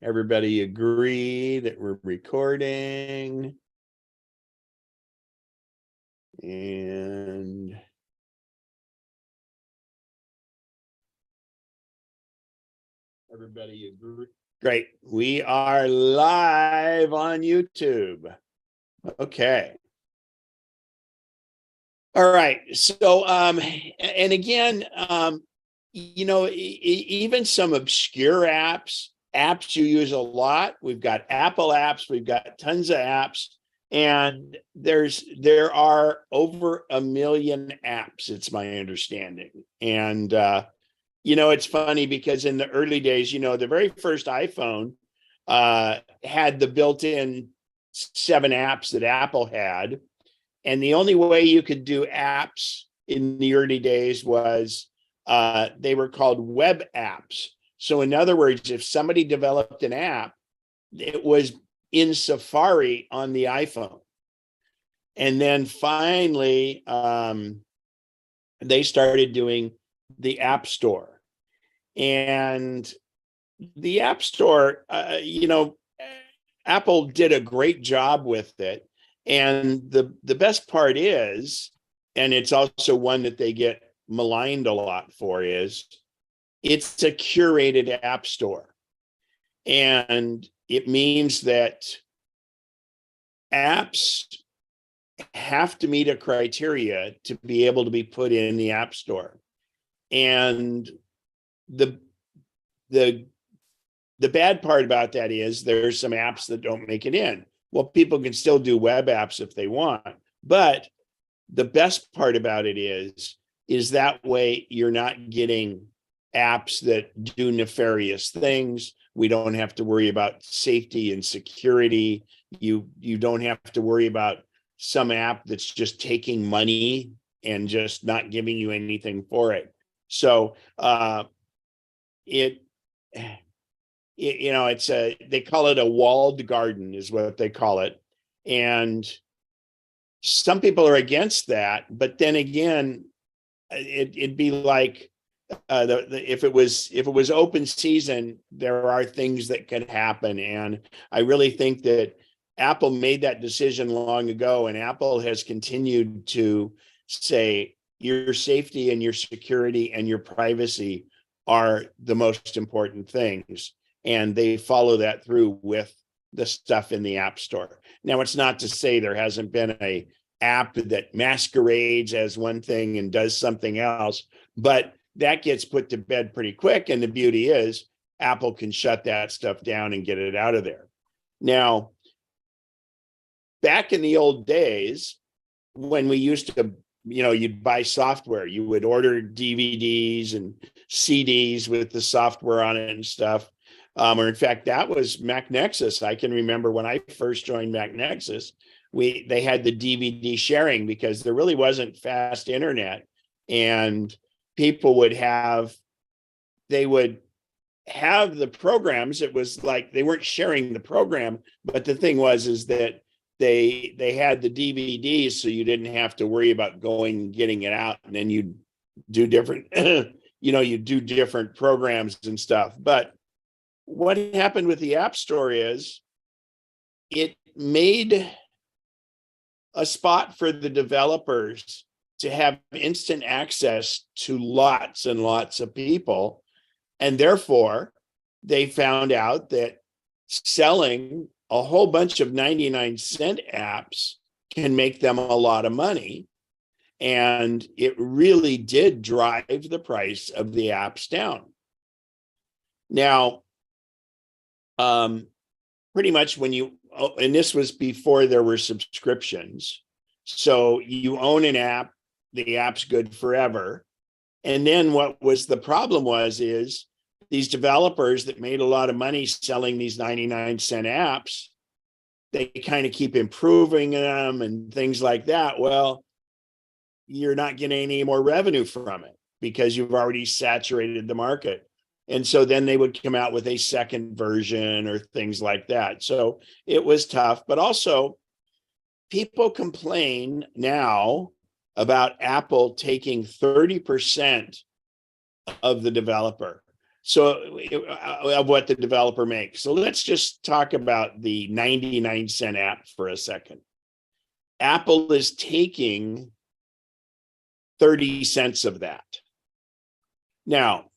Everybody agree that we're recording? And everybody agree? Great. We are live on YouTube. Okay. All right. So, and again, even some obscure apps you use a lot. We've got Apple apps, we've got tons of apps, and there are over 1 million apps, it's my understanding. And it's funny because in the early days, the very first iPhone had the built-in 7 apps that Apple had. And the only way you could do apps in the early days was they were called web apps. So in other words, if somebody developed an app, it was in Safari on the iPhone. And then finally, they started doing the App Store. And the App Store, Apple did a great job with it. And the best part is, and it's also one that they get maligned a lot for, is it's a curated app store. And it means that apps have to meet a criteria to be able to be put in the app store. And the bad part about that is there's some apps that don't make it in. Well, people can still do web apps if they want, but the best part about it is that way you're not getting apps that do nefarious things. We don't have to worry about safety and security. You don't have to worry about some app that's just taking money and just not giving you anything for it. So they call it a walled garden is what they call it. And some people are against that, but then again, it'd be like if it was open season, there are things that could happen. And I really think that Apple made that decision long ago, and Apple has continued to say your safety and your security and your privacy are the most important things. And they follow that through with the stuff in the App Store. Now, it's not to say there hasn't been a app that masquerades as one thing and does something else, but that gets put to bed pretty quick. And the beauty is Apple can shut that stuff down and get it out of there. Now, back in the old days, when we used to, you'd buy software, you would order DVDs and CDs with the software on it and stuff. Or in fact, that was MacNexus. I can remember when I first joined MacNexus, they had the DVD sharing because there really wasn't fast internet, and people would have the programs. It was like they weren't sharing the program, but the thing is that they had the DVDs, so you didn't have to worry about going and getting it out, and then you do different, you do different programs and stuff. But what happened with the App Store is it made a spot for the developers to have instant access to lots and lots of people. And therefore, they found out that selling a whole bunch of 99-cent apps can make them a lot of money. And it really did drive the price of the apps down. Now, pretty much and this was before there were subscriptions. So you own an app, the app's good forever. And then what was the problem is these developers that made a lot of money selling these 99-cent apps, they kind of keep improving them and things like that. Well, you're not getting any more revenue from it because you've already saturated the market. And so then they would come out with a second version or things like that. So it was tough, but also people complain now about Apple taking 30% of the developer. So of what the developer makes. So let's just talk about the 99-cent app for a second. Apple is taking 30 cents of that. Now,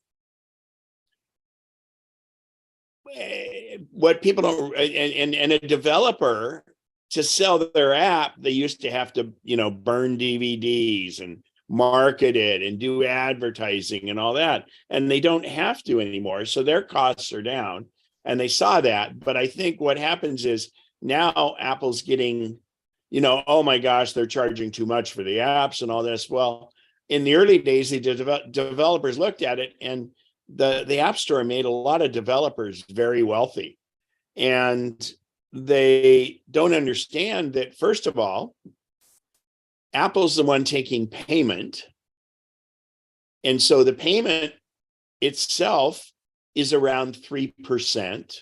what people don't, and a developer, to sell their app, they used to have to, burn DVDs and market it and do advertising and all that. And they don't have to anymore. So their costs are down, and they saw that. But I think what happens is now Apple's getting, oh my gosh, they're charging too much for the apps and all this. Well, in the early days, the developers looked at it, and the App Store made a lot of developers very wealthy. And they don't understand that, first of all, Apple's the one taking payment. And so the payment itself is around 3%.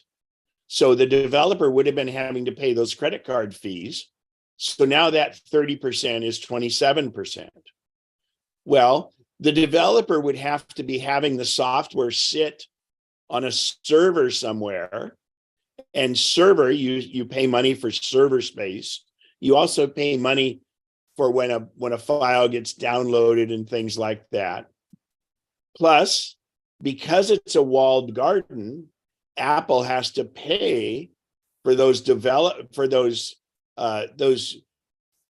So the developer would have been having to pay those credit card fees. So now that 30% is 27%. Well, the developer would have to be having the software sit on a server somewhere. And server, you pay money for server space. You also pay money for when a file gets downloaded and things like that. Plus, because it's a walled garden, Apple has to pay for those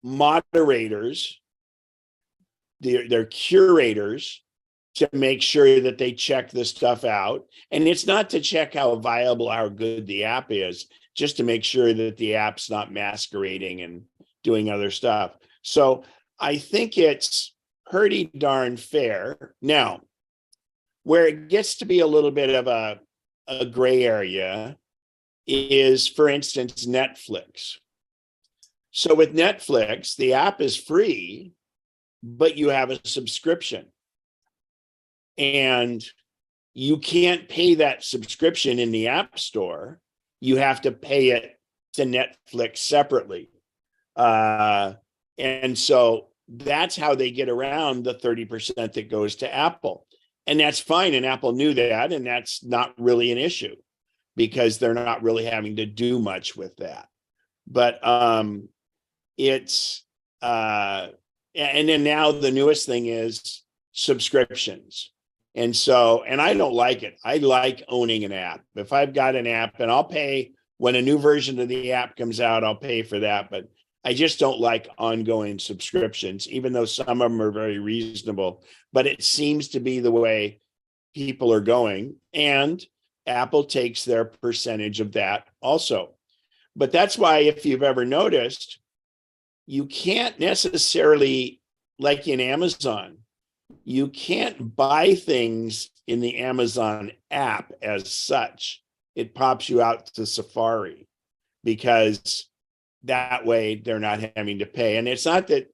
moderators, their curators, to make sure that they check this stuff out. And it's not to check how viable, how good the app is, just to make sure that the app's not masquerading and doing other stuff. So I think it's pretty darn fair. Now, where it gets to be a little bit of a gray area is, for instance, Netflix. So with Netflix, the app is free, but you have a subscription. And you can't pay that subscription in the App Store. You have to pay it to Netflix separately. And so that's how they get around the 30% that goes to Apple. And that's fine. And Apple knew that. And that's not really an issue, because they're not really having to do much with that. But and then now the newest thing is subscriptions. And I don't like it. I like owning an app. If I've got an app, and I'll pay when a new version of the app comes out, I'll pay for that. But I just don't like ongoing subscriptions, even though some of them are very reasonable. But it seems to be the way people are going. And Apple takes their percentage of that also. But that's why, if you've ever noticed, you can't necessarily, like in Amazon, you can't buy things in the Amazon app as such. It pops you out to Safari, because that way they're not having to pay. And it's not that,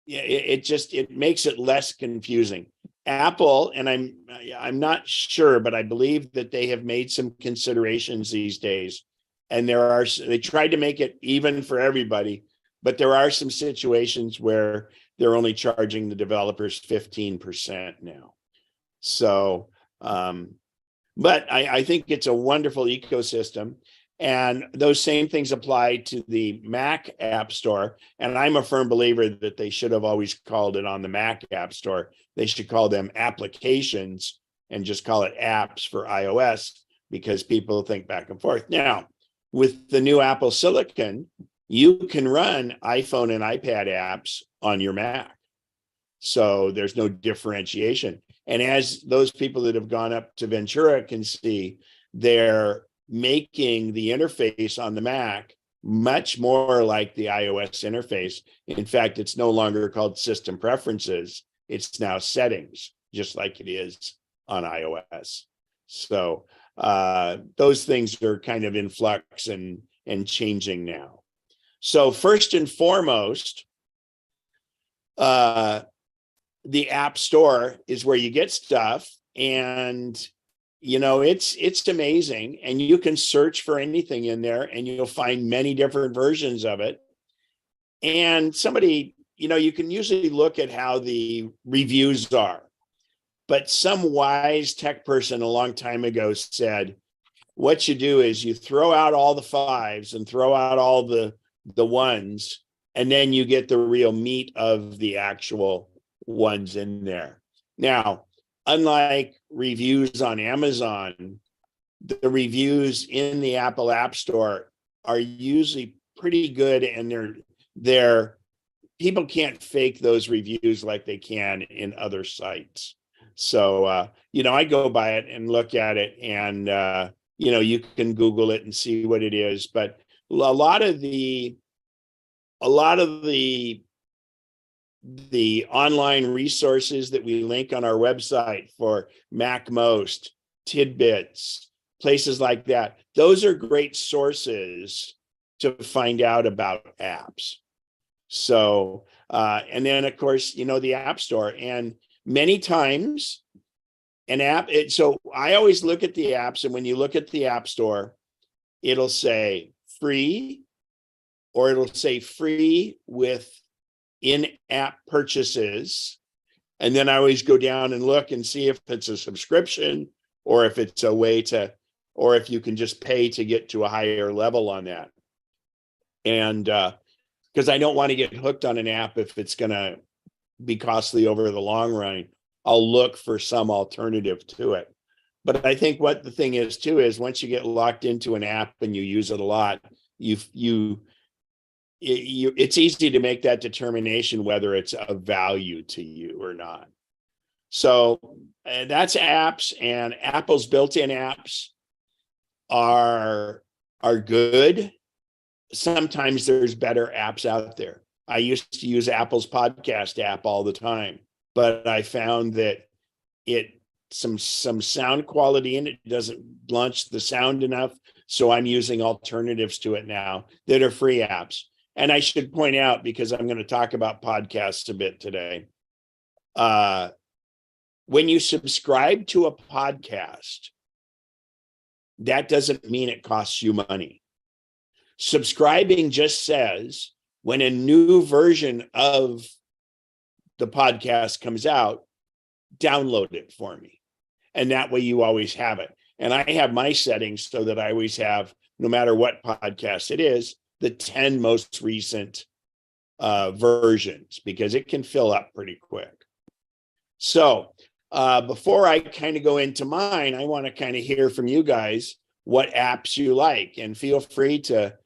it makes it less confusing. Apple, and I'm not sure, but I believe that they have made some considerations these days. And they tried to make it even for everybody, but there are some situations where they're only charging the developers 15% now. So, but I think it's a wonderful ecosystem. And those same things apply to the Mac App Store. And I'm a firm believer that they should have always called it on the Mac App Store. They should call them applications and just call it apps for iOS, because people think back and forth. Now, with the new Apple Silicon, you can run iPhone and iPad apps on your Mac. So there's no differentiation. And as those people that have gone up to Ventura can see, they're making the interface on the Mac much more like the iOS interface. In fact, it's no longer called system preferences. It's now settings, just like it is on iOS. So those things are kind of in flux and changing now. So first and foremost, the App Store is where you get stuff, and it's amazing, and you can search for anything in there, and you'll find many different versions of it. And somebody, you can usually look at how the reviews are. But some wise tech person a long time ago said, what you do is you throw out all the fives and throw out all the ones, and then you get the real meat of the actual ones in there. Now, unlike reviews on Amazon, the reviews in the Apple App Store are usually pretty good, and they're people can't fake those reviews like they can in other sites. So I go by it and look at it, and you can Google it and see what it is. But a lot of the online resources that we link on our website for MacMost, Tidbits, places like that, those are great sources to find out about apps. So, and then of course, the App Store, and many times an app, so I always look at the apps, and when you look at the App Store, it'll say free, or it'll say free with in-app purchases. And then I always go down and look and see if it's a subscription, or if it's a way to, or if you can just pay to get to a higher level on that. And because I don't want to get hooked on an app if it's going to be costly over the long run, I'll look for some alternative to it. But I think what the thing is too is once you get locked into an app and you use it a lot, it's easy to make that determination whether it's of value to you or not. So that's apps, and Apple's built-in apps are good. Sometimes there's better apps out there. I used to use Apple's podcast app all the time, but I found that some sound quality in it doesn't launch the sound enough. So I'm using alternatives to it now that are free apps. And I should point out, because I'm going to talk about podcasts a bit today, when you subscribe to a podcast, that doesn't mean it costs you money. Subscribing just says when a new version of the podcast comes out, download it for me. And that way you always have it. And I have my settings so that I always have, no matter what podcast it is, the 10 most recent versions, because it can fill up pretty quick. So before I kind of go into mine, I want to kind of hear from you guys what apps you like, and feel free to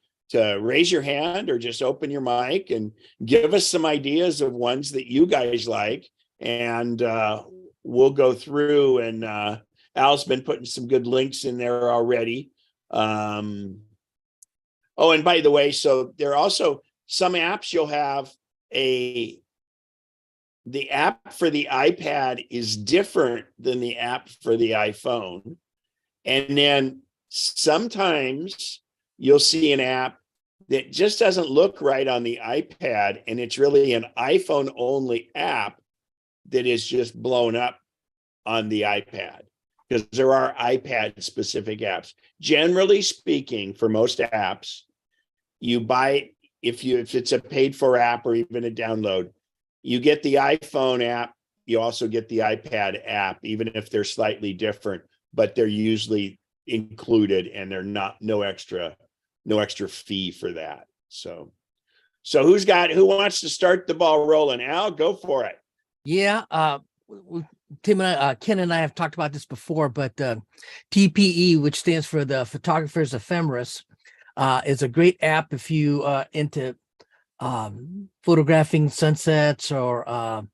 raise your hand or just open your mic and give us some ideas of ones that you guys like. And we'll go through, and Al's been putting some good links in there already. Oh, and by the way, so there are also some apps you'll have the app for the iPad is different than the app for the iPhone. And then sometimes you'll see an app that just doesn't look right on the iPad, and it's really an iPhone only app that is just blown up on the iPad, because there are iPad specific apps. Generally speaking, for most apps, you buy, if it's a paid for app or even a download, you get the iPhone app, you also get the iPad app, even if they're slightly different, but they're usually included, and they're no extra fee for that. So who wants to start the ball rolling? Al, go for it. Yeah, Tim and I, Ken and I have talked about this before, but TPE, which stands for the Photographer's Ephemeris, is a great app if you into photographing sunsets, or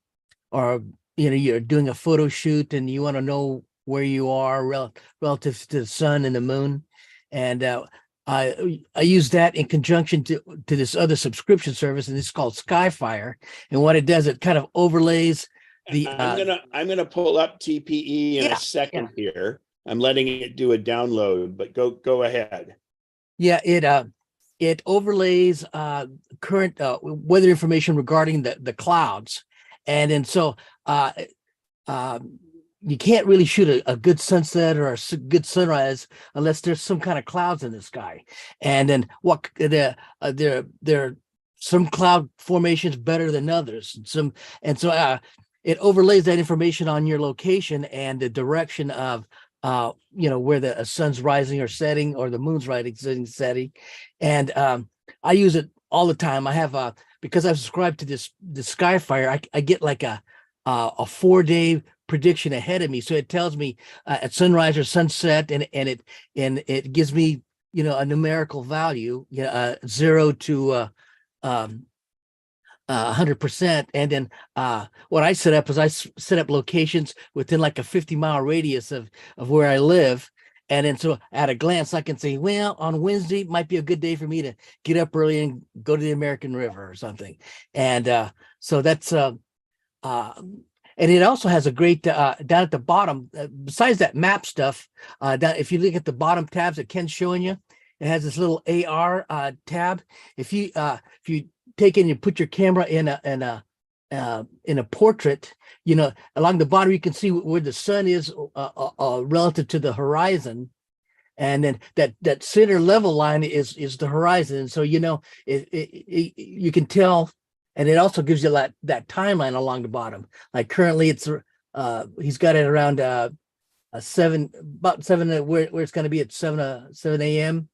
you're doing a photo shoot and you want to know where you are relative to the sun and the moon. And I use that in conjunction to this other subscription service, and it's called Skyfire. And what it does, it kind of overlays the. I'm gonna pull up TPE in a second here. I'm letting it do a download, but go ahead. Yeah, it overlays current weather information regarding the clouds, and then so you can't really shoot a good sunset or a good sunrise unless there's some kind of clouds in the sky. And then there are some cloud formations better than others. So it overlays that information on your location and the direction of where the sun's rising or setting, or the moon's rising, setting. And I use it all the time. I have because I've subscribed to the Skyfire, I get like a 4-day prediction ahead of me. So it tells me at sunrise or sunset, and it gives me, a numerical value, 0 to 100%. And then what I set up is I set up locations within like a 50-mile radius of where I live. And then so at a glance, I can say, well, on Wednesday might be a good day for me to get up early and go to the American River or something. And so that's and it also has a great down at the bottom, besides that map stuff, down, if you look at the bottom tabs that Ken's showing you, it has this little AR tab. If you take in, you put your camera in a portrait, along the bottom, you can see where the sun is relative to the horizon. And then that center level line is the horizon. So, you can tell, and it also gives you that timeline along the bottom. Like currently it's, he's got it around about 7, where it's going to be at 7 a.m.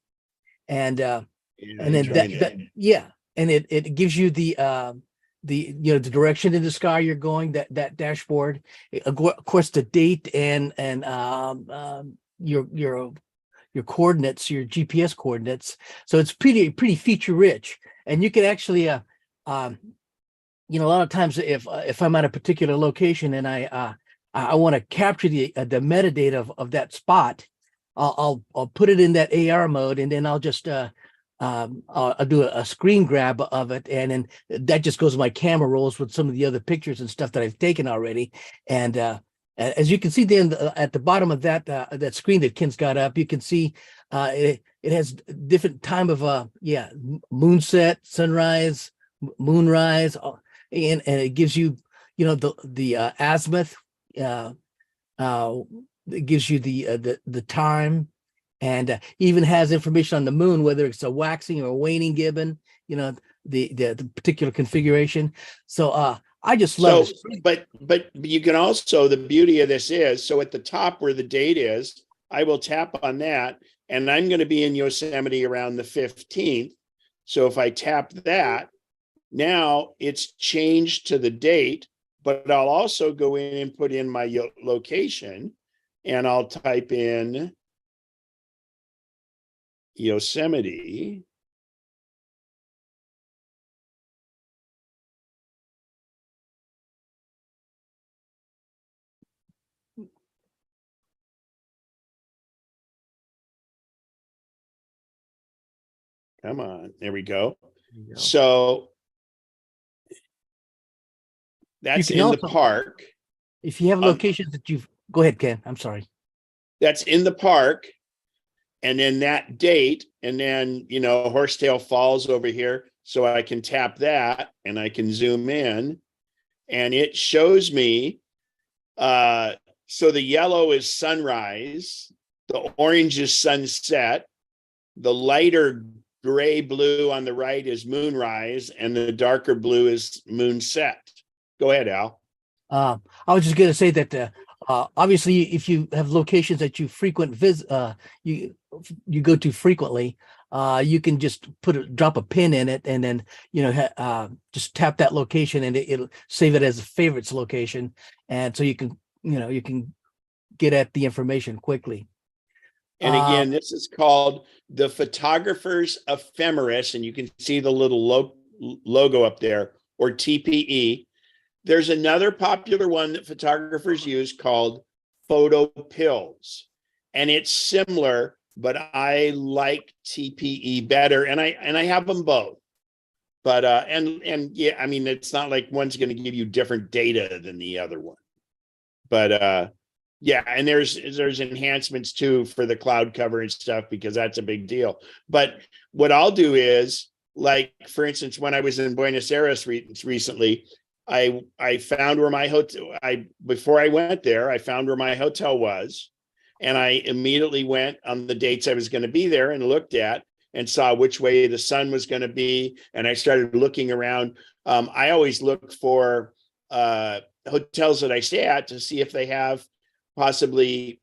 And then yeah. And it gives you the direction in the sky you're going, that dashboard, of course, the date and your coordinates, your GPS coordinates. So it's pretty feature rich, and you can actually a lot of times if I'm at a particular location and I want to capture the metadata of that spot, I'll put it in that AR mode, and then I'll just I'll do a screen grab of it, and then that just goes to my camera rolls with some of the other pictures and stuff that I've taken already. And as you can see then at the bottom of that screen that Ken's got up, you can see it has different time of moonset, sunrise, moonrise, and it gives you the azimuth. It gives you the time. And even has information on the moon, whether it's a waxing or a waning gibbon, the particular configuration. So I just love it. But you can also, the beauty of this is, so at the top where the date is, I will tap on that, and I'm going to be in Yosemite around the 15th. So if I tap that, now it's changed to the date, but I'll also go in and put in my location, and I'll type in Yosemite. Come on, there we go. So that's in the park. If you have locations that go ahead, Ken. I'm sorry. That's in the park. And then that date, and then, Horsetail Falls over here. So I can tap that and I can zoom in, and it shows me. So the yellow is sunrise, the orange is sunset, the lighter gray blue on the right is moonrise, and the darker blue is moonset. Go ahead, Al. I was just going to say that obviously, if you have locations that you you go to frequently, you can just drop a pin in it, and then just tap that location, and it'll save it as a favorites location, and so you can get at the information quickly. And again, this is called the Photographer's Ephemeris, and you can see the little logo up there, or TPE. There's another popular one that photographers use called Photo Pills, and it's similar, but I like TPE better, and I have them both. But and yeah, I mean, it's not like one's going to give you different data than the other one. But yeah, and there's enhancements too for the cloud cover and stuff, because that's a big deal. But what I'll do is, like, for instance, when I was in Buenos Aires recently, I found where my hotel, before I went there, I found where my hotel was, and I immediately went on the dates I was going to be there and looked at and saw which way the sun was going to be. And I started looking around. I always look for hotels that I stay at to see if they have possibly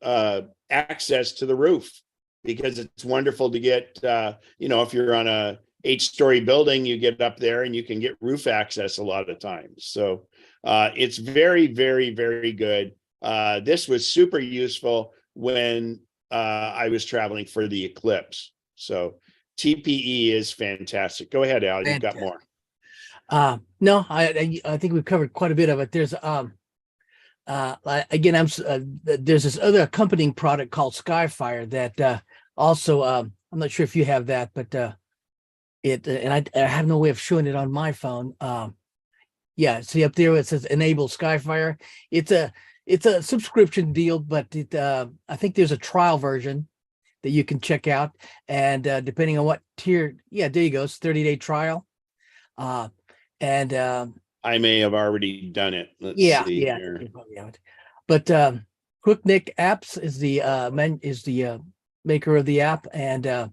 access to the roof, because it's wonderful to get, if you're on a 8-story building, you get up there and you can get roof access a lot of times. So it's very, very, very good. This was super useful when I was traveling for the eclipse. So TPE is fantastic. Go ahead, Al. You've got more. No, I think we've covered quite a bit of it. There's again, there's this other accompanying product called Skyfire that also I'm not sure if you have that, but and I have no way of showing it on my phone. Yeah, see up there it says enable Skyfire. It's a subscription deal, but I think there's a trial version that you can check out, and depending on what tier, yeah, there you go, it's 30-day trial. And I may have already done it. Let's yeah, see yeah, here. you probably have it. But QuickNick Apps is the maker of the app, and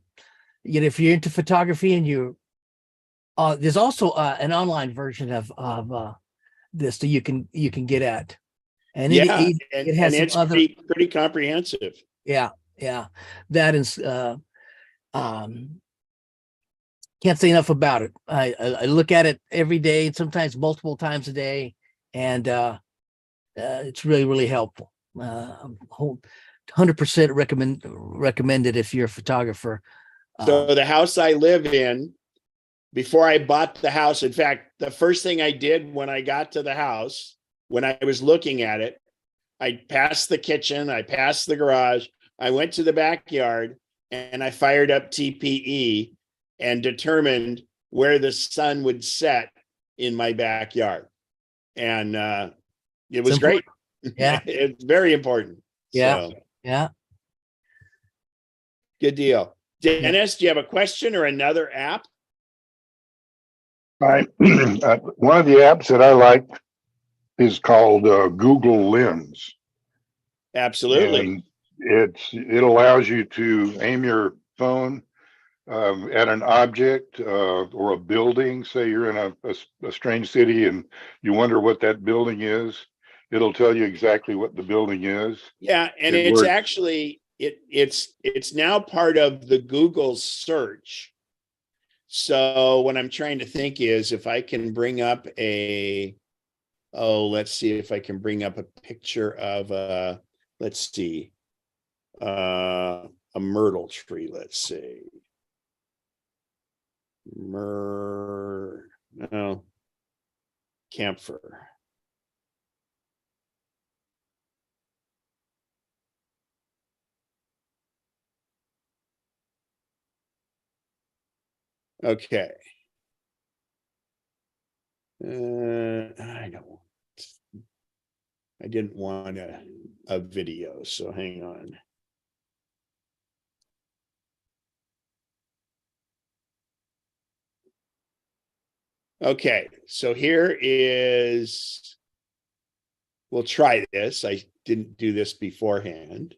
if you're into photography and you there's also an online version of this that you can get at, and Yeah, it has some it's other pretty comprehensive. yeah that is can't say enough about it. I look at it every day, sometimes multiple times a day, and it's really, really helpful. 100% recommend it if you're a photographer. So the house I live in, before I bought the house, in fact, the first thing I did when I got to the house, when I was looking at it, I passed the kitchen, I passed the garage, I went to the backyard, and I fired up TPE and determined where the sun would set in my backyard. And it was great. Yeah. It's very important. Yeah. So, yeah. good deal. Dennis, do you have a question or another app? One of the apps that I like is called Google Lens. Absolutely. And it allows you to aim your phone at an object or a building. Say you're in a strange city and you wonder what that building is. It'll tell you exactly what the building is. Yeah, and It it's works. actually it's now part of the Google search. So what I'm trying to think is if I can bring up let's see if I can bring up a picture of let's see, a myrtle tree. Let's see. No, camphor. Okay. I didn't want a video, so hang on. Okay, so here is, we'll try this. I didn't do this beforehand.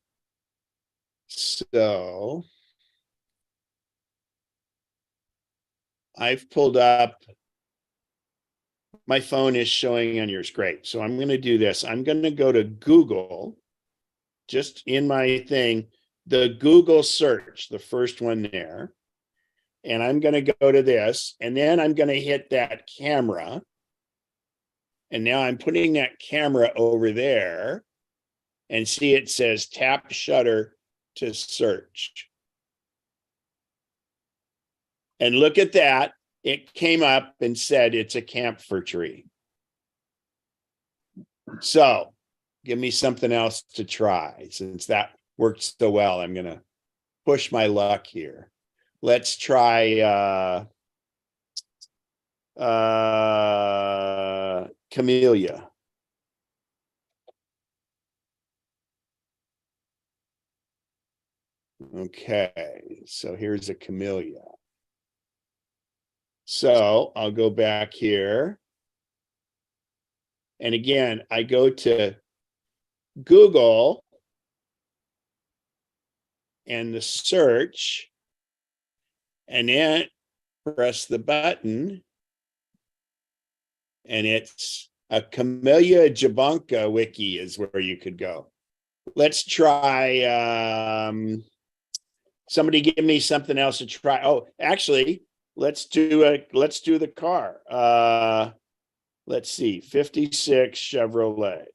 So I've pulled up, my phone is showing on yours. Great. So I'm going to do this. I'm going to go to Google, just in my thing, the Google search, the first one there. And I'm going to go to this, and then I'm going to hit that camera. And now I'm putting that camera over there, and see it says tap shutter to search. And look at that. It came up and said it's a camphor tree. So give me something else to try. Since that worked so well, I'm going to push my luck here. Let's try camellia. Okay, so here's a camellia. So I'll go back here. And again, I go to Google and the search, and then press the button, and it's A Camellia Jabanka wiki is where you could go. Let's try, somebody give me something else to try. Oh, actually, let's do the car. Let's see, 56 Chevrolet.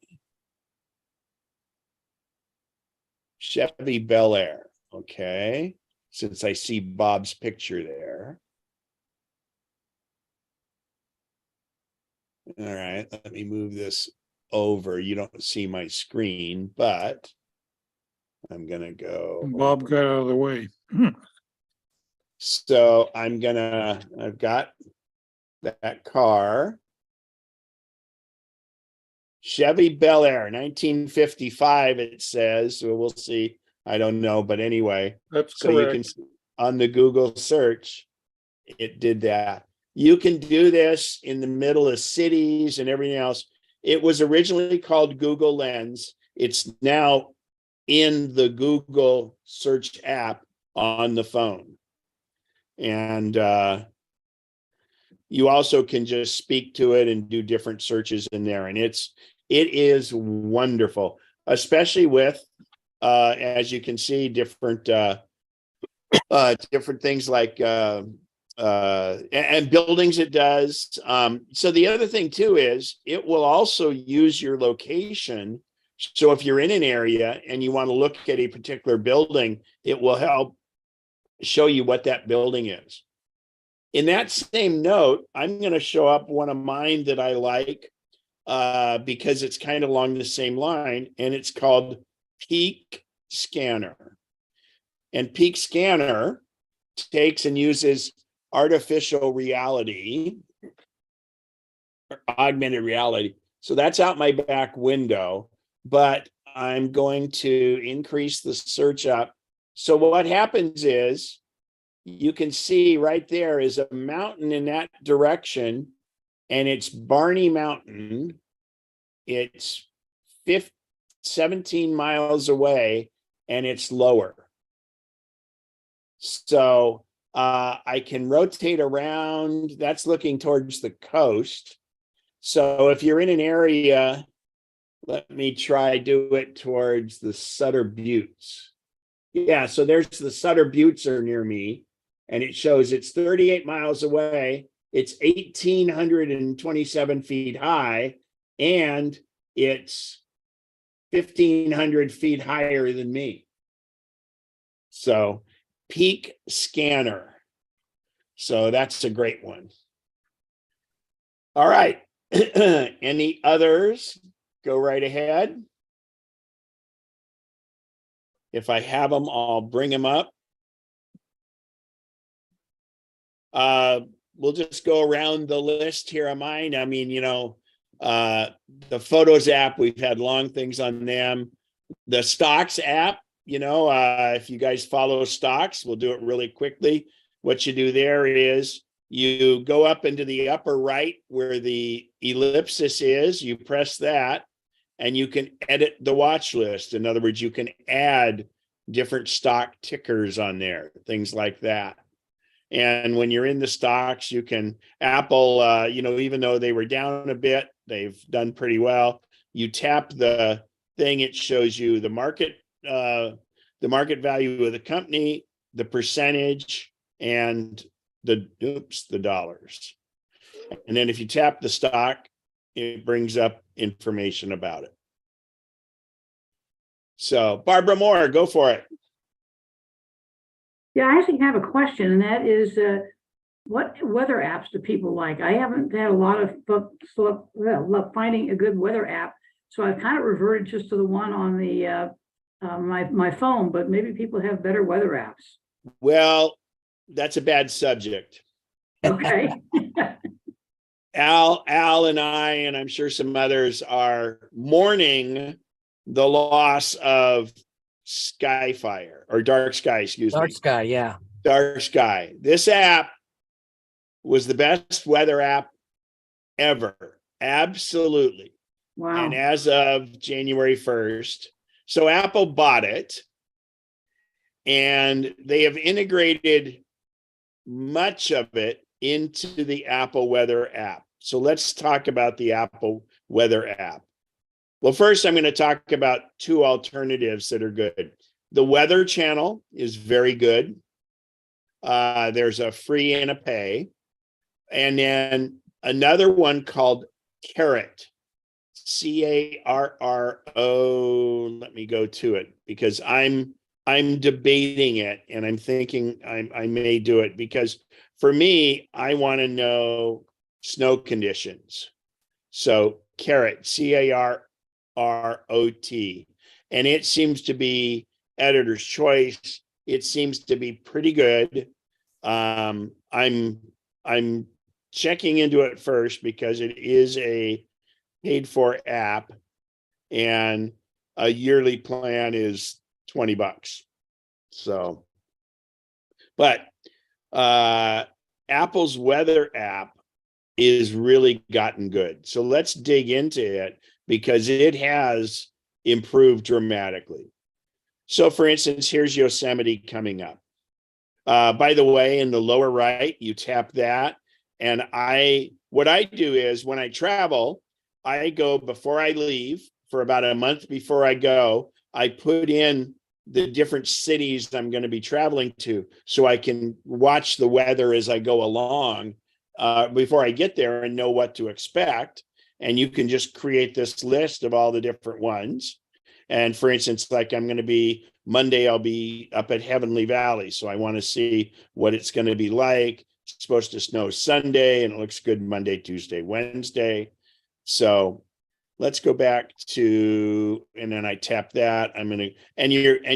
Chevy Bel Air. Okay. Since I see Bob's picture there. All right, let me move this over. You don't see my screen, but I'm gonna go. Bob got out of the way. So I've got that car. Chevy Bel Air, 1955, it says. So we'll see. I don't know, but anyway. That's So you can correct. see on the Google search, it did that. You can do this in the middle of cities and everything else. It was originally called Google Lens. It's now in the Google search app on the phone. And you also can just speak to it and do different searches in there. And it is wonderful, especially with, as you can see, different things like, and buildings it does. So the other thing too is it will also use your location. So if you're in an area and you want to look at a particular building, it will help show you what that building is. In that same note, I'm going to show up one of mine that I like because it's kind of along the same line, and it's called Peak Scanner. And Peak Scanner takes and uses artificial reality, or augmented reality. So that's out my back window, but I'm going to increase the search up. So what happens is you can see right there is a mountain in that direction, and it's Barney Mountain. It's 17 miles away, and it's lower. So I can rotate around. That's looking towards the coast. So if you're in an area, let me try do it towards the Sutter Buttes. Yeah, so there's the Sutter Buttes are near me, and it shows it's 38 miles away. It's 1,827 feet high, and it's 1,500 feet higher than me. So Peak Scanner. So that's a great one. All right. Any others? Go right ahead. If I have them, I'll bring them up. We'll just go around the list here on mine. I mean, the Photos app, we've had long things on them. The Stocks app, if you guys follow stocks, we'll do it really quickly. What you do there is you go up into the upper right where the ellipsis is, you press that, and you can edit the watch list. In other words, you can add different stock tickers on there, things like that. And when you're in the stocks, you can Apple, even though they were down a bit, they've done pretty well. You tap the thing, it shows you the market value of the company, the percentage, and the dollars. And then if you tap the stock, it brings up information about it. So Barbara Moore, go for it. Yeah, I actually have a question, and that is, what weather apps do people like? I haven't had a lot of luck finding a good weather app, so I've kind of reverted just to the one on the my phone. But maybe people have better weather apps. Well, that's a bad subject. Okay. Al and I, and I'm sure some others, are mourning the loss of Skyfire or Dark Sky, excuse me. Dark Sky, yeah. Dark Sky. This app was the best weather app ever. Absolutely. Wow. And as of January 1st, so Apple bought it, and they have integrated much of it into the Apple Weather app. So let's talk about the Apple Weather app. Well, first, I'm going to talk about two alternatives that are good. The Weather Channel is very good. There's a free and a pay. And then another one called Carrot, Carro. Let me go to it because I'm debating it and I'm thinking I may do it because for me, I want to know snow conditions. So Carrot, Carrot, and it seems to be editor's choice. It seems to be pretty good. I'm checking into it first because it is a paid for app and a yearly plan is $20. So, but Apple's weather app is really gotten good. So let's dig into it because it has improved dramatically. So for instance, here's Yosemite coming up. By the way, in the lower right, you tap that. And what I do is when I travel, I go before I leave for about a month before I go, I put in the different cities I'm going to be traveling to so I can watch the weather as I go along before I get there and know what to expect. And you can just create this list of all the different ones. And for instance, like I'm going to be Monday, I'll be up at Heavenly Valley. So I want to see what it's going to be like. It's supposed to snow Sunday and it looks good Monday, Tuesday, Wednesday. So let's go back to, and then I tap that. I'm going to, and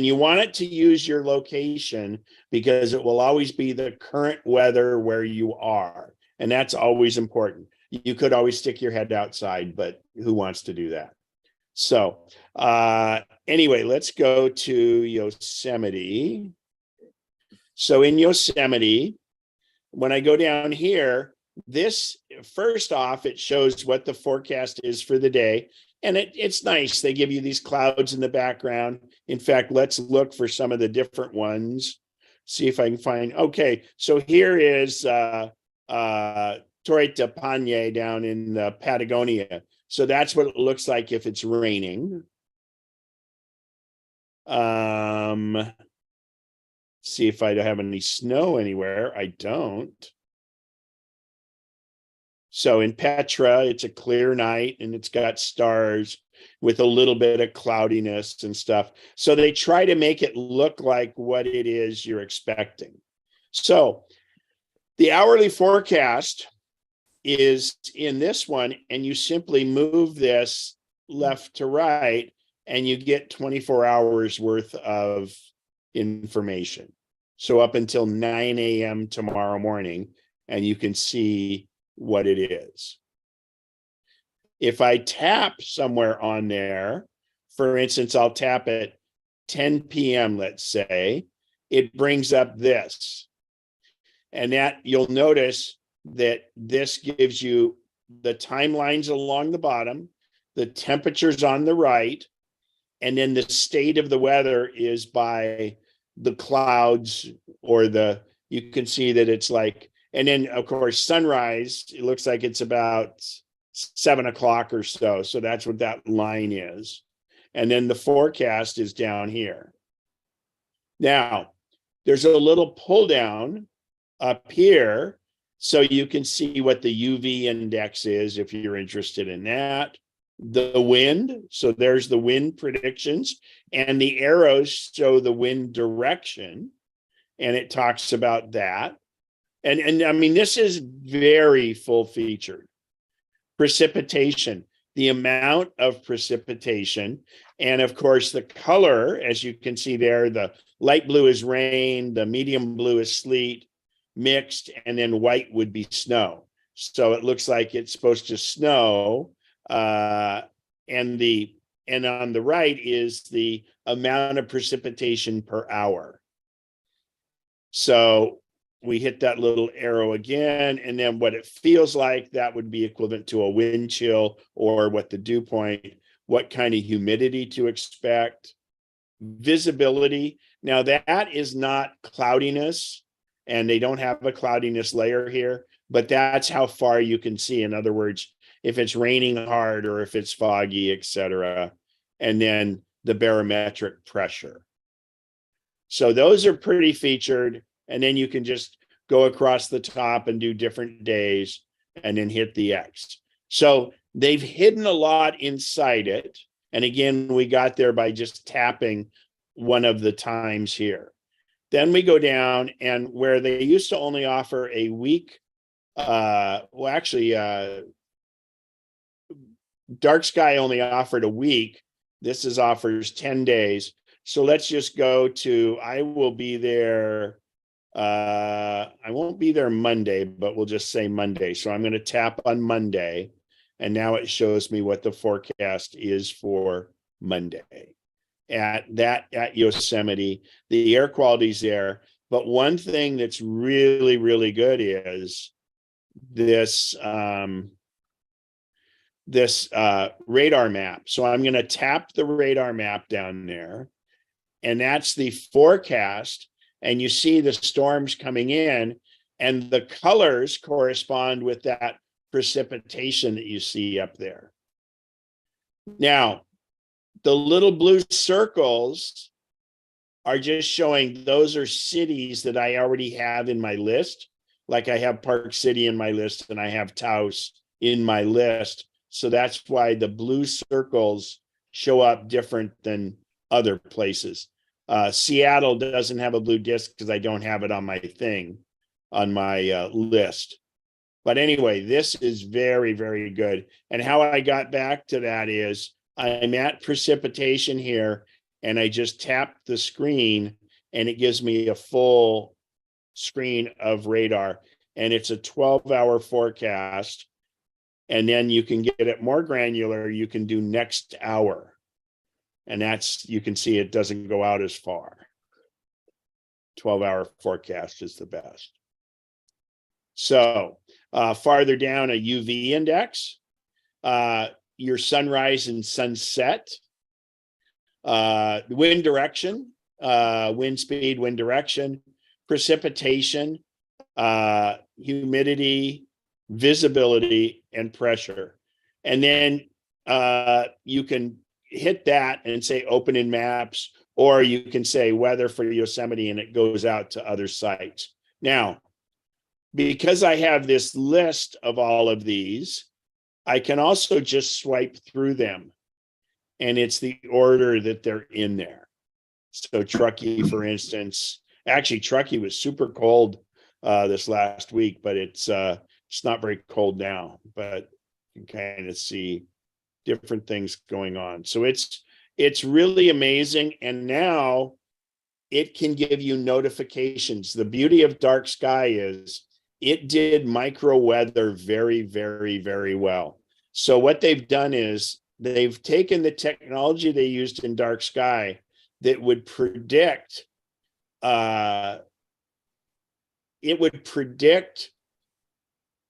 you want it to use your location because it will always be the current weather where you are. And that's always important. You could always stick your head outside, but who wants to do that? So anyway, let's go to Yosemite. So in Yosemite, when I go down here, this first off, it shows what the forecast is for the day. And it's nice. They give you these clouds in the background. In fact, let's look for some of the different ones. See if I can find, okay. So here is Torre de Paine down in Patagonia. So that's what it looks like if it's raining. See if I have any snow anywhere. I don't. So in Petra, it's a clear night and it's got stars with a little bit of cloudiness and stuff. So they try to make it look like what it is you're expecting. So the hourly forecast is in this one, and you simply move this left to right and you get 24 hours worth of information. So up until 9 a.m. tomorrow morning, and you can see what it is. If I tap somewhere on there, for instance, I'll tap at 10 p.m., let's say, it brings up this. And that you'll notice that this gives you the timelines along the bottom, the temperatures on the right, and then the state of the weather is by the clouds or you can see that it's like, and then of course, sunrise, it looks like it's about 7 o'clock or so. So that's what that line is. And then the forecast is down here. Now, there's a little pull down up here so you can see what the UV index is if you're interested in that. The wind, so there's the wind predictions, and the arrows show the wind direction, and it talks about that. And I mean, this is very full featured. Precipitation, the amount of precipitation, and of course the color, as you can see there, the light blue is rain, the medium blue is sleet, mixed, and then white would be snow. So it looks like it's supposed to snow. And on the right is the amount of precipitation per hour. So we hit that little arrow again, and then what it feels like, that would be equivalent to a wind chill or what the dew point, what kind of humidity to expect. Visibility, now that is not cloudiness, and they don't have a cloudiness layer here. but that's how far you can see. In other words, if it's raining hard or if it's foggy, etc. And then the barometric pressure. So those are pretty featured. And then you can just go across the top and do different days and then hit the X. So they've hidden a lot inside it. And again, we got there by just tapping one of the times here. Then we go down, and where they used to only offer a week, Dark Sky only offered a week. This offers 10 days. So let's just go to, I will be there. I won't be there Monday, but we'll just say Monday. So I'm going to tap on Monday, and now it shows me what the forecast is for Monday at Yosemite. The air quality's there. But one thing that's really, really good is this radar map. So I'm going to tap the radar map down there, and that's the forecast. And you see the storms coming in, and the colors correspond with that precipitation that you see up there. Now, the little blue circles are just showing those are cities that I already have in my list. Like I have Park City in my list, and I have Taos in my list. So that's why the blue circles show up different than other places. Seattle doesn't have a blue disc because I don't have it on my thing, on my list. But anyway, this is very, very good. And how I got back to that is I'm at precipitation here, and I just tap the screen, and it gives me a full screen of radar. And it's a 12-hour forecast. And then you can get it more granular. You can do next hour. And that's, you can see it doesn't go out as far. 12-hour forecast is the best. So farther down, a UV index, your sunrise and sunset, wind direction, wind speed, wind direction, precipitation, humidity, visibility, and pressure. And then you can hit that and say open in maps, or you can say weather for Yosemite, and it goes out to other sites. Now, because I have this list of all of these, I can also just swipe through them, and it's the order that they're in there. So Truckee, for instance, actually Truckee was super cold this last week, but it's not very cold now, but you can kind of see different things going on. So it's really amazing. And now it can give you notifications. The beauty of Dark Sky is it did micro weather very, very, very well. So what they've done is they've taken the technology they used in Dark Sky that would predict, it would predict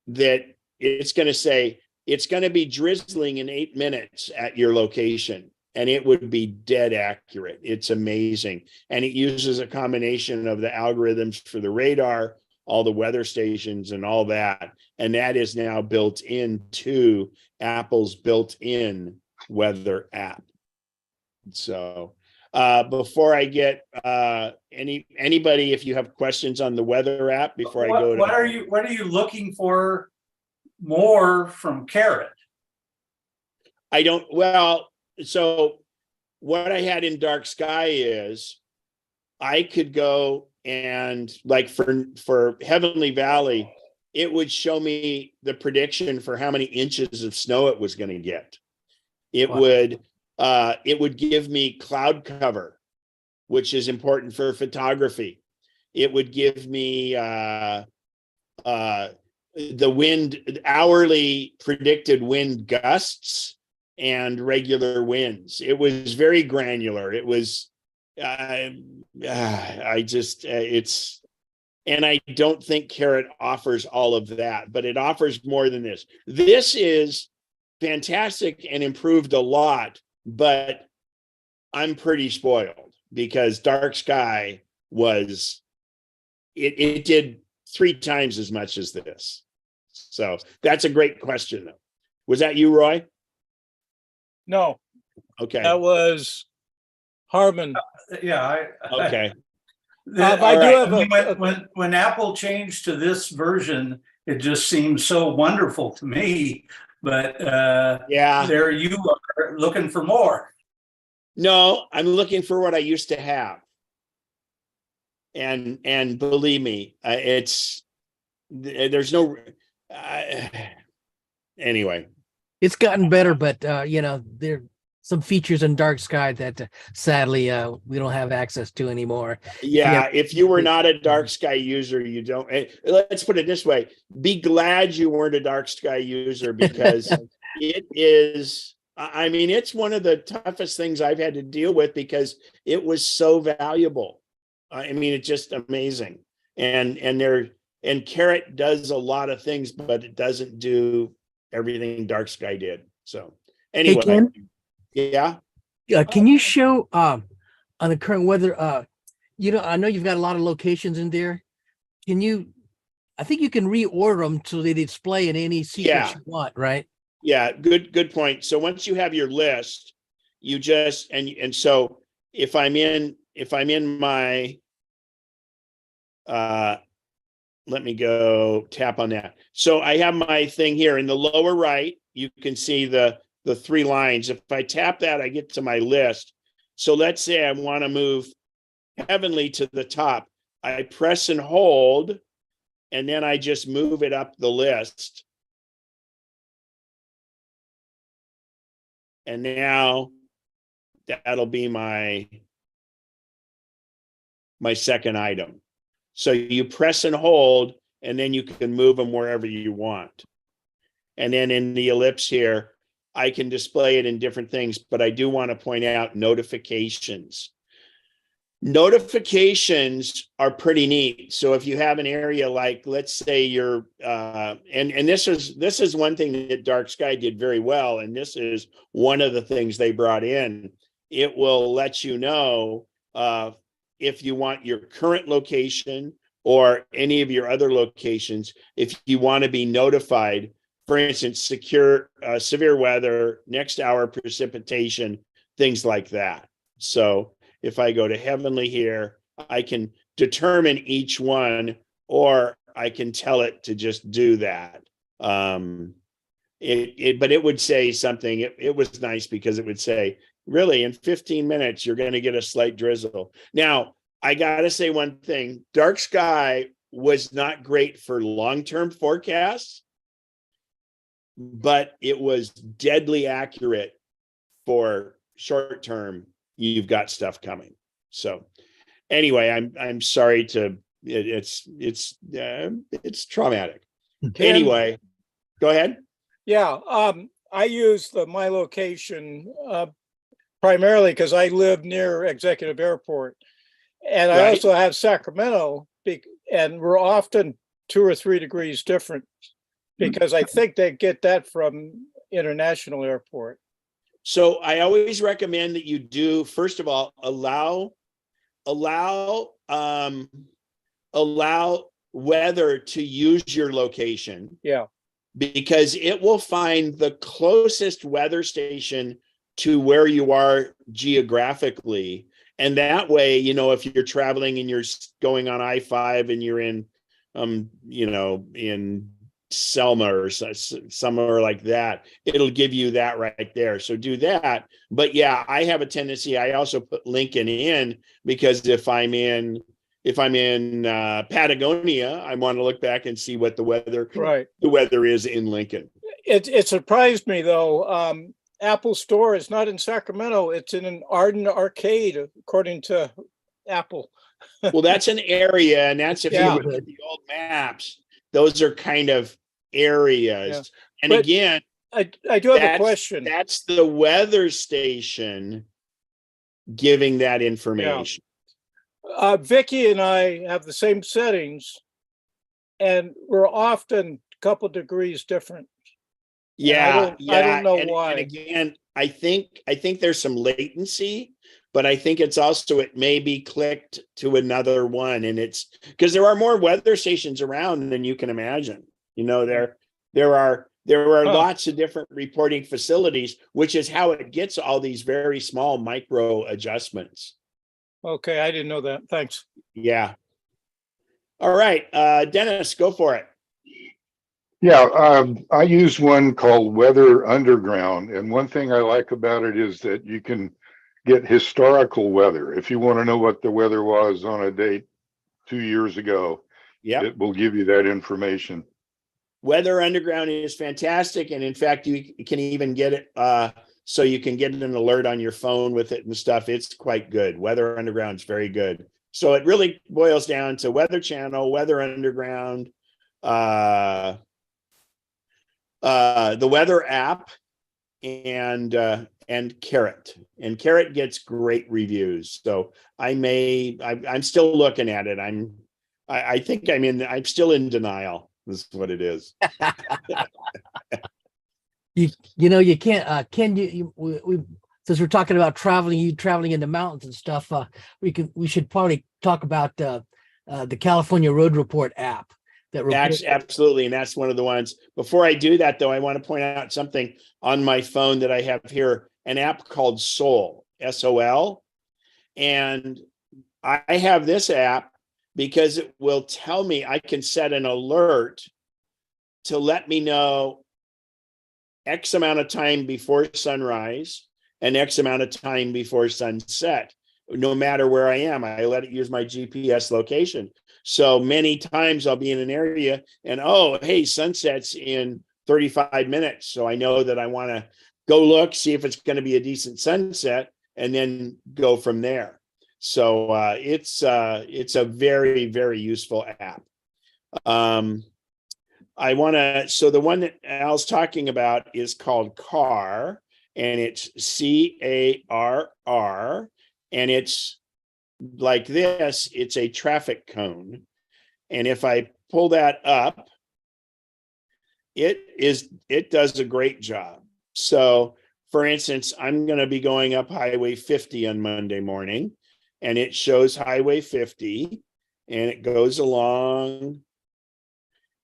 that it's going to say, it's going to be drizzling in 8 minutes at your location, and it would be dead accurate. It's amazing. And it uses a combination of the algorithms for the radar, all the weather stations, and all that. And that is now built into Apple's built-in weather app. So before I get anybody, if you have questions on the weather app before I go to what are you looking for more from Carrot? I don't, well, so what I had in Dark Sky is I could go and like for Heavenly Valley, it would show me the prediction for how many inches of snow it was going to get. It would give me cloud cover, which is important for photography. It would give me the wind, hourly predicted wind gusts and regular winds. It was very granular. It was, and I don't think Carrot offers all of that, but it offers more than this. This is fantastic and improved a lot, but I'm pretty spoiled because Dark Sky was, it did 3 times as much as this. So that's a great question, though. Was that you, Roy? No, Okay. that was Harmon. Yeah, Okay. I I do right. have when Apple changed to this version, it just seems so wonderful to me. But Yeah. there you are looking for more. No, I'm looking for what I used to have. And believe me, there's no anyway. It's gotten better, but there are some features in dark sky that sadly we don't have access to anymore. Yeah, if you were not a dark sky user, you don't. Let's put it this way: be glad you weren't a dark sky user, because it is. I mean, it's one of the toughest things I've had to deal with because it was so valuable. I mean, it's just amazing, and Carrot does a lot of things, but it doesn't do everything dark sky did. So anyway, Hey, Ken, yeah. can you show on the current weather? I know you've got a lot of locations in there. I think you can reorder them so they display in any sequence you want, right? Yeah, good point. So once you have your list, you just and so if I'm in my let me go tap on that. So I have my thing here in the lower right, you can see the 3 lines. If I tap that, I get to my list. So let's say I want to move Heavenly to the top. I press and hold, and then I just move it up the list. And now that'll be my second item. So you press and hold, and then you can move them wherever you want. And then in the ellipse here, I can display it in different things, but I do want to point out notifications. Notifications are pretty neat. So if you have an area like, let's say you're, and this is one thing that Dark Sky did very well, and this is one of the things they brought in. It will let you know if you want your current location or any of your other locations, if you want to be notified. For instance, severe weather, next hour precipitation, things like that. So if I go to Heavenly here, I can determine each one, or I can tell it to just do that. But it would say something. It was nice because it would say, really, in 15 minutes, you're going to get a slight drizzle. Now, I got to say one thing. Dark Sky was not great for long-term forecasts, but it was deadly accurate for short-term. You've got stuff coming. So anyway, I'm sorry to, it's traumatic. Ken, anyway, go ahead. Yeah, I use the My Location primarily because I live near Executive Airport, and I also have Sacramento, and we're often 2 or 3 degrees different because I think they get that from International Airport. So I always recommend that you do, first of all, allow weather to use your location. Yeah. Because it will find the closest weather station to where you are geographically. And that way, if you're traveling and you're going on I-5 and you're in, in Selma or somewhere like that, it'll give you that right there. So do that. But yeah, I have a tendency, I also put Lincoln in because if I'm in Patagonia, I want to look back and see what the weather is in Lincoln. It surprised me though. Apple Store is not in Sacramento; it's in an Arden Arcade, according to Apple. Well, that's an area, and that's if you look at the old maps. Those are kind of areas. Yeah. And but again, I do have a question. That's the weather station giving that information. Yeah. Vicky and I have the same settings, and we're often a couple degrees different. Yeah, I don't know why. And again, I think there's some latency, but I think it's also it may be clicked to another one, and it's because there are more weather stations around than you can imagine. There are Huh. lots of different reporting facilities, which is how it gets all these very small micro adjustments. Okay, I didn't know that. Thanks. Yeah. All right, Dennis, go for it. Yeah, I use one called Weather Underground, and one thing I like about it is that you can get historical weather. If you want to know what the weather was on a date 2 years ago, Yep. it will give you that information. Weather Underground is fantastic, and in fact, you can even get it so you can get an alert on your phone with it and stuff. It's quite good. Weather Underground is very good. So it really boils down to Weather Channel, Weather Underground, the Weather app, and Carrot. And Carrot gets great reviews. So I'm still looking at it. I think I'm still in denial. This is what it is. You can't Ken, we since we're talking about you traveling in the mountains and stuff, we should probably talk about the California Road Report app that reports. Absolutely. And that's one of the ones. Before I do that, though, I want to point out something on my phone that I have here, an app called Sol, SOL. And I have this app because it will tell me, I can set an alert to let me know X amount of time before sunrise and X amount of time before sunset. No matter where I am, I let it use my GPS location. So many times I'll be in an area and, oh, hey, sunset's in 35 minutes. So I know that I want to go look, see if it's going to be a decent sunset, and then go from there. So it's a very, very useful app. So the one that Al's talking about is called CARR, and it's CARR, and it's like this, it's a traffic cone. And if I pull that up, it does a great job. So for instance, I'm going to be going up Highway 50 on Monday morning, and it shows Highway 50, and it goes along.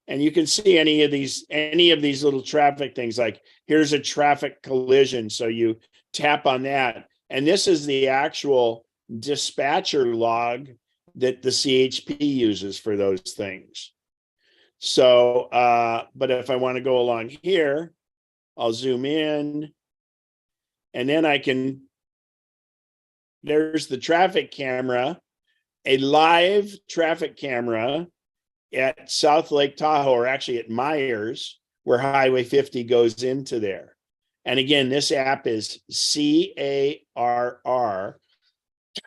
And you can see any of these little traffic things, like here's a traffic collision. So you tap on that. And this is the actual dispatcher log that the CHP uses for those things. So, but if I want to go along here, I'll zoom in, and then there's the traffic camera, a live traffic camera at South Lake Tahoe, or actually at Myers, where Highway 50 goes into there. And again, this app is CARR,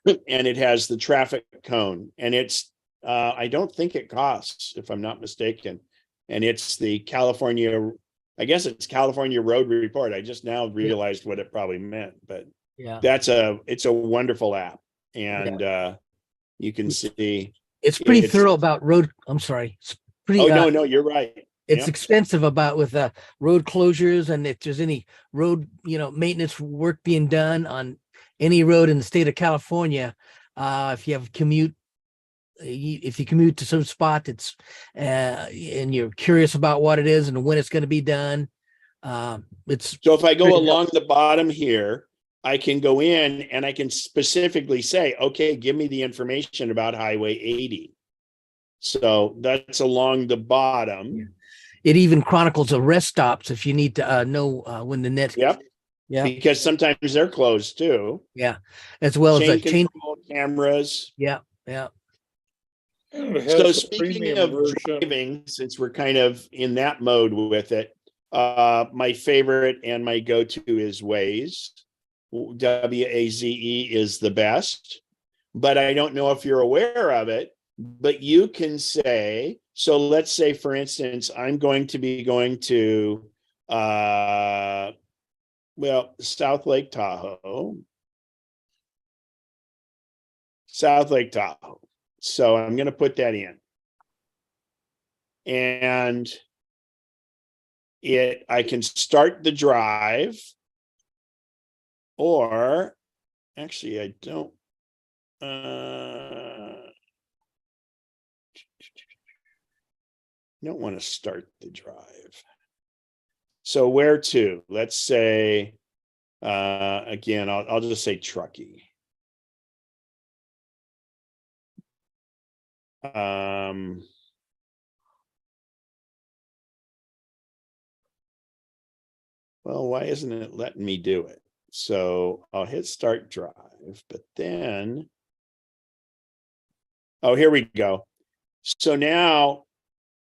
and it has the traffic cone, and it's I don't think it costs, if I'm not mistaken. And it's the California, I guess it's California Road Report. I just now realized what it probably meant, but Yeah, it's a wonderful app. And you can see it's pretty thorough about road. I'm sorry. It's pretty. no, you're right. It's Yep. expensive about with road closures, and if there's any road, maintenance work being done on any road in the state of California, if you have if you commute to some spot that's and you're curious about what it is and when it's going to be done, it's So if I go pretty along the bottom here, I can go in and I can specifically say, okay, give me the information about Highway 80. So that's along the bottom. It even chronicles the rest stops if you need to know when the next. Yep. Yeah. Because sometimes they're closed too. Yeah. As well as a chain control cameras. Yeah. Yeah. And it has So the speaking premium of version. driving, since we're kind of in that mode with it, my favorite and my go-to is Waze. WAZE is the best, but I don't know if you're aware of it, but you can say, so let's say, for instance, I'm going to be going to, South Lake Tahoe. So I'm going to put that in. And I can start the drive, or actually I don't want to start the drive. So where to? Let's say, again, I'll just say Truckee. Well, why isn't it letting me do it? So I'll hit start drive, but then, oh, here we go. So now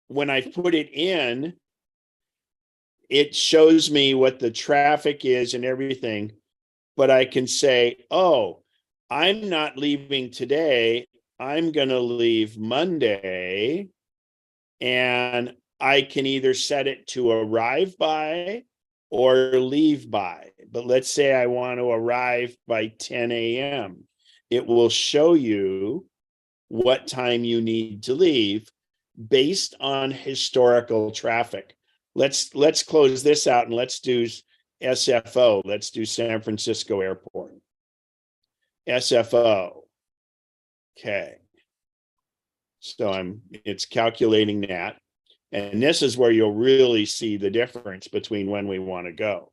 when I put it in, it shows me what the traffic is and everything, but I can say, oh, I'm not leaving today. I'm going to leave Monday, and I can either set it to arrive by or leave by. But let's say I want to arrive by 10 a.m. It will show you what time you need to leave based on historical traffic. Let's close this out and let's do SFO. Let's do San Francisco Airport. SFO. Okay. So it's calculating that. And this is where you'll really see the difference between when we want to go.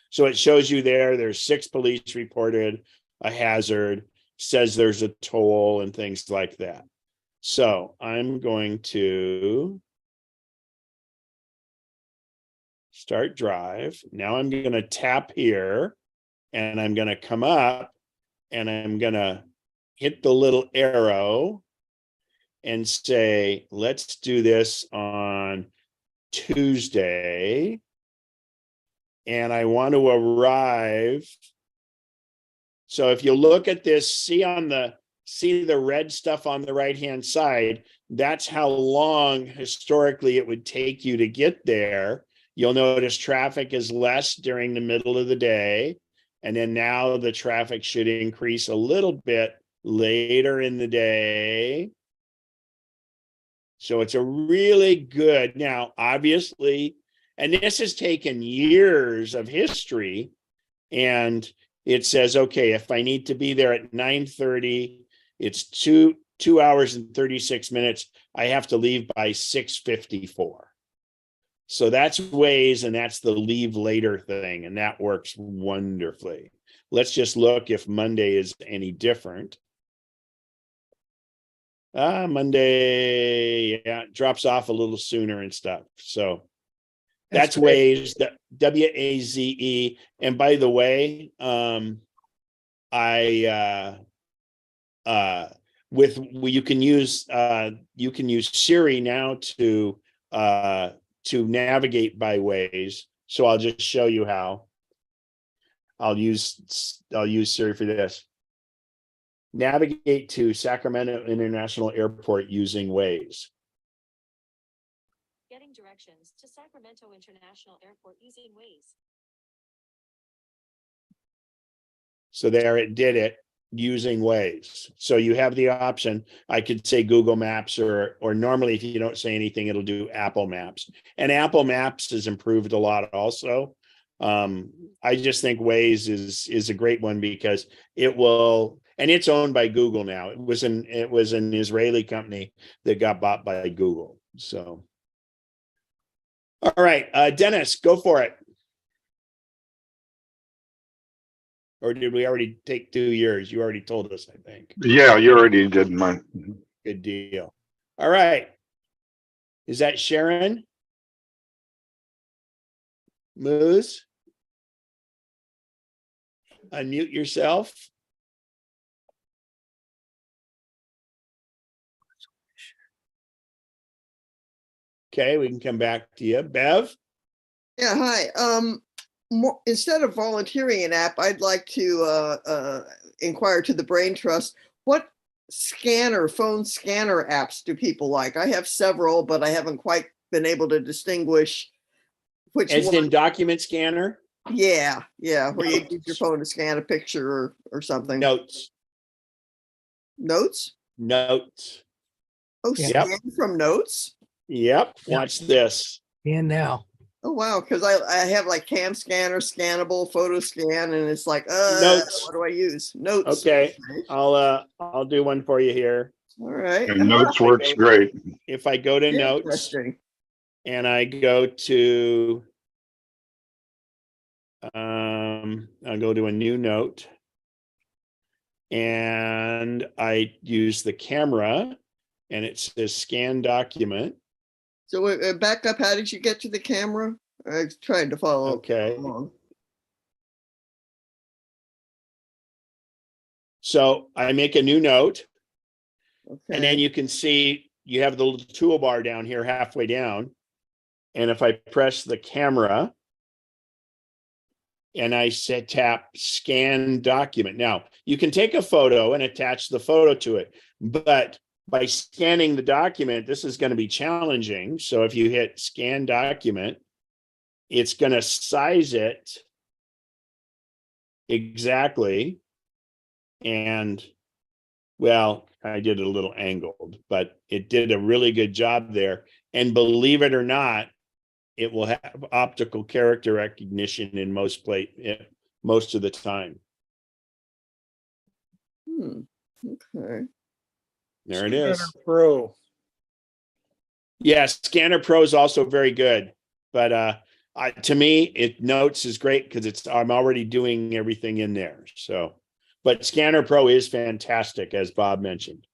So it shows you there's 6 police reported a hazard, says there's a toll and things like that. So I'm going to start drive. Now I'm going to tap here and I'm going to come up and I'm going to hit the little arrow and say, let's do this on Tuesday. And I want to arrive. So if you look at this, see the red stuff on the right-hand side, that's how long historically it would take you to get there. You'll notice traffic is less during the middle of the day. And then now the traffic should increase a little bit later in the day. So it's a really good, now obviously, and this has taken years of history, and it says, okay, if I need to be there at 9:30, it's 2 hours and 36 minutes. I have to leave by 6:54. So that's Waze, and that's the leave later thing, and that works wonderfully. Let's just look if Monday is any different. Monday, yeah, it drops off a little sooner and stuff. So that's Waze, WAZE. And by the way, you can use Siri now to navigate by Waze. So I'll just show you how. I'll use Siri for this. Navigate to Sacramento International Airport using Waze. Getting directions to Sacramento International Airport using Waze. So there it did it using Waze. So you have the option. I could say Google Maps or normally if you don't say anything, it'll do Apple Maps. And Apple Maps has improved a lot also. I just think Waze is a great one because it will, and it's owned by Google now. It was an Israeli company that got bought by Google. So, all right, Dennis, go for it. Or did we already take 2 years? You already told us, I think. Yeah, you already did mine. Good deal. All right. Is that Sharon? Moose? Unmute yourself. Okay, we can come back to you. Bev? Yeah, hi. Instead of volunteering an app, I'd like to inquire to the Brain Trust, what phone scanner apps do people like? I have several, but I haven't quite been able to distinguish which As one. in document scanner? Yeah, where you Notes. use your phone to scan a picture or something. Notes. Notes? Notes. Oh, Yep. scan from Notes? Yep. Watch this. And now. Oh, wow, because I have like Cam Scanner, Scannable, Photo Scan, and it's like, Notes. what do I use? Notes. Okay. I'll do one for you here. All right. And Notes works great. If I go to Notes Interesting. and I go to I'll go to a new note. And I use the camera and it says scan document. So back up, how did you get to the camera? I was trying to follow Okay. along. So I make a new note, and then Okay, you can see you have the little toolbar down here halfway down. And if I press the camera and I tap scan document. Now you can take a photo and attach the photo to it, but by scanning the document, this is going to be challenging. So if you hit scan document, it's going to size it exactly. And well, I did it a little angled, but it did a really good job there. And believe it or not, it will have optical character recognition in most of the time. okay. There it is. Pro. Yes, Scanner Pro is also very good, but to me, it Notes is great because I'm already doing everything in there. So, but Scanner Pro is fantastic, as Bob mentioned.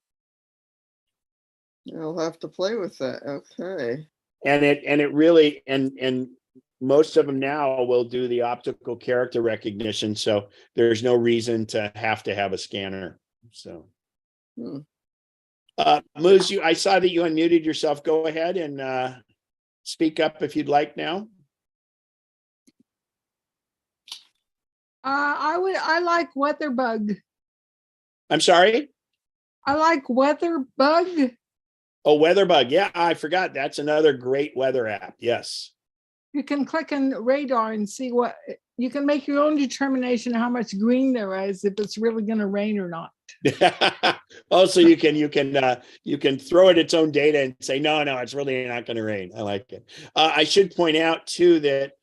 I'll have to play with that. Okay. And it really and most of them now will do the optical character recognition, so there's no reason to have a scanner. So, Moose, I saw that you unmuted yourself. Go ahead and speak up if you'd like now. I like WeatherBug. I'm sorry. I like WeatherBug. Oh, WeatherBug. Yeah, I forgot. That's another great weather app. Yes. You can click on radar and see what you can make your own determination how much green there is, if it's really going to rain or not. Also, you can throw it its own data and say, no, it's really not going to rain. I like it. I should point out too that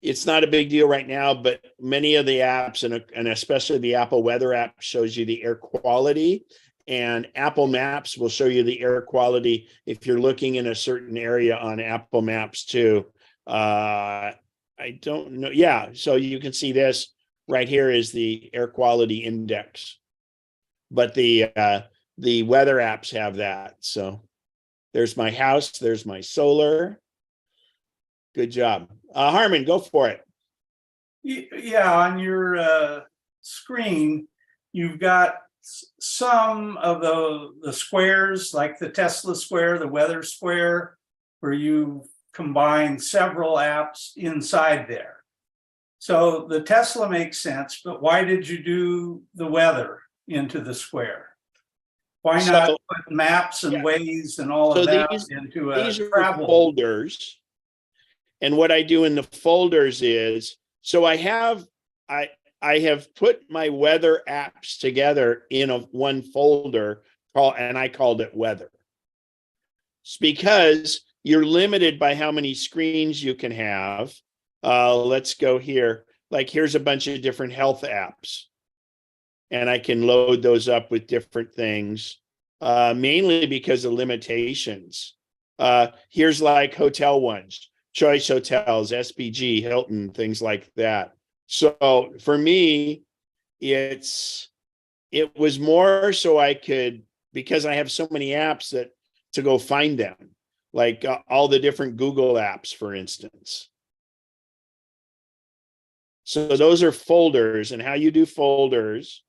it's not a big deal right now, but many of the apps and especially the Apple Weather app shows you the air quality, and Apple Maps will show you the air quality if you're looking in a certain area on Apple Maps too. I don't know. Yeah, so you can see this right here is the air quality index, but the weather apps have that. So there's my house, there's my solar. Good job. Harmon, go for it. Yeah, on your screen, you've got some of the squares, like the Tesla square, the weather square, where you combine several apps inside there. So the Tesla makes sense, but why did you do the weather into the square? Why not put maps and Waze and all of that into a travel folders? And what I do in the folders is, so I have put my weather apps together in one folder and I called it weather. It's because you're limited by how many screens you can have. Let's go here. Like here's a bunch of different health apps, and I can load those up with different things, mainly because of limitations. Here's like hotel ones, Choice Hotels, SPG, Hilton, things like that. So for me, it was more so I could, because I have so many apps to go find them, like all the different Google apps, for instance. So those are folders, and how you do folders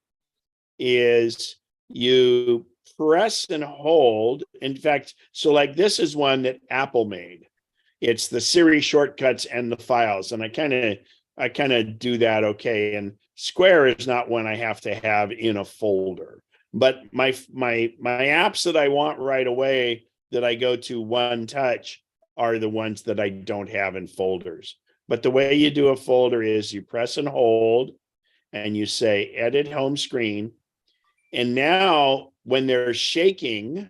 is you press and hold. In fact, so like this is one that Apple made. It's the Siri shortcuts and the files, and I kind of do that okay. And Square is not one I have to have in a folder, but my apps that I want right away that I go to one touch are the ones that I don't have in folders. But the way you do a folder is you press and hold and you say edit home screen. And now when they're shaking,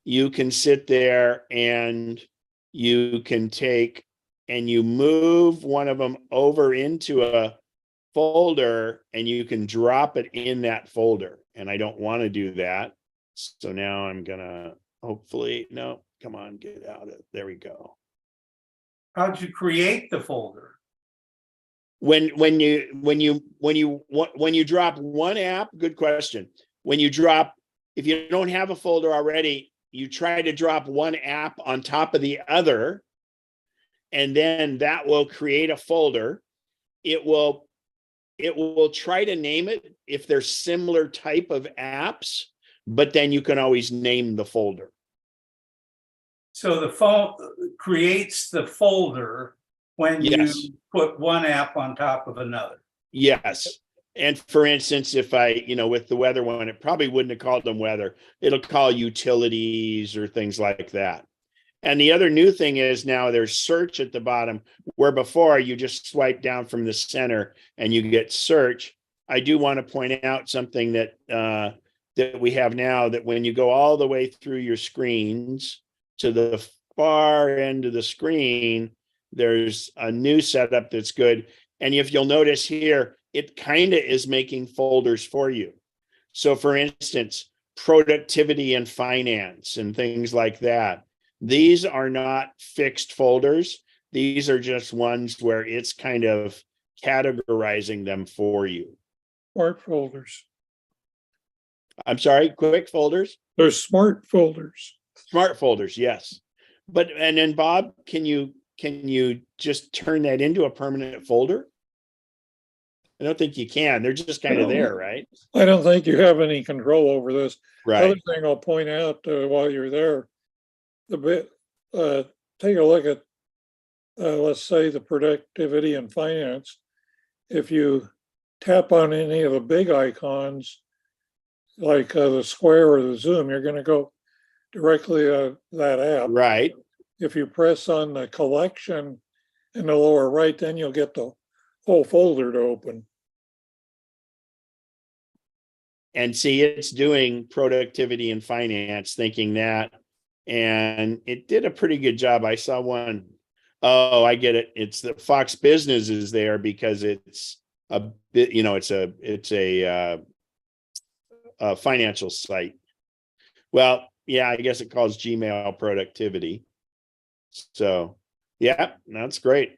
you can sit there and you can take and you move one of them over into a folder and you can drop it in that folder. And I don't want to do that. So now I'm gonna hopefully, no, come on, get out of it. There we go. How'd you create the folder? when you drop one app, good question. If you don't have a folder already, you try to drop one app on top of the other, and then that will create a folder. It will try to name it if they're similar type of apps, but then you can always name the folder. So the phone creates the folder when Yes. you put one app on top of another. Yes. And for instance, if with the weather one, it probably wouldn't have called them weather. It'll call utilities or things like that. And the other new thing is now there's search at the bottom, where before you just swipe down from the center and you get search. I do want to point out something that we have now, that when you go all the way through your screens to the far end of the screen, there's a new setup that's good. And if you'll notice here, it kind of is making folders for you. So for instance, productivity and finance and things like that. These are not fixed folders. These are just ones where it's kind of categorizing them for you. Smart folders. I'm sorry, quick folders? They're smart folders. Smart folders, yes. And then Bob, can you just turn that into a permanent folder? I don't think you can. They're just kind of there, right? I don't think you have any control over this. Right. Other thing I'll point out while you're there, take a look at, let's say, the productivity and finance. If you tap on any of the big icons, like the square or the zoom, you're going to go directly to that app. Right. If you press on the collection in the lower right, then you'll get the whole folder to open. And see, it's doing productivity and finance, thinking that, and it did a pretty good job. I saw one. Oh, I get it. It's the Fox Business is there because it's a bit, it's a financial site. Well, yeah, I guess it calls Gmail productivity. So, yeah, that's great.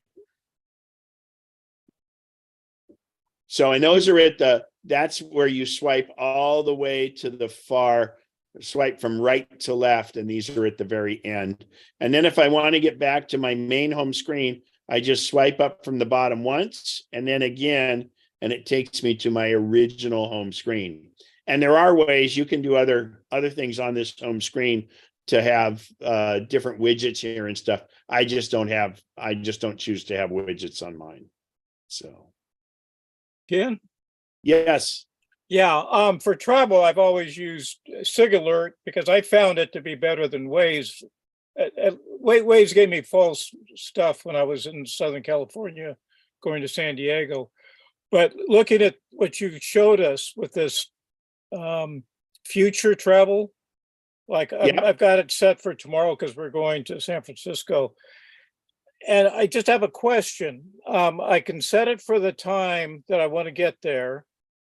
So, and those are that's where you swipe all the way to the far, swipe from right to left, and these are at the very end. And then if I want to get back to my main home screen, I just swipe up from the bottom once, and then again, and it takes me to my original home screen. And there are ways you can do other things on this home screen to have different widgets here and stuff. I just don't choose to have widgets on mine. So. Ken? Yes. Yeah, for travel, I've always used SigAlert because I found it to be better than Waze. Waze gave me false stuff when I was in Southern California going to San Diego. But looking at what you showed us with this future travel, like I've got it set for tomorrow because we're going to San Francisco. And I just have a question. I can set it for the time that I want to get there.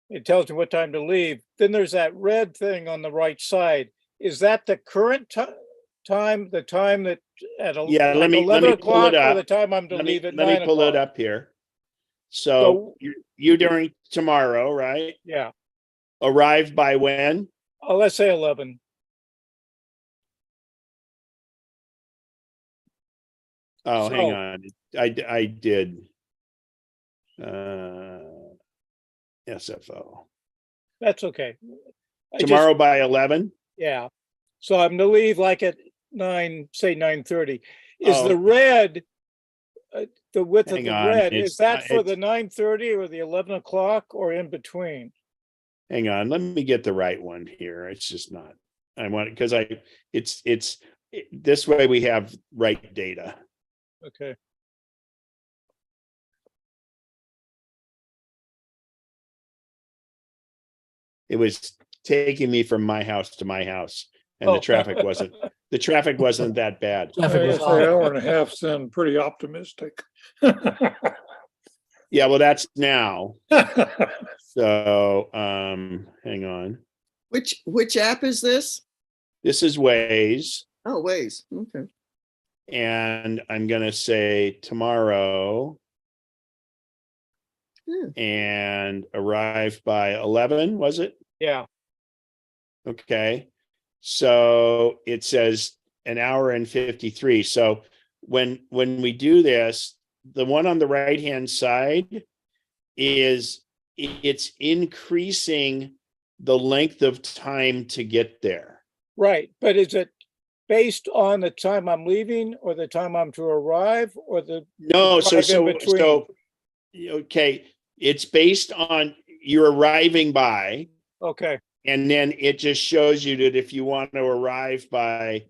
It tells me what time to leave. Then there's that red thing on the right side. Is that the current time? The time that at let me 11 pull it o'clock, up. or the time I'm to leave at 9 Let me pull it o'clock? up here. So you during tomorrow, right? Yeah. Arrive by when? Let's say 11. Oh, So- hang on. I did. SFO. That's okay. Tomorrow by 11? Yeah. So I'm to leave like at 9, say 9:30. Is Oh. the red, the width Hang of the on, red, it's- is that for it's- the 9:30 or the 11 o'clock or in between? Hang on. Let me get the right one here. It's just not. I want it because this way we have right data. Okay. It was taking me from my house to my house, and Oh. the traffic wasn't that bad. Traffic was It's an awful. hour and a half sound pretty optimistic. Yeah, well, that's now. So hang on. Which app is this? This is Waze, Oh, Waze. Okay. and I'm gonna say tomorrow. and arrived by 11, was it? Yeah. Okay. So it says an hour and 53. So when we do this, the one on the right-hand side is it's increasing the length of time to get there. Right. But is it based on the time I'm leaving or the time I'm to arrive or the No, drive in between? Okay, it's based on you're arriving by, Okay. and then it just shows you that if you want to arrive by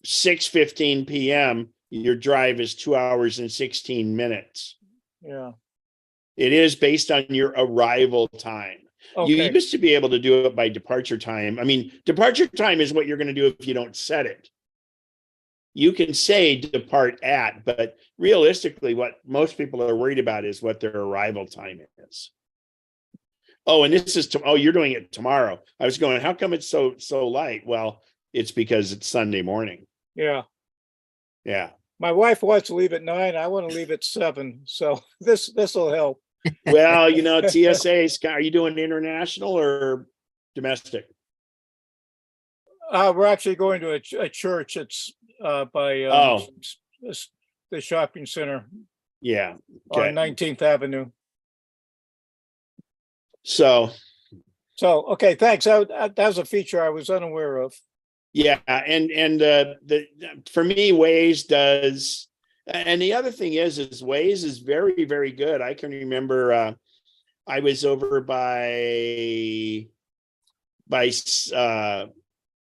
6:15 p.m., your drive is 2 hours and 16 minutes. Yeah. It is based on your arrival time. You Okay. used to be able to do it by departure time. I mean, departure time is what you're going to do if you don't set it. You can say depart at, but realistically, what most people are worried about is what their arrival time is. Oh, and this is you're doing it tomorrow. I was going, how come it's so light? Well, it's because it's Sunday morning. Yeah. Yeah. My wife wants to leave at 9. I want to leave at 7. So this will help. Well, TSA, are you doing international or domestic? We're actually going to a church. It's by the shopping center Yeah. Okay. on 19th Avenue. So Okay, thanks. That was a feature I was unaware of. yeah, and for me, Waze does, and the other thing is Waze is very, very good. I can remember I was over by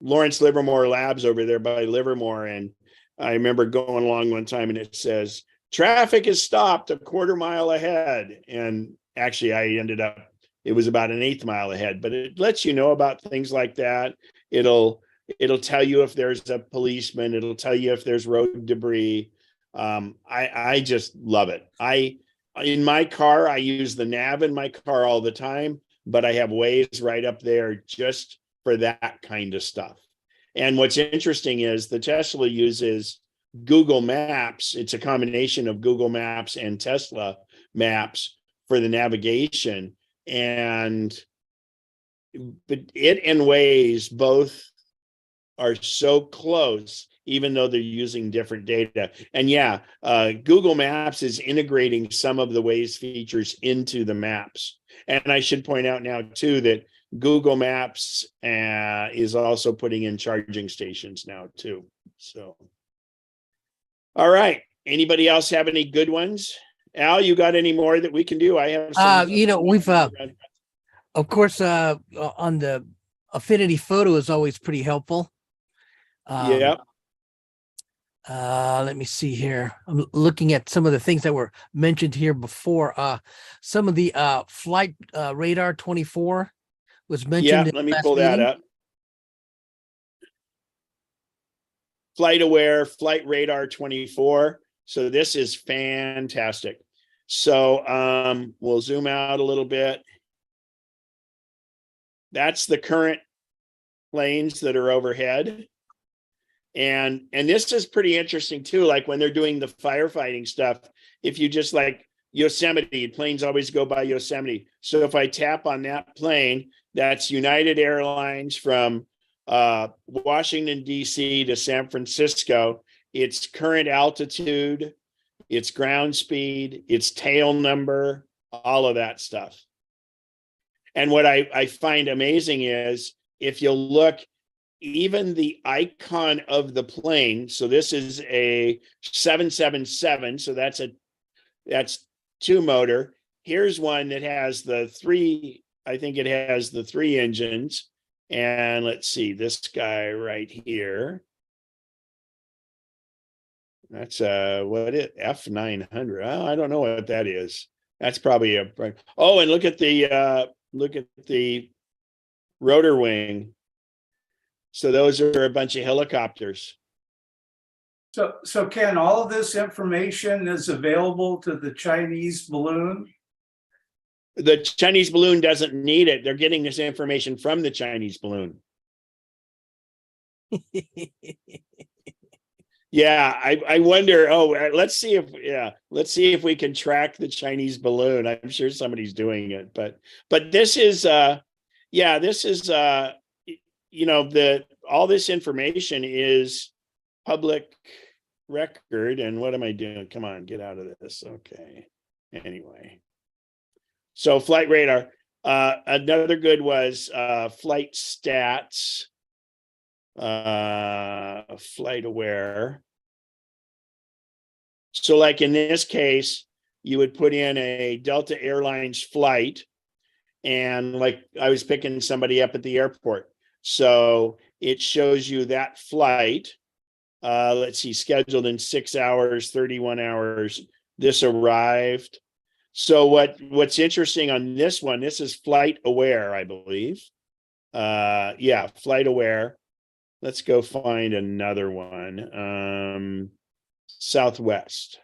Lawrence Livermore Labs over there by Livermore, and I remember going along one time and it says traffic is stopped a quarter mile ahead, and actually it was about an 1/8 mile ahead, but it lets you know about things like that. It'll tell you if there's a policeman. It'll tell you if there's road debris. I just love it. In my car, I use the nav in my car all the time, but I have Waze right up there just for that kind of stuff. And what's interesting is the Tesla uses Google Maps. It's a combination of Google Maps and Tesla Maps for the navigation. But it and Waze both are so close, even though they're using different data. And yeah, Google Maps is integrating some of the Waze features into the maps. And I should point out now too that Google Maps is also putting in charging stations now too. So, all right. Anybody else have any good ones? Al, you got any more that we can do? I have some. We've of course on the affinity photo is always pretty helpful. Yeah. Let me see here. I'm looking at some of the things that were mentioned here before. Some of the flight radar 24 was mentioned. Yeah, let me pull that up. Flight Aware, Flight Radar 24. So this is fantastic. So we'll zoom out a little bit. That's the current planes that are overhead. And this is pretty interesting too. Like when they're doing the firefighting stuff, if you just like Yosemite, planes always go by Yosemite. So if I tap on that plane, that's United Airlines from Washington, D.C. to San Francisco. Its current altitude, its ground speed, its tail number, all of that stuff. And what I find amazing is if you look, even the icon of the plane. So this is a 777. So that's two motor. Here's one that has the three. I think it has the 3 engines. And let's see this guy right here. That's F900. Oh, I don't know what that is. That's probably and look at the rotor wing. So those are a bunch of helicopters. So Ken, all of this information is available to the Chinese balloon? The Chinese balloon doesn't need it. They're getting this information from the Chinese balloon. Yeah, I wonder. Oh, let's see if we can track the Chinese balloon. I'm sure somebody's doing it, but this is this is the all this information is public record. And what am I doing? Come on, get out of this. Okay. Anyway, so flight radar. Another good was flight stats. Flight aware. So like in this case, you would put in a Delta Airlines flight, and like I was picking somebody up at the airport. So it shows you that flight. Let's see, scheduled in 6 hours, 31 hours. This arrived. So what's interesting on this one, this is flight aware, I believe. Yeah, flight aware. Let's go find another one. Southwest.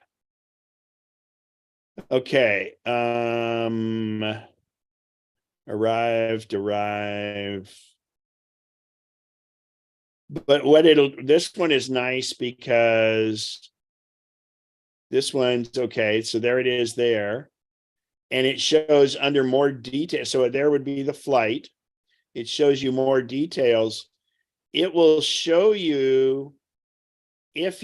Okay. Arrive. But this one is nice because this one's okay. So there it is there. And it shows under more detail. So there would be the flight. It shows you more details. It will show you if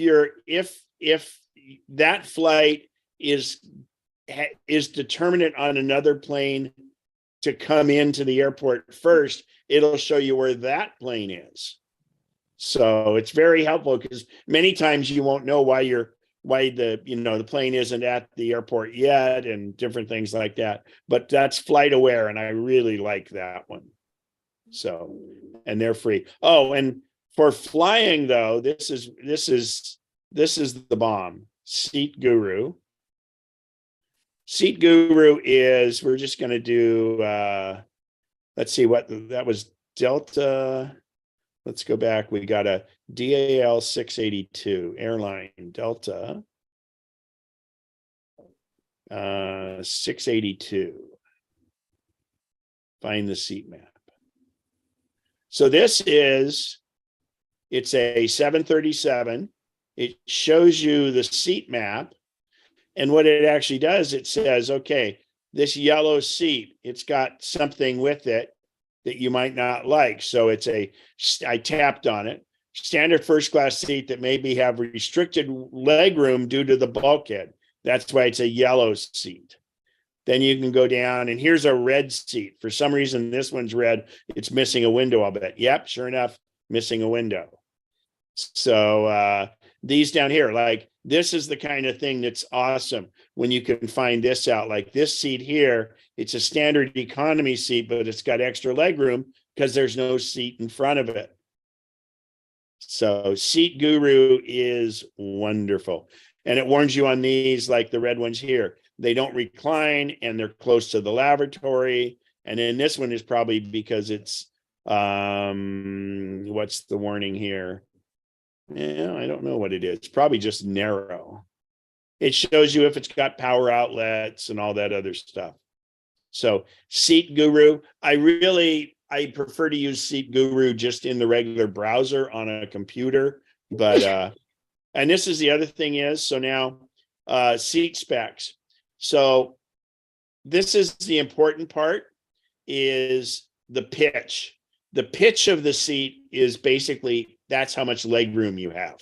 that flight is determinate on another plane to come into the airport first, it'll show you where that plane is. So it's very helpful because many times you won't know why the plane isn't at the airport yet and different things like that. But that's flight aware, and I really like that one. So, and they're free. Oh, and for flying though, this is the bomb. Seat Guru. Seat Guru is, we're just going to do, let's see what that was. Delta. Let's go back. We got a DAL 682 airline Delta 682. Find the seat map. So it's a 737. It shows you the seat map. And what it actually does, it says, okay, this yellow seat, it's got something with it that you might not like. So I tapped on it, standard first class seat that maybe have restricted leg room due to the bulkhead. That's why it's a yellow seat. Then you can go down, and here's a red seat. For some reason, this one's red. It's missing a window, I'll bet. Yep, sure enough, missing a window. So these down here, like this is the kind of thing that's awesome when you can find this out. Like this seat here, it's a standard economy seat, but it's got extra leg room because there's no seat in front of it. So Seat Guru is wonderful. And it warns you on these, like the red ones here. They don't recline and they're close to the lavatory. And then this one is probably because it's, what's the warning here? Yeah, I don't know what it is. It's probably just narrow. It shows you if it's got power outlets and all that other stuff. So Seat Guru, I prefer to use Seat Guru just in the regular browser on a computer. But, and this is the other thing is, so now seat specs. So this is the important part, is the pitch. The pitch of the seat is basically, that's how much leg room you have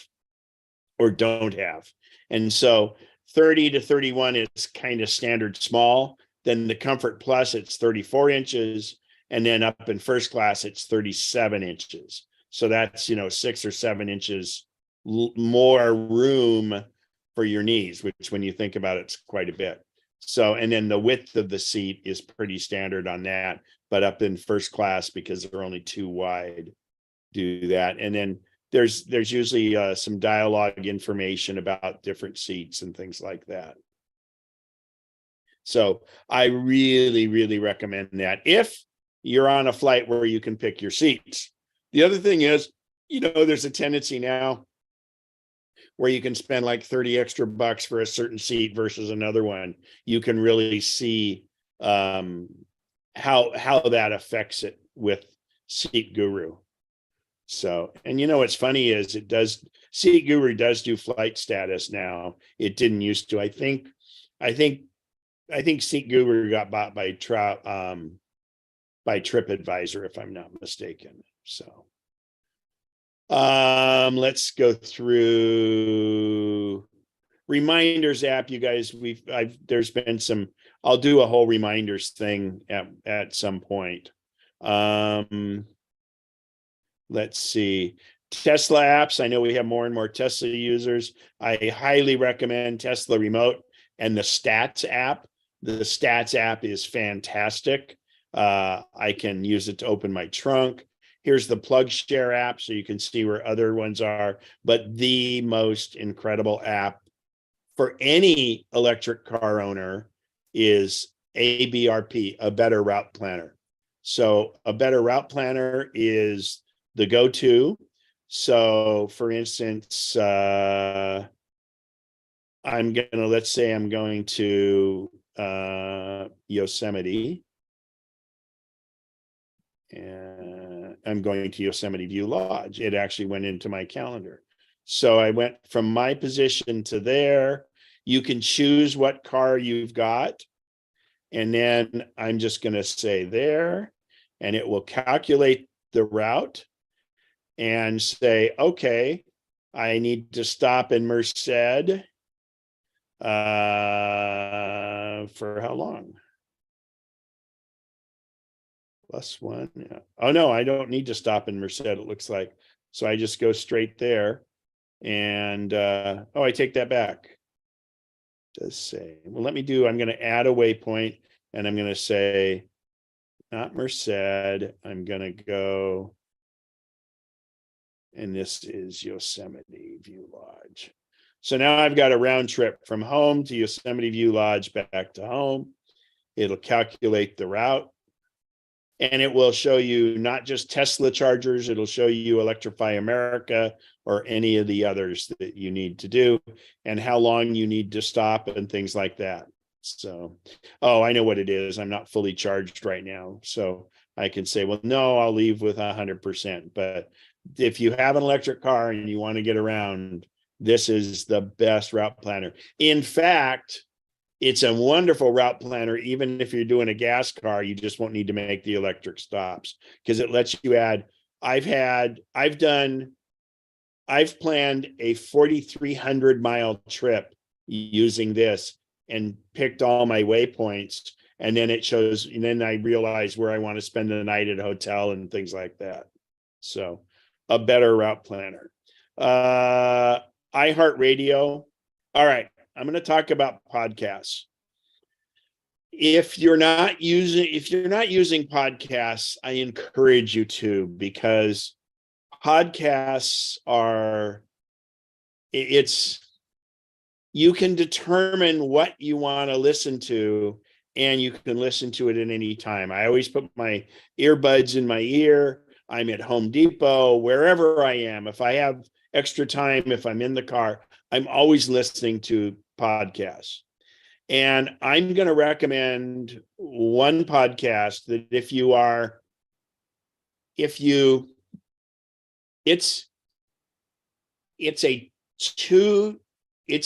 or don't have. And so 30 to 31 is kind of standard small. Then the Comfort Plus, it's 34 inches. And then up in first class, it's 37 inches. So that's, 6 or 7 inches more room for your knees, which when you think about it, it's quite a bit. So, and then the width of the seat is pretty standard on that, but up in first class, because they're only too wide, do that. And then there's usually some dialogue information about different seats and things like that. So I really, really recommend that if you're on a flight where you can pick your seats. The other thing is, there's a tendency now where you can spend like 30 extra bucks for a certain seat versus another one. You can really see how that affects it with Seat Guru. So, and you know what's funny is it does, Seat Guru does do flight status now. It didn't used to. I think Seat Guru got bought by TripAdvisor, if I'm not mistaken. So let's go through reminders app. You guys, there's been some, I'll do a whole reminders thing at some point. Let's see. Tesla apps. I know we have more and more Tesla users. I highly recommend Tesla Remote and the Stats app. The Stats app is fantastic. I can use it to open my trunk. Here's the Plug Share app, so you can see where other ones are. But the most incredible app for any electric car owner is ABRP, a better route planner. So a better route planner is the go-to. So for instance, let's say I'm going to Yosemite. And I'm going to Yosemite View Lodge. It actually went into my calendar. So I went from my position to there. You can choose what car you've got. And then I'm just going to say there, and it will calculate the route and say, okay, I need to stop in Merced. For how long? +1. Yeah. Oh no, I don't need to stop in Merced, it looks like. So I just go straight there. And oh, I take that back. It does say, well, I'm going to add a waypoint, and I'm going to say, not Merced. I'm going to go, and this is Yosemite View Lodge. So now I've got a round trip from home to Yosemite View Lodge, back to home. It'll calculate the route. And it will show you not just Tesla chargers, it'll show you Electrify America or any of the others that you need to do, and how long you need to stop and things like that. So, oh, I know what it is. I'm not fully charged right now. So I can say, well, no, I'll leave with 100%. But if you have an electric car and you want to get around, this is the best route planner. In fact, it's a wonderful route planner. Even if you're doing a gas car, you just won't need to make the electric stops, because it lets you add. I've planned a 4,300 mile trip using this and picked all my waypoints. And then it shows, and then I realize where I want to spend the night at a hotel and things like that. So a better route planner. iHeartRadio. All right. I'm going to talk about podcasts. If you're not using podcasts, I encourage you to, because podcasts you can determine what you want to listen to, and you can listen to it at any time. I always put my earbuds in my ear. I'm at Home Depot, wherever I am. If I have extra time, if I'm in the car, I'm always listening to podcasts. And I'm going to recommend one podcast that it's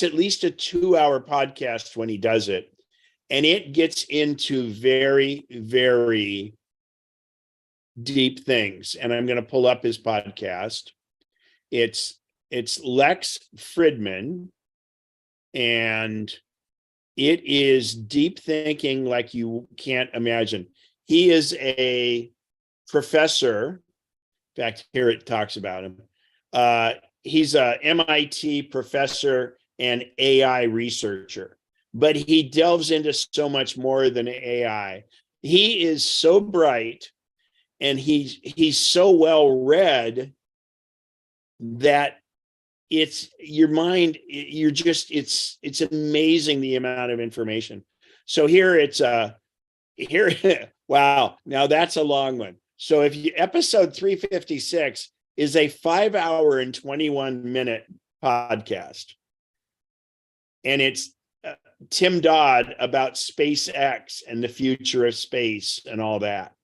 at least a 2-hour podcast when he does it. And it gets into very, very deep things. And I'm going to pull up his podcast. It's Lex Fridman, and it is deep thinking like you can't imagine. He is a professor. In fact, here it talks about him. He's a MIT professor and AI researcher, but he delves into so much more than AI. He is so bright, and he's so well read that it's your mind, it's amazing the amount of information. So here wow, now that's a long one. So episode 356 is a 5-hour and 21-minute podcast, and it's Tim Dodd about SpaceX and the future of space and all that.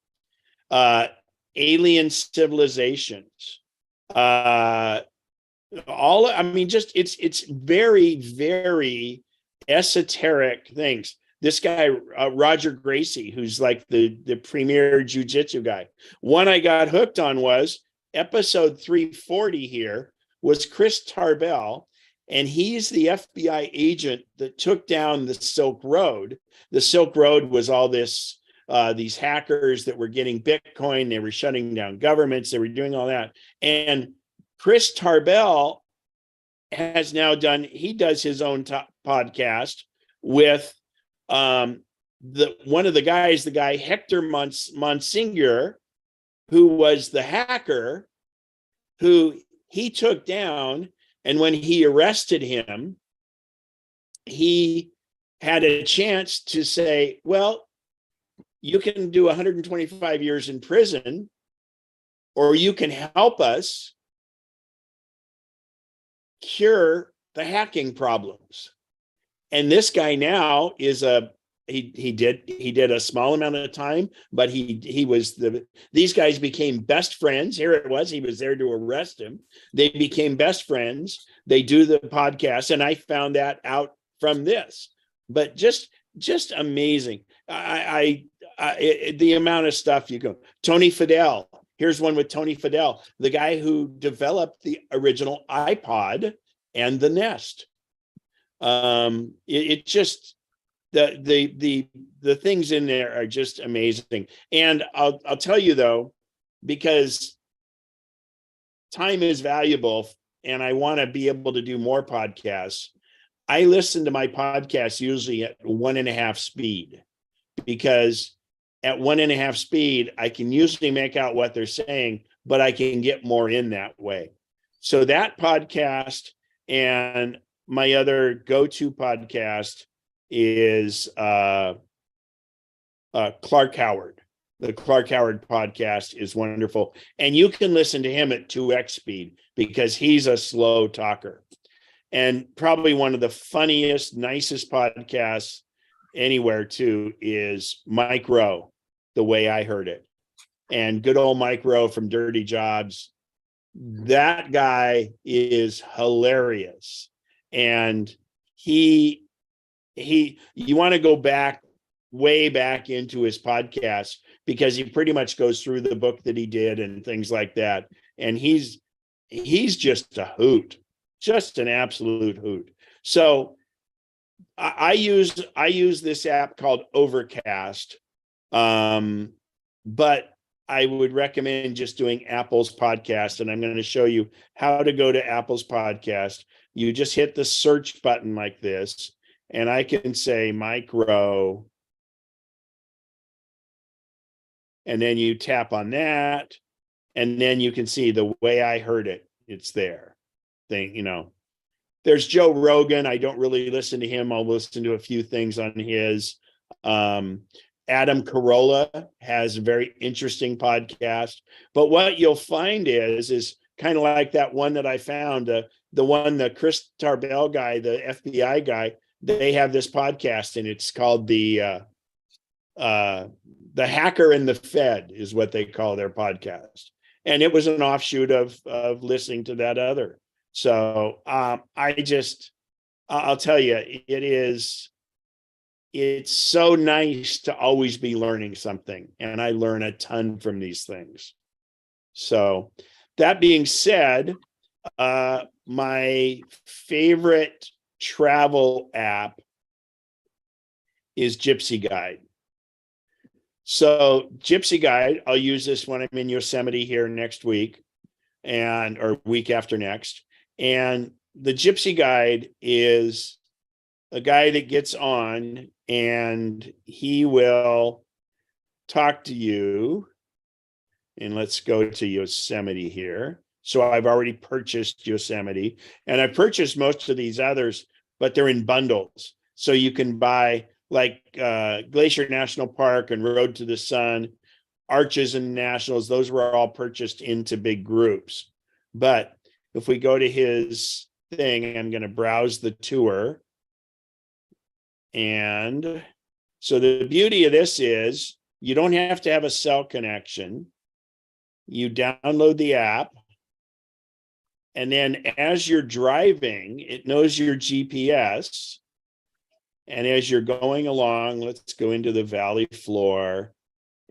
Alien civilizations. I mean, just it's very, very esoteric things. This guy, Roger Gracie, who's like the premier jujitsu guy. One I got hooked on was episode 340 here was Chris Tarbell, and he's the FBI agent that took down the Silk Road. The Silk Road was all this, these hackers that were getting Bitcoin, they were shutting down governments, they were doing all that. And Chris Tarbell has now done, he does his own podcast with one of the guys, the guy Hector Monsignor, who was the hacker who he took down. And when he arrested him, he had a chance to say, well, you can do 125 years in prison, or you can help us cure the hacking problems. And this guy now is he did a small amount of time, but these guys became best friends. Here it was, he was there to arrest him. They became best friends. They do the podcast, and I found that out from this. But just amazing. The amount of stuff you go. Tony Fadell. Here's one with Tony Fadell, the guy who developed the original iPod and the Nest. It just, the things in there are just amazing. And I'll tell you though, because time is valuable and I want to be able to do more podcasts, I listen to my podcasts usually at 1.5 speed, because at 1.5 speed, I can usually make out what they're saying, but I can get more in that way. So that podcast and my other go-to podcast is Clark Howard. The Clark Howard podcast is wonderful. And you can listen to him at 2x speed because he's a slow talker. And probably one of the funniest, nicest podcasts anywhere too is Mike Rowe, The Way I Heard It. And good old Mike Rowe from Dirty Jobs. That guy is hilarious. And you want to go back, way back into his podcast, because he pretty much goes through the book that he did and things like that. And he's just a hoot, just an absolute hoot. So I use this app called Overcast, but I would recommend just doing Apple's podcast. And I'm going to show you how to go to Apple's podcast. You just hit the search button like this, and I can say Mike Rowe, and then you tap on that, and then you can see The Way I Heard It. It's there. There's Joe Rogan. I don't really listen to him. I'll listen to a few things on his. Adam Carolla has a very interesting podcast. But what you'll find is kind of like that one that I found, the Chris Tarbell guy, the FBI guy. They have this podcast, and it's called the Hacker and the Fed is what they call their podcast. And it was an offshoot of listening to that other. So I'll tell you, it's so nice to always be learning something. And I learn a ton from these things. So that being said, my favorite travel app is Gypsy Guide. So Gypsy Guide, I'll use this when I'm in Yosemite here next week or week after next. And the Gypsy Guide is a guy that gets on and he will talk to you. And let's go to Yosemite here. So I've already purchased Yosemite, and I purchased most of these others, but they're in bundles. So you can buy like Glacier National Park and Road to the Sun, Arches and Nationals. Those were all purchased into big groups. But if we go to his thing, I'm going to browse the tour. And so the beauty of this is you don't have to have a cell connection. You download the app, And then as you're driving, it knows your GPS. And as you're going along, let's go into the valley floor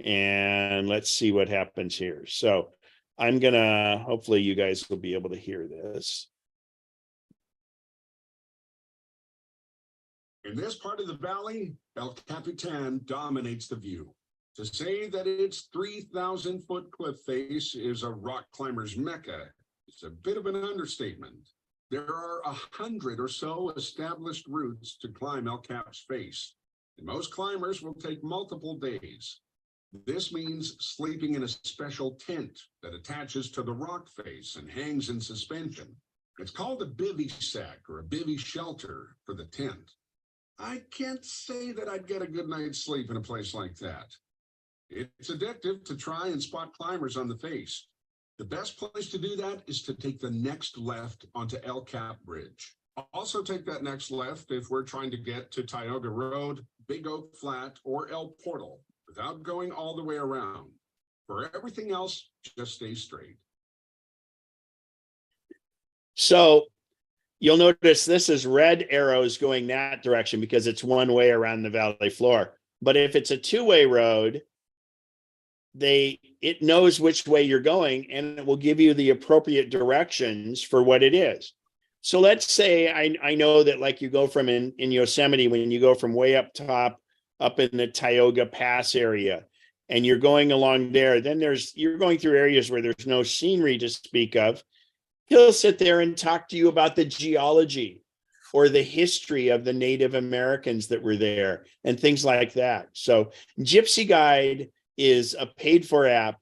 and let's see what happens here. So hopefully you guys will be able to hear this. In this part of the valley, El Capitan dominates the view. To say that its 3,000-foot cliff face is a rock climber's mecca is a bit of an understatement. There are 100 or so established routes to climb El Cap's face, and most climbers will take multiple days. This means sleeping in a special tent that attaches to the rock face and hangs in suspension. It's called a bivy sack or a bivy shelter for the tent. I can't say that I'd get a good night's sleep in a place like that. It's addictive to try and spot climbers on the face. The best place to do that is to take the next left onto El Cap Bridge. Also take that next left if we're trying to get to Tioga Road, Big Oak Flat, or El Portal without going all the way around. For everything else, just stay straight. So you'll notice this is red arrows going that direction because it's one way around the valley floor. But if it's a two-way road, it knows which way you're going and it will give you the appropriate directions for what it is. So let's say I know that like you go from in Yosemite, when you go from way up top, up in the Tioga Pass area, and you're going along there, then you're going through areas where there's no scenery to speak of. He'll sit there and talk to you about the geology or the history of the Native Americans that were there and things like that. So Gypsy Guide is a paid for app.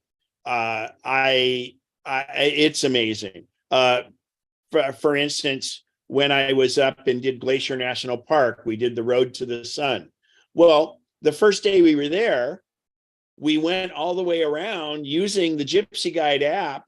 It's amazing. For instance, when I was up and did Glacier National Park, we did the Road to the Sun. Well, the first day we were there, we went all the way around using the Gypsy Guide app,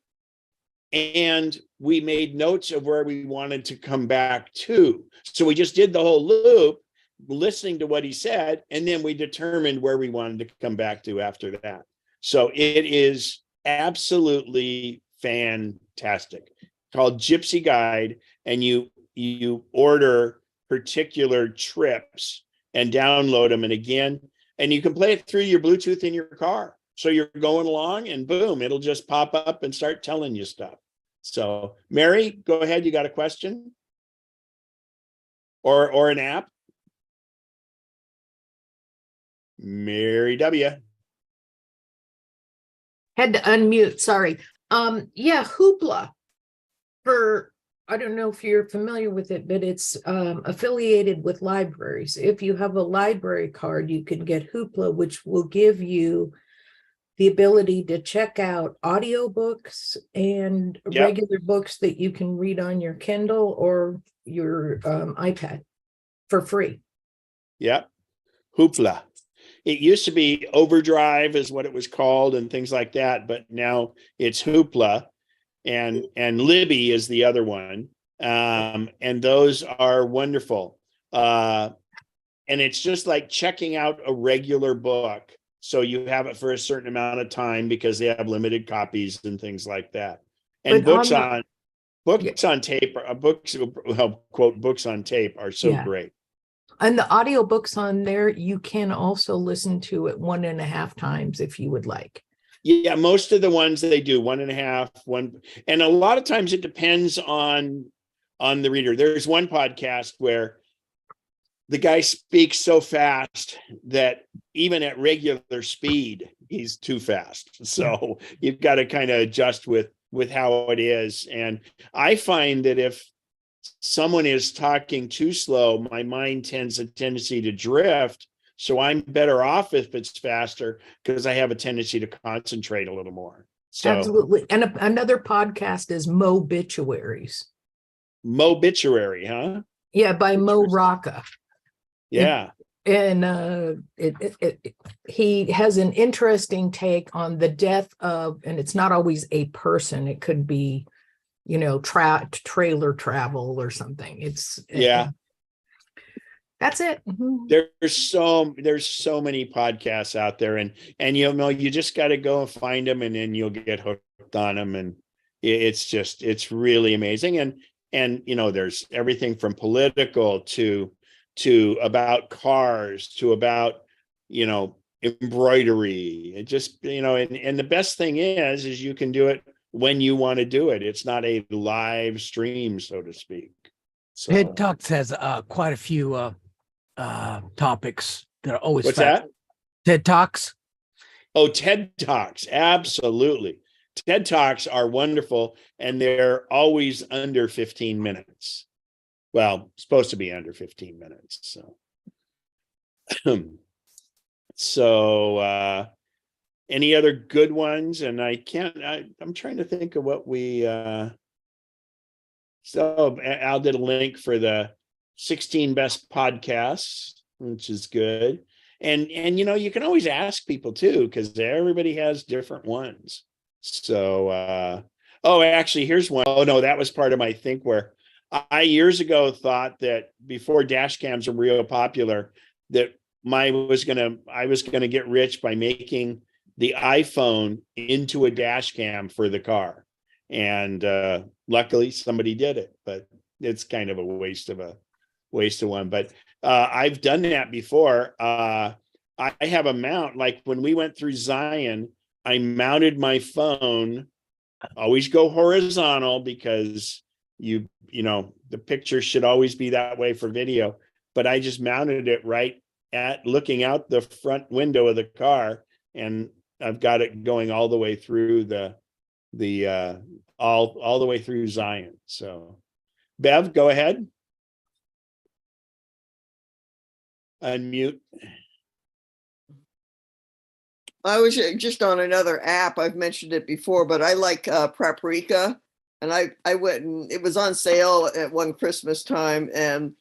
and we made notes of where we wanted to come back to. So we just did the whole loop, listening to what he said, and then we determined where we wanted to come back to after that. So it is absolutely fantastic. Called Gypsy Guide, and you order particular trips and download them, and you can play it through your Bluetooth in your car. So you're going along and boom, it'll just pop up and start telling you stuff. So Mary, go ahead. You got a question or an app? Mary W. Had to unmute, sorry. Yeah, Hoopla. I don't know if you're familiar with it, but it's affiliated with libraries. If you have a library card, you can get Hoopla, which will give you the ability to check out audiobooks and regular books that you can read on your Kindle or your iPad for free. Yep. Hoopla. It used to be Overdrive is what it was called and things like that, but now it's Hoopla. And Libby is the other one. And those are wonderful. And it's just like checking out a regular book. So you have it for a certain amount of time because they have limited copies and things like that. And books on tape, quote, books on tape are so great. And the audiobooks on there, you can also listen to it 1.5 times if you would like. Yeah, most of the ones they do 1.5, and a lot of times it depends on the reader. There's one podcast where the guy speaks so fast that even at regular speed, he's too fast. So you've got to kind of adjust with how it is. And I find that if someone is talking too slow, my mind tends a tendency to drift. So I'm better off if it's faster because I have a tendency to concentrate a little more. So absolutely. And another podcast is Mobituaries. Mobituary, huh? Yeah, by Mo Rocca. Yeah. And he has an interesting take on the death of, and it's not always a person. It could be, trailer travel or something. That's it. Mm-hmm. There's so many podcasts out there, and you just got to go and find them, and then you'll get hooked on them, and it's really amazing. And you know, there's everything from political to about cars to about, you know, embroidery. It just, you know, and the best thing is you can do it when you want to do it. It's not a live stream, so to speak. So TED Talks has quite a few topics that are always what's fun. that? TED Talks. Oh, TED Talks. Absolutely. TED Talks are wonderful, and they're always under 15 minutes. Well, supposed to be under 15 minutes. So any other good ones? And I'm trying to think of what we so Al did a link for the 16 best podcasts, which is good. And you know, you can always ask people too, because everybody has different ones. So oh, actually, here's one. Oh no, that was part of my thinkware. I years ago thought that before dash cams were real popular, that I was gonna get rich by making the iPhone into a dash cam for the car. And luckily somebody did it, but it's kind of a waste of one. But I've done that before. I have a mount, like when we went through Zion, I mounted my phone, always go horizontal because you know, the picture should always be that way for video, but I just mounted it right at looking out the front window of the car, and I've got it going all the way through all the way through Zion. So Bev, go ahead. Unmute. I was just on another app. I've mentioned it before, but I like Paprika, and I went and it was on sale at one Christmas time, and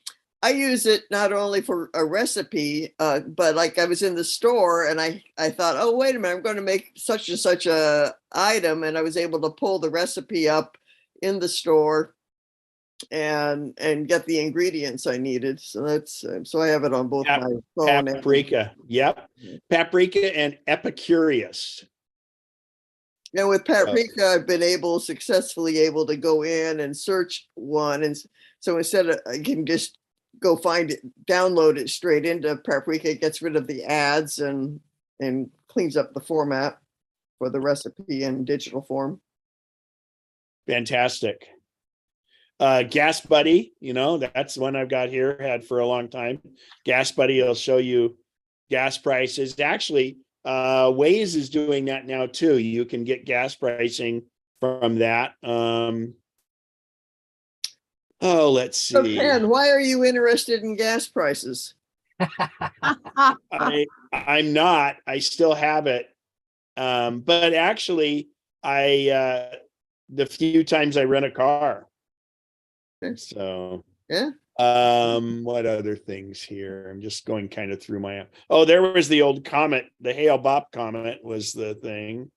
I use it not only for a recipe, but like I was in the store and I thought, oh, wait a minute, I'm going to make such and such a item, and I was able to pull the recipe up in the store and get the ingredients I needed. So that's so I have it on both my phone and Paprika. Yep. Paprika and Epicurious. And with Paprika, I've been successfully able to go in and search one. And so instead of, I can just go find it, download it straight into Paprika. It gets rid of the ads and cleans up the format for the recipe in digital form. Fantastic. Gas Buddy, you know, that's one I've got here, had for a long time. Gas Buddy will show you gas prices. Actually, Waze is doing that now too. You can get gas pricing from that. Oh, let's see. So Ken, why are you interested in gas prices? I'm not. I still have it. But actually, the few times I rent a car. So yeah. What other things here? I'm just going kind of through my. Oh, there was the old comet. The Hale Bopp comet was the thing.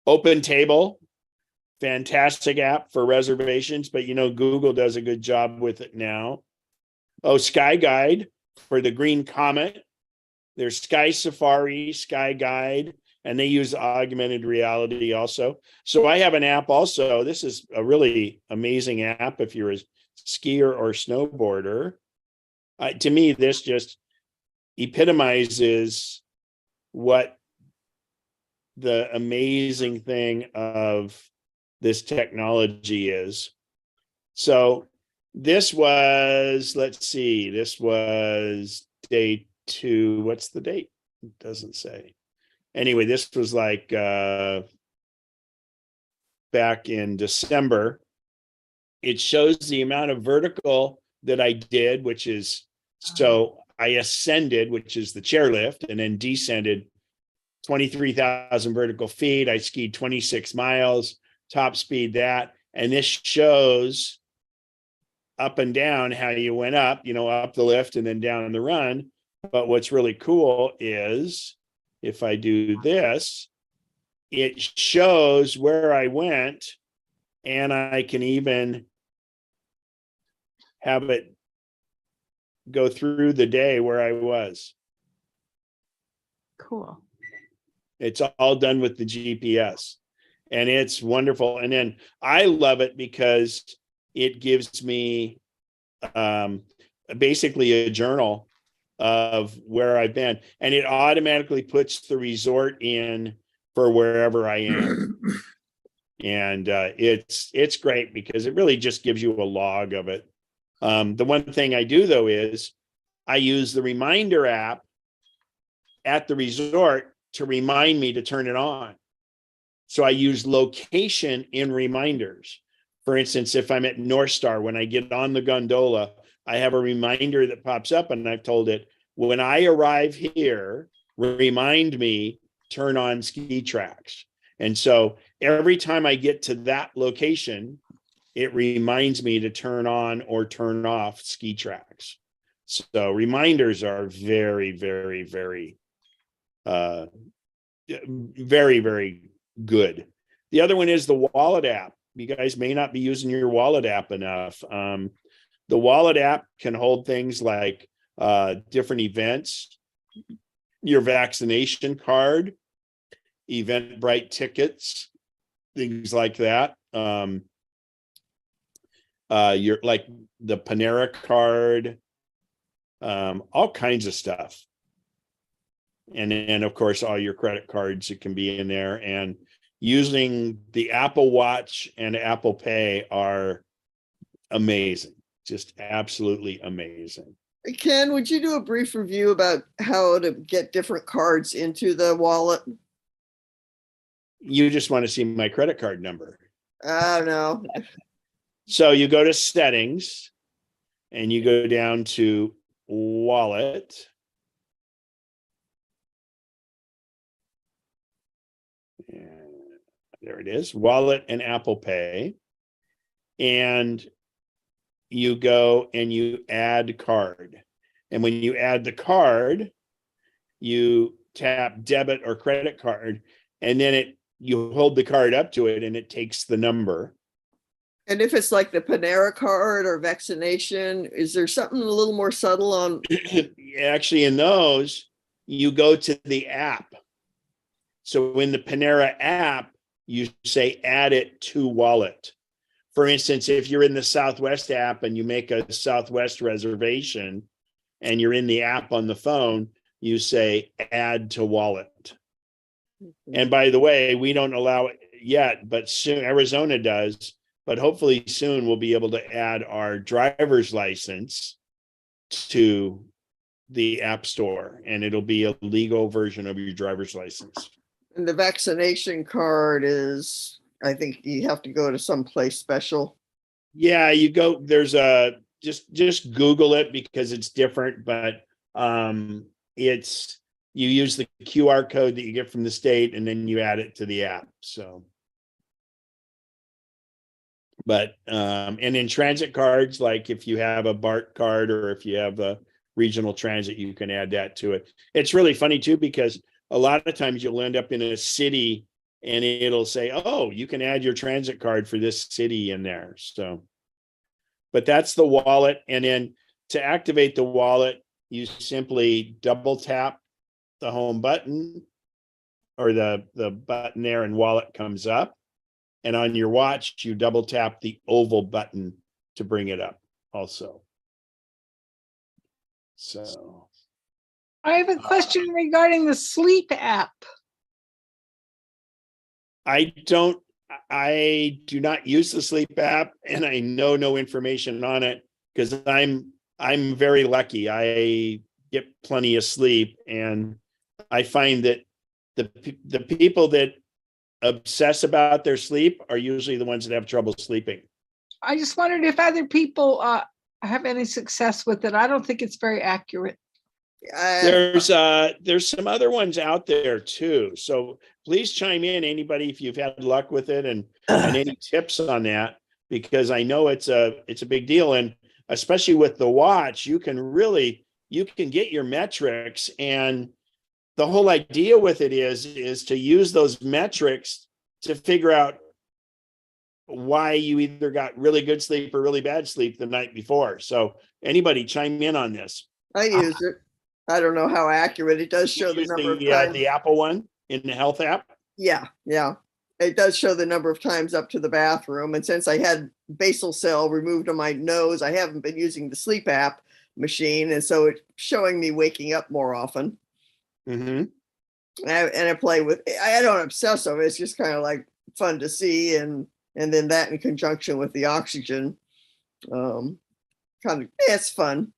Open Table, fantastic app for reservations, but you know, Google does a good job with it now. Oh, Sky Guide for the Green Comet. There's Sky Safari, Sky Guide, and they use augmented reality also. So I have an app also. This is a really amazing app if you're a skier or snowboarder. To me, this just epitomizes what the amazing thing of this technology is. So this was, let's see, this was day 2. What's the date? It doesn't say. Anyway, this was like back in December. It shows the amount of vertical that I did, which is, so I ascended, which is the chairlift, and then descended 23,000 vertical feet. I skied 26 miles, top speed that. And this shows up and down how you went up, you know, up the lift and then down the run. But what's really cool is if I do this, it shows where I went, and I can even have it go through the day where I was. Cool. It's all done with the GPS, and it's wonderful. And then I love it because it gives me basically a journal of where I've been, and it automatically puts the resort in for wherever I am. And it's great because it really just gives you a log of it. The one thing I do though is I use the reminder app at the resort to remind me to turn it on. So I use location in reminders. For instance, if I'm at North Star, when I get on the gondola, I have a reminder that pops up, and I've told it, when I arrive here, remind me, turn on ski tracks. And so every time I get to that location, it reminds me to turn on or turn off ski tracks. So reminders are very, very, very, very, very good. The other one is the wallet app. You guys may not be using your wallet app enough. The wallet app can hold things like different events, your vaccination card, Eventbrite tickets, things like that. Your like the Panera card, all kinds of stuff. And then of course all your credit cards that can be in there, and using the Apple Watch and Apple Pay are amazing, just absolutely amazing. Ken, would you do a brief review about how to get different cards into the wallet? You just want to see my credit card number. I don't know. So you go to settings and you go down to wallet. And there it is, wallet and Apple Pay. And you go and you add card. And when you add the card, you tap debit or credit card, and then you hold the card up to it and it takes the number. And if it's like the Panera card or vaccination, is there something a little more subtle on? Actually, in those, you go to the app. So in the Panera app, you say add it to wallet. For instance, if you're in the Southwest app and you make a Southwest reservation and you're in the app on the phone, you say add to wallet. And by the way, we don't allow it yet, but soon Arizona does. But hopefully soon we'll be able to add our driver's license to the app store, and it'll be a legal version of your driver's license. And the vaccination card is, I think you have to go to some place special. Yeah, you go, there's a, just Google it because it's different, but you use the QR code that you get from the state and then you add it to the app. So. But and in transit cards, like if you have a BART card or if you have a regional transit, you can add that to it. It's really funny too, because a lot of times you'll end up in a city and it'll say, oh, you can add your transit card for this city in there. So, but that's the wallet. And then to activate the wallet, you simply double tap the home button or the button there, and wallet comes up. And on your watch, you double tap the oval button to bring it up also. So. I have a question regarding the sleep app. I do not use the sleep app, and I know no information on it because I'm very lucky. I get plenty of sleep, and I find that the people that obsess about their sleep are usually the ones that have trouble sleeping. I just wondered if other people have any success with it. I don't think it's very accurate. There's some other ones out there too. So please chime in, anybody, if you've had luck with it and any tips on that, because I know it's a big deal. And especially with the watch, you can get your metrics, and the whole idea with it is to use those metrics to figure out why you either got really good sleep or really bad sleep the night before. So anybody chime in on this. I use it. I don't know how accurate. It does show the number of times. The Apple one? in the health app? Yeah, yeah. It does show the number of times up to the bathroom. And since I had basal cell removed on my nose, I haven't been using the sleep app machine. And so it's showing me waking up more often. Mm-hmm. And I play with, I don't obsess over it. It's just kind of like fun to see. And then that in conjunction with the oxygen, kind of, it's fun.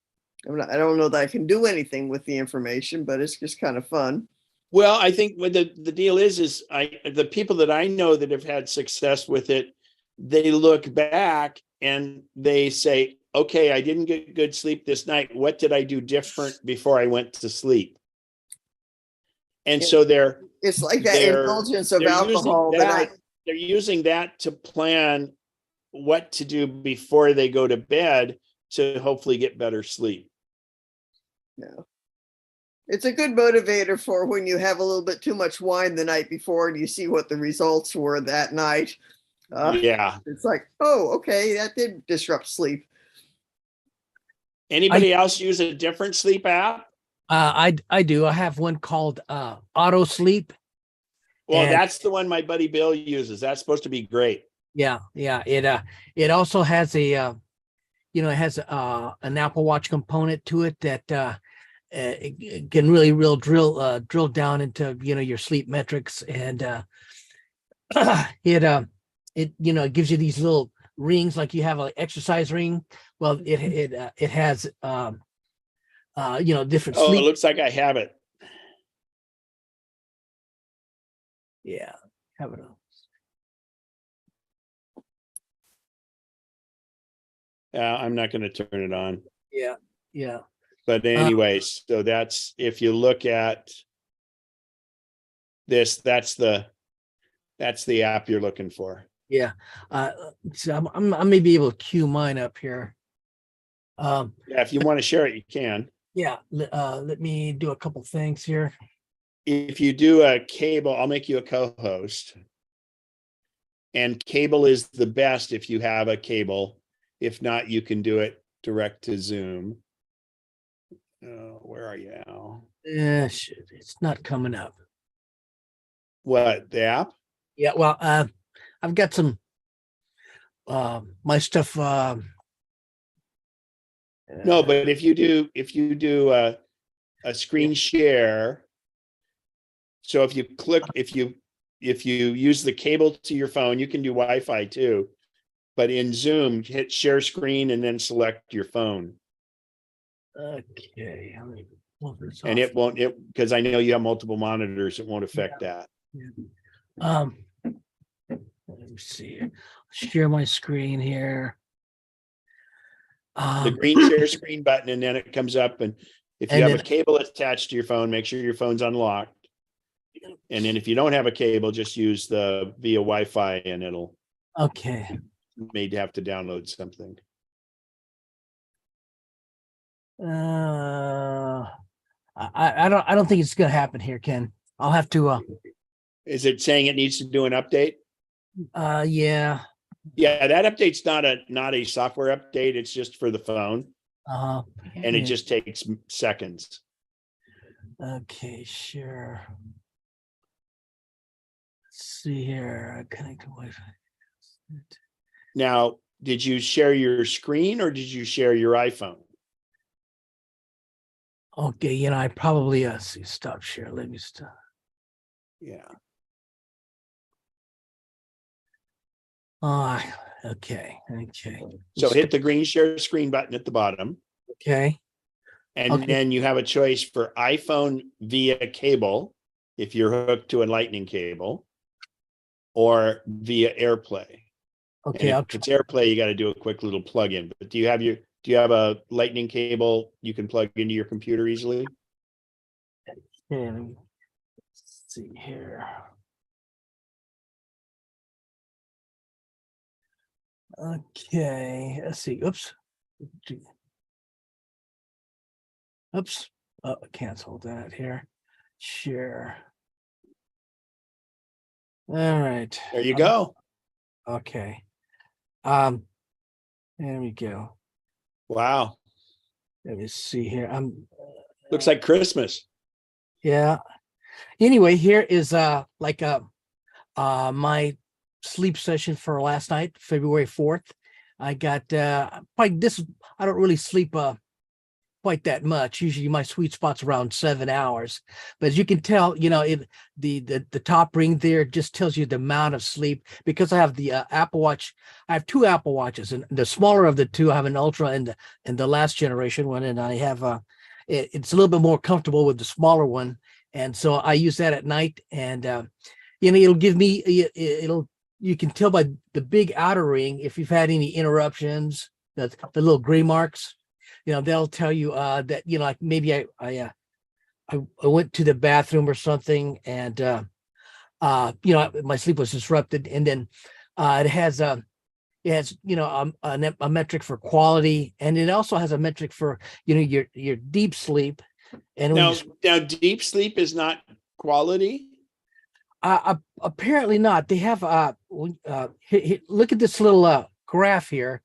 I don't know that I can do anything with the information, but it's just kind of fun. Well, I think what the deal is the people that I know that have had success with it, they look back and they say, okay, I didn't get good sleep this night. What did I do different before I went to sleep? And so it's like that indulgence of they're alcohol they're using that to plan what to do before they go to bed to hopefully get better sleep. Yeah. It's a good motivator for when you have a little bit too much wine the night before and you see what the results were that night. Yeah. It's like, oh, okay, that did disrupt sleep. Anybody else use a different sleep app? I do. I have one called Auto Sleep. Well, And- that's the one my buddy Bill uses. That's supposed to be great. Yeah. It also has a it has an Apple Watch component to it that it can really drill down into your sleep metrics, and it gives you these little rings like you have an exercise ring. Well, it has different Oh, sleep. it looks like I have it. Yeah, have it. I'm not going to turn it on. Yeah. But anyways, so that's, if you look at this, that's the app you're looking for. Yeah. So I may be able to queue mine up here. Yeah, if you want to share it, you can. Yeah. Let me do a couple things here. If you do a cable, I'll make you a co-host. And cable is the best if you have a cable. If not, you can do it direct to Zoom. Where are you now? Shit, it's not coming up. What, the app? Yeah, well, I've got some my stuff. No, but if you do a screen share, so if you use the cable to your phone, you can do Wi-Fi too. But in Zoom, hit share screen and then select your phone. Okay, And it won't, because I know you have multiple monitors, it won't affect that. let me see. Share my screen here. The green share screen button, and then it comes up, and if you have a cable attached to your phone, make sure your phone's unlocked. And then if you don't have a cable, just use the via Wi-Fi, and it'll may have to download something. I don't think it's gonna happen here, Ken. I'll have to Is it saying it needs to do an update? Yeah. Yeah, that update's not a software update, it's just for the phone. And it just takes seconds. Okay, sure. Let's see here. Connect to Wi-Fi. Now, did you share your screen or did you share your iPhone? Okay, I probably see, stop share. Let me stop. Yeah. Okay. So hit the green share screen button at the bottom. Okay. And then you have a choice for iPhone via cable, if you're hooked to a lightning cable, or via AirPlay. Okay. If it's AirPlay, you got to do a quick little plug-in. But do you have a lightning cable you can plug into your computer easily? Yeah, let me see here. Okay, let's see. Oops. Oh, cancel that here. Share. All right. There you go. Okay. There we go. Wow. Let me see here. Looks like Christmas. Yeah. Anyway, here is my sleep session for last night, February 4th. I got probably this. I don't really sleep quite that much. Usually my sweet spot's around 7 hours. But as you can tell, the top ring there just tells you the amount of sleep, because I have the Apple Watch. I have two Apple Watches, and the smaller of the two, I have an Ultra and the last generation one, and I have it's a little bit more comfortable with the smaller one. And so I use that at night, and it'll give me you can tell by the big outer ring if you've had any interruptions, the little gray marks. They'll tell you that like maybe I went to the bathroom or something, and my sleep was disrupted. And then it has a metric for quality, and it also has a metric for your deep sleep. And now deep sleep is not quality. Apparently not. They have look at this little graph here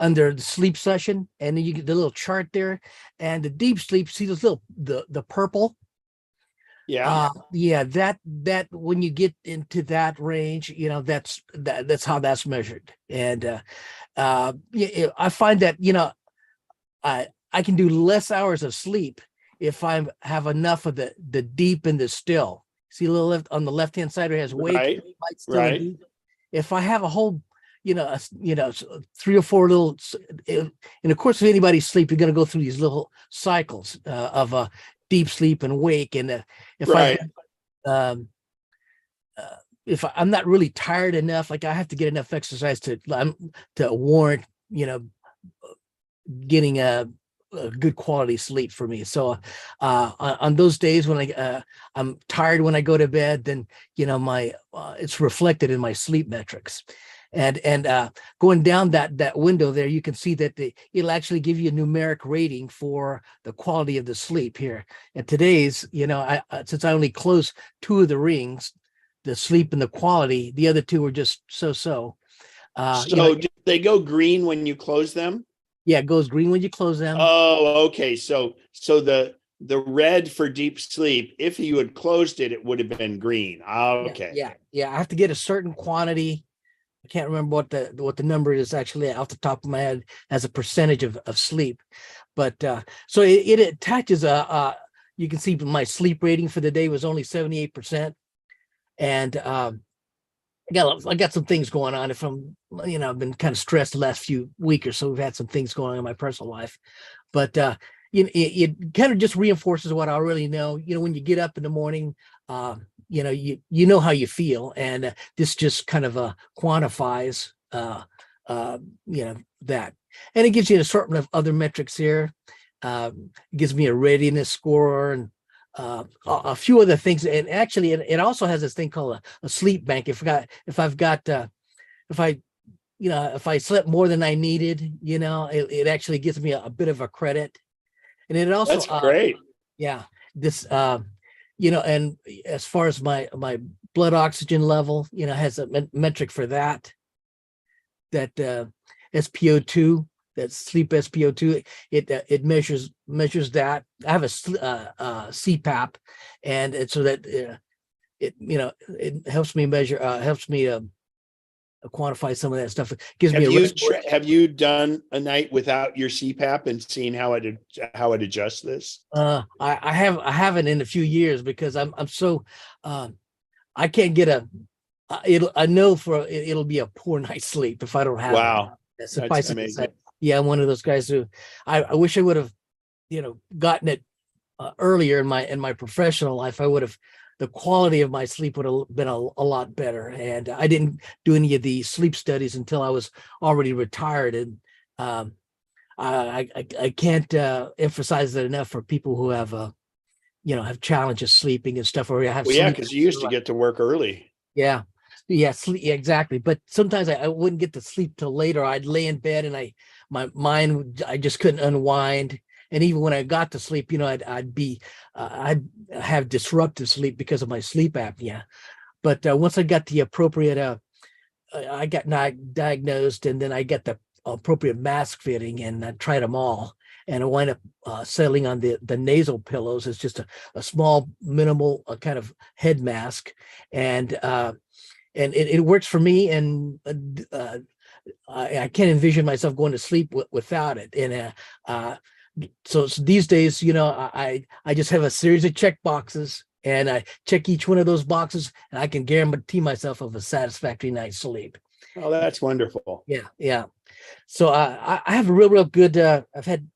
under the sleep session, and then you get the little chart there, and the deep sleep. See this little the purple. Yeah. That when you get into that range, that's how that's measured. And I find that I can do less hours of sleep if I have enough of the deep and the still. See a little left on the left hand side, it has wake, Right. light, still, Right. and deep. If I have a whole, 3 or 4 little, and of course, if anybody's sleep, you're going to go through these little cycles of deep sleep and wake. And if Right. if I'm not really tired enough, like I have to get enough exercise to warrant, getting a good quality sleep for me. So on those days when I'm tired when I go to bed, then my it's reflected in my sleep metrics. And going down that window there, you can see that it'll actually give you a numeric rating for the quality of the sleep here. And today's, since I only closed 2 of the rings, the sleep and the quality, the other 2 were just so. So do they go green when you close them? Yeah, it goes green when you close them. Oh, okay. So the red for deep sleep, if you had closed it, it would have been green. Okay. Yeah. I have to get a certain quantity. I can't remember what the number is actually off the top of my head as a percentage of sleep. But so it attaches you can see my sleep rating for the day was only 78%. And I got some things going on. If I'm, I've been kind of stressed the last few weeks or so. We've had some things going on in my personal life, but it kind of just reinforces what I already know. When you get up in the morning, you know how you feel, and this just kind of quantifies that, and it gives you an assortment of other metrics here. It gives me a readiness score and a few other things, and actually it also has this thing called a sleep bank. If I slept more than I needed, it actually gives me a bit of a credit. And it also That's great. This and as far as my blood oxygen level, has a metric for that SpO2, that sleep SpO2. It measures that. I have a CPAP, and it's so that it helps me measure, helps me quantify some of that stuff. It gives me have you done a night without your CPAP and seen how it adjusts this? I haven't in a few years, because I'm so I can't get I know it'll be a poor night's sleep if I don't have Wow. it. That's amazing. Yeah, I'm one of those guys who I wish I would have gotten it earlier in my professional life. The quality of my sleep would have been a lot better. And I didn't do any of the sleep studies until I was already retired. And I can't emphasize that enough for people who have have challenges sleeping and stuff, or have because you used to get to work early. Sleep, exactly. But sometimes I wouldn't get to sleep till later. I'd lay in bed and my mind, I just couldn't unwind. And even when I got to sleep, I'd have disruptive sleep because of my sleep apnea. But once I got the appropriate, I got diagnosed, and then I got the appropriate mask fitting, and I tried them all. and I wind up settling on the nasal pillows. It's just a small, minimal kind of head mask, and it works for me. And I can't envision myself going to sleep without it. And so these days, I just have a series of check boxes, and I check each one of those boxes, and I can guarantee myself of a satisfactory night's sleep. Oh, that's wonderful. Yeah. So I have a real good. I've had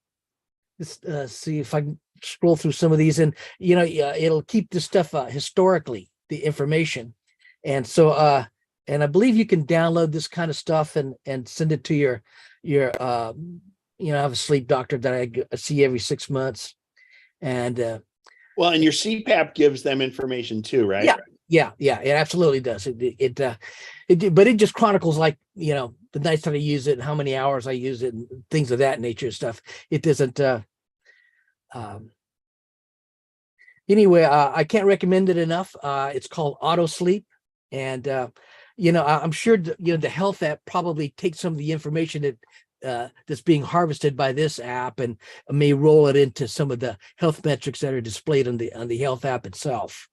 this. See if I can scroll through some of these, and it'll keep this stuff historically, the information, and so and I believe you can download this kind of stuff and send it to your I have a sleep doctor that I see every 6 months, and Well, and your CPAP gives them information too, right? yeah, it absolutely does. But it just chronicles, like, the nights that I use it and how many hours I use it and things of that nature stuff. It doesn't. Anyway, I can't recommend it enough. It's called Auto Sleep, and I'm sure the health app probably takes some of the information that that's being harvested by this app and may roll it into some of the health metrics that are displayed on the health app itself.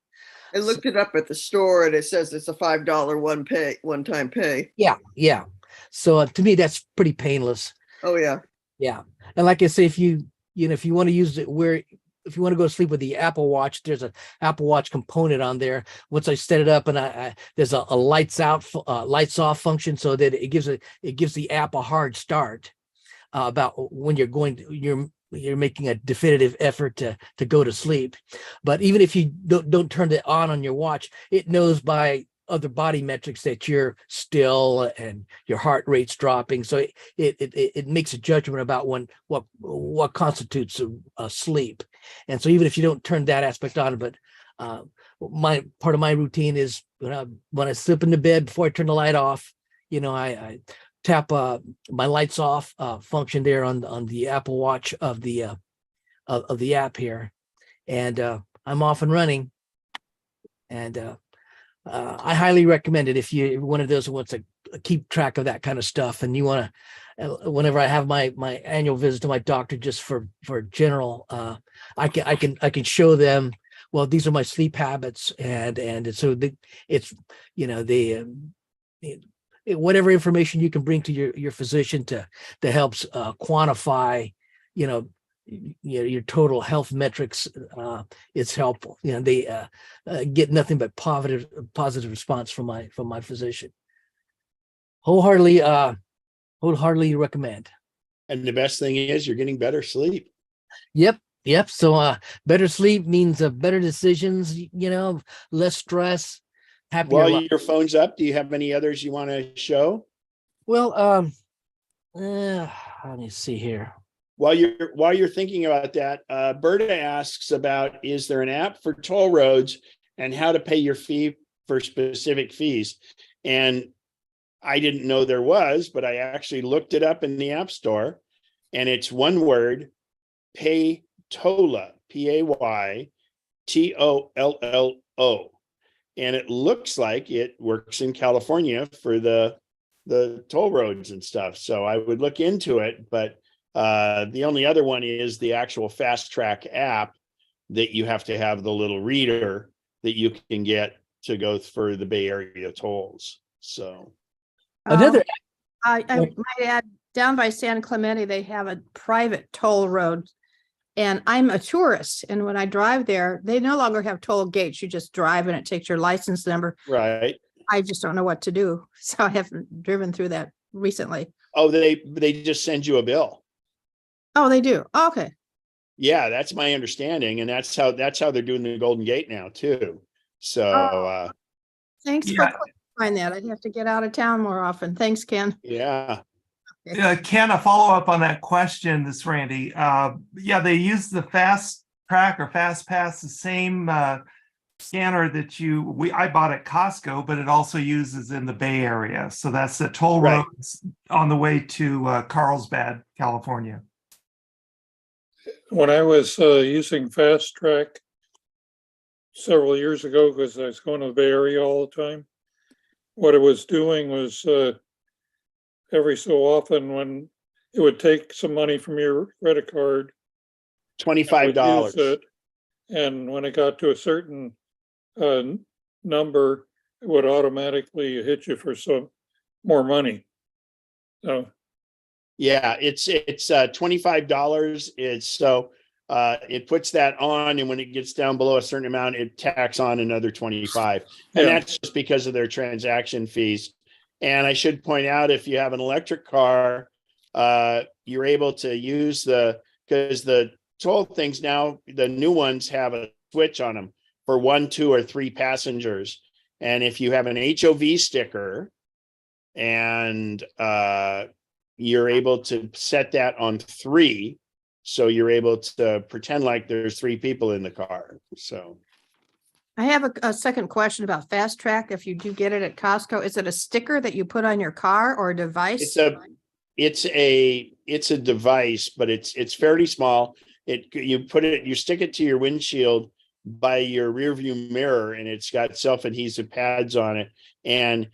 I looked it up at the store and it says it's a $5 one-time pay. Yeah. So to me, that's pretty painless. Oh yeah. Yeah. And like I say, if you want to use it if you want to go to sleep with the Apple Watch, there's an Apple Watch component on there. Once I set it up, and there's a lights out, lights off function, so that it gives the app a hard start about when you're making a definitive effort to go to sleep. But even if you don't turn it on your watch, it knows by other body metrics that you're still and your heart rate's dropping. So it makes a judgment about what constitutes a sleep. And so even if you don't turn that aspect on, but my part of my routine is when I slip into bed, before I turn the light off, I tap my lights off function there on the Apple Watch of the app here, and I'm off and running. And I highly recommend it if you're one of those who wants to keep track of that kind of stuff, and you want to. Whenever I have my annual visit to my doctor, just for general, I can show them. Well, these are my sleep habits, and so it's whatever information you can bring to your physician to helps quantify, your total health metrics, it's helpful. They get nothing but positive response from my physician. Wholeheartedly recommend. And the best thing is you're getting better sleep. Yep. So better sleep means better decisions, less stress, happier While life. your phone's up, do you have any others you want to show? Well, let me see here. While you're thinking about that, Berta asks about, is there an app for toll roads and how to pay your fee for specific fees? And I didn't know there was, but I actually looked it up in the App Store, and it's one word, Paytollo, Paytollo. And it looks like it works in California for the toll roads and stuff. So I would look into it, but the only other one is the actual Fast Track app that you have to have the little reader that you can get to go for the Bay Area tolls. So Another I might add, down by San Clemente, they have a private toll road. And I'm a tourist. And when I drive there, they no longer have toll gates. You just drive and it takes your license number. right. I just don't know what to do. So I haven't driven through that recently. Oh, they just send you a bill. Oh, they do. Okay. Yeah, that's my understanding, and that's how they're doing the Golden Gate now too. So Thanks for clarifying that. I'd have to get out of town more often. Thanks, Ken. yeah. Ken, a follow-up on that question, this is Randy. Yeah, they use the Fast Track or Fast Pass, the same scanner that I bought at Costco, but it also uses in the Bay Area. So that's the toll roads on the way to Carlsbad, California. When I was using Fast Track several years ago, because I was going to the Bay Area all the time, what I was doing was every so often when it would take some money from your credit card. $25. It, and when it got to a certain number, it would automatically hit you for some more money. So Yeah, it's $25. It's so it puts that on, and when it gets down below a certain amount, it tacks on another 25. And Yeah. that's just because of their transaction fees. And I should point out, if you have an electric car, you're able to use because the toll things now, the new ones have a switch on them for 1, 2, or 3 passengers. And if you have an HOV sticker and you're able to set that on 3, so you're able to pretend like there's 3 people in the car. So I have a second question about Fast Track. If you do get it at Costco, is it a sticker that you put on your car or a device? it's a device, but it's fairly small. You stick it to your windshield by your rear view mirror, and it's got self-adhesive pads on it. And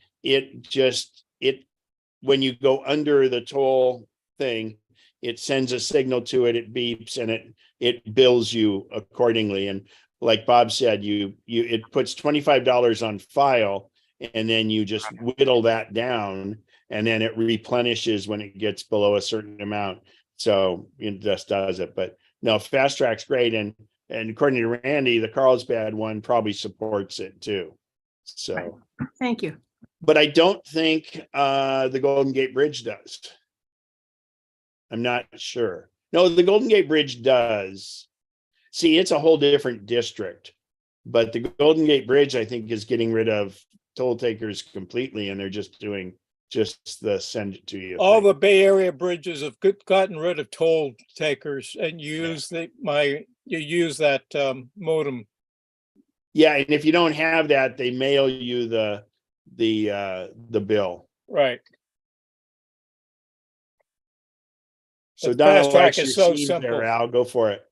when you go under the toll thing, it sends a signal to it, it beeps, and it bills you accordingly. And like Bob said, it puts $25 on file, and then you just whittle that down, and then it replenishes when it gets below a certain amount. So it just does it. But no, Fast Track's great. And according to Randy, the Carlsbad one probably supports it too. So Thank you. but I don't think the Golden Gate Bridge does. I'm not sure. No, the Golden Gate Bridge does. See, it's a whole different district, but the Golden Gate Bridge, I think, is getting rid of toll takers completely, and they're just doing the send it to you. All thing. the Bay Area bridges have gotten rid of toll takers and you use that modem. Yeah, and if you don't have that, they mail you the bill. Right. So The Donald Fast Track likes is your so seams simple. there, Al. Go for it.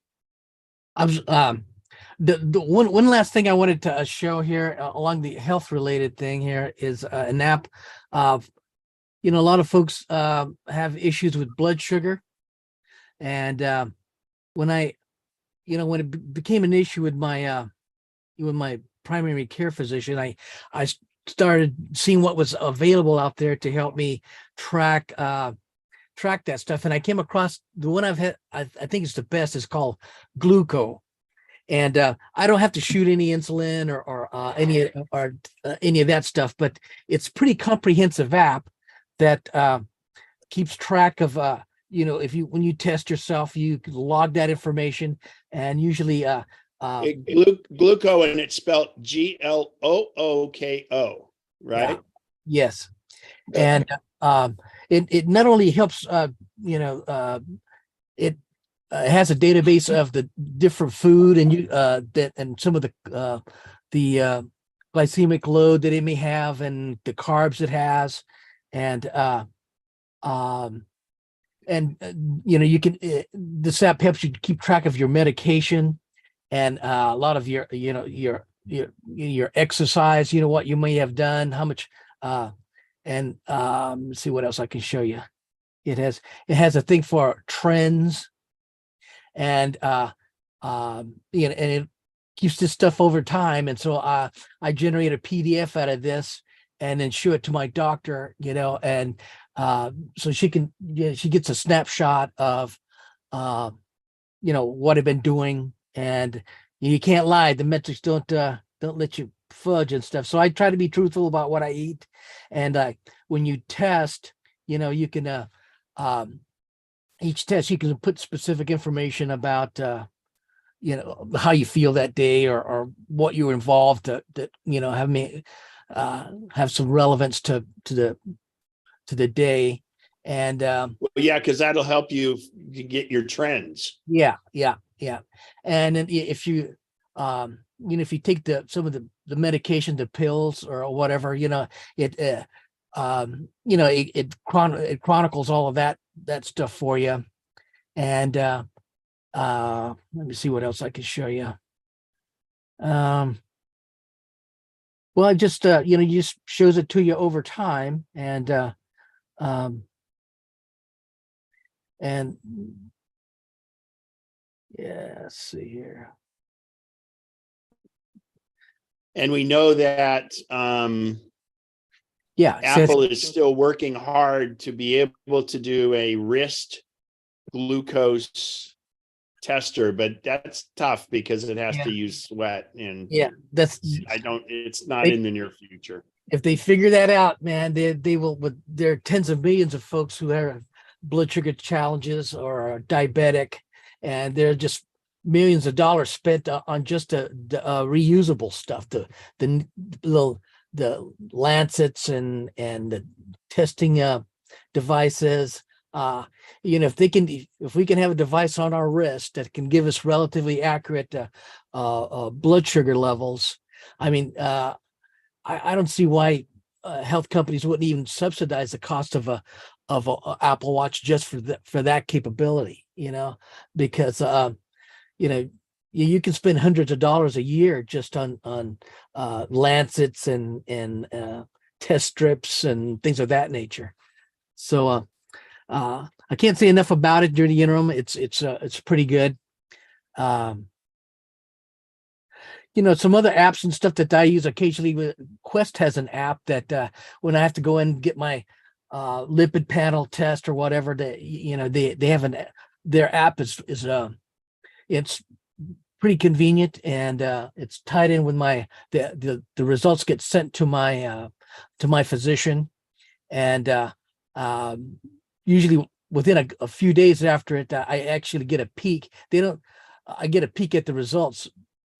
The one last thing I wanted to show here along the health related thing here is an app. A lot of folks have issues with blood sugar, and when it became an issue with my primary care physician, I started seeing what was available out there to help me track that stuff, and I came across the one I've had. I think it's the best. It's called Gluco. And I don't have to shoot any insulin or any of that stuff, but it's pretty comprehensive app that keeps track of when you test yourself, you log that information, and usually Gluco, and it's spelled GLOOKO, right? Yeah. Yes, and it not only helps it has a database of the different food and some of the glycemic load that it may have and the carbs it has, and you can this app helps you keep track of your medication and a lot of your exercise, what you may have done, how much, and let's see what else I can show you. It has a thing for trends. And and it keeps this stuff over time, and so I generate a PDF out of this and then show it to my doctor, and so she gets a snapshot of what I've been doing, and you can't lie, the metrics don't let you fudge and stuff. So I try to be truthful about what I eat, and when you test, you can each test, you can put specific information about, how you feel that day or what you were involved that have some relevance to the day. And because that'll help you get your trends. Yeah. And then if you, if you take some of the medication, the pills or whatever, it chronicles all of that stuff for you. And let me see what else I can show you. Well, it just just shows it to you over time, and And yeah, let's see here. And we know that Yeah, Apple is still working hard to be able to do a wrist glucose tester, but that's tough because it has to use sweat, and yeah, that's it's not they- in the near future. if they figure that out, man, they will. But there are tens of millions of folks who have blood sugar challenges or are diabetic, and they're just millions of dollars spent on just the reusable stuff, the little the lancets and the testing devices. If we can have a device on our wrist that can give us relatively accurate blood sugar levels, I mean, I don't see why health companies wouldn't even subsidize the cost of a Apple Watch just for that capability, because you can spend hundreds of dollars a year just on lancets and test strips and things of that nature. So I can't say enough about it during the interim. It's pretty good. Some other apps and stuff that I use occasionally. Quest has an app that when I have to go in and get my lipid panel test or whatever, they have their app is it's pretty convenient, and it's tied in with the results get sent to my physician, and usually within a few days after it, I actually get a peek. I get a peek at the results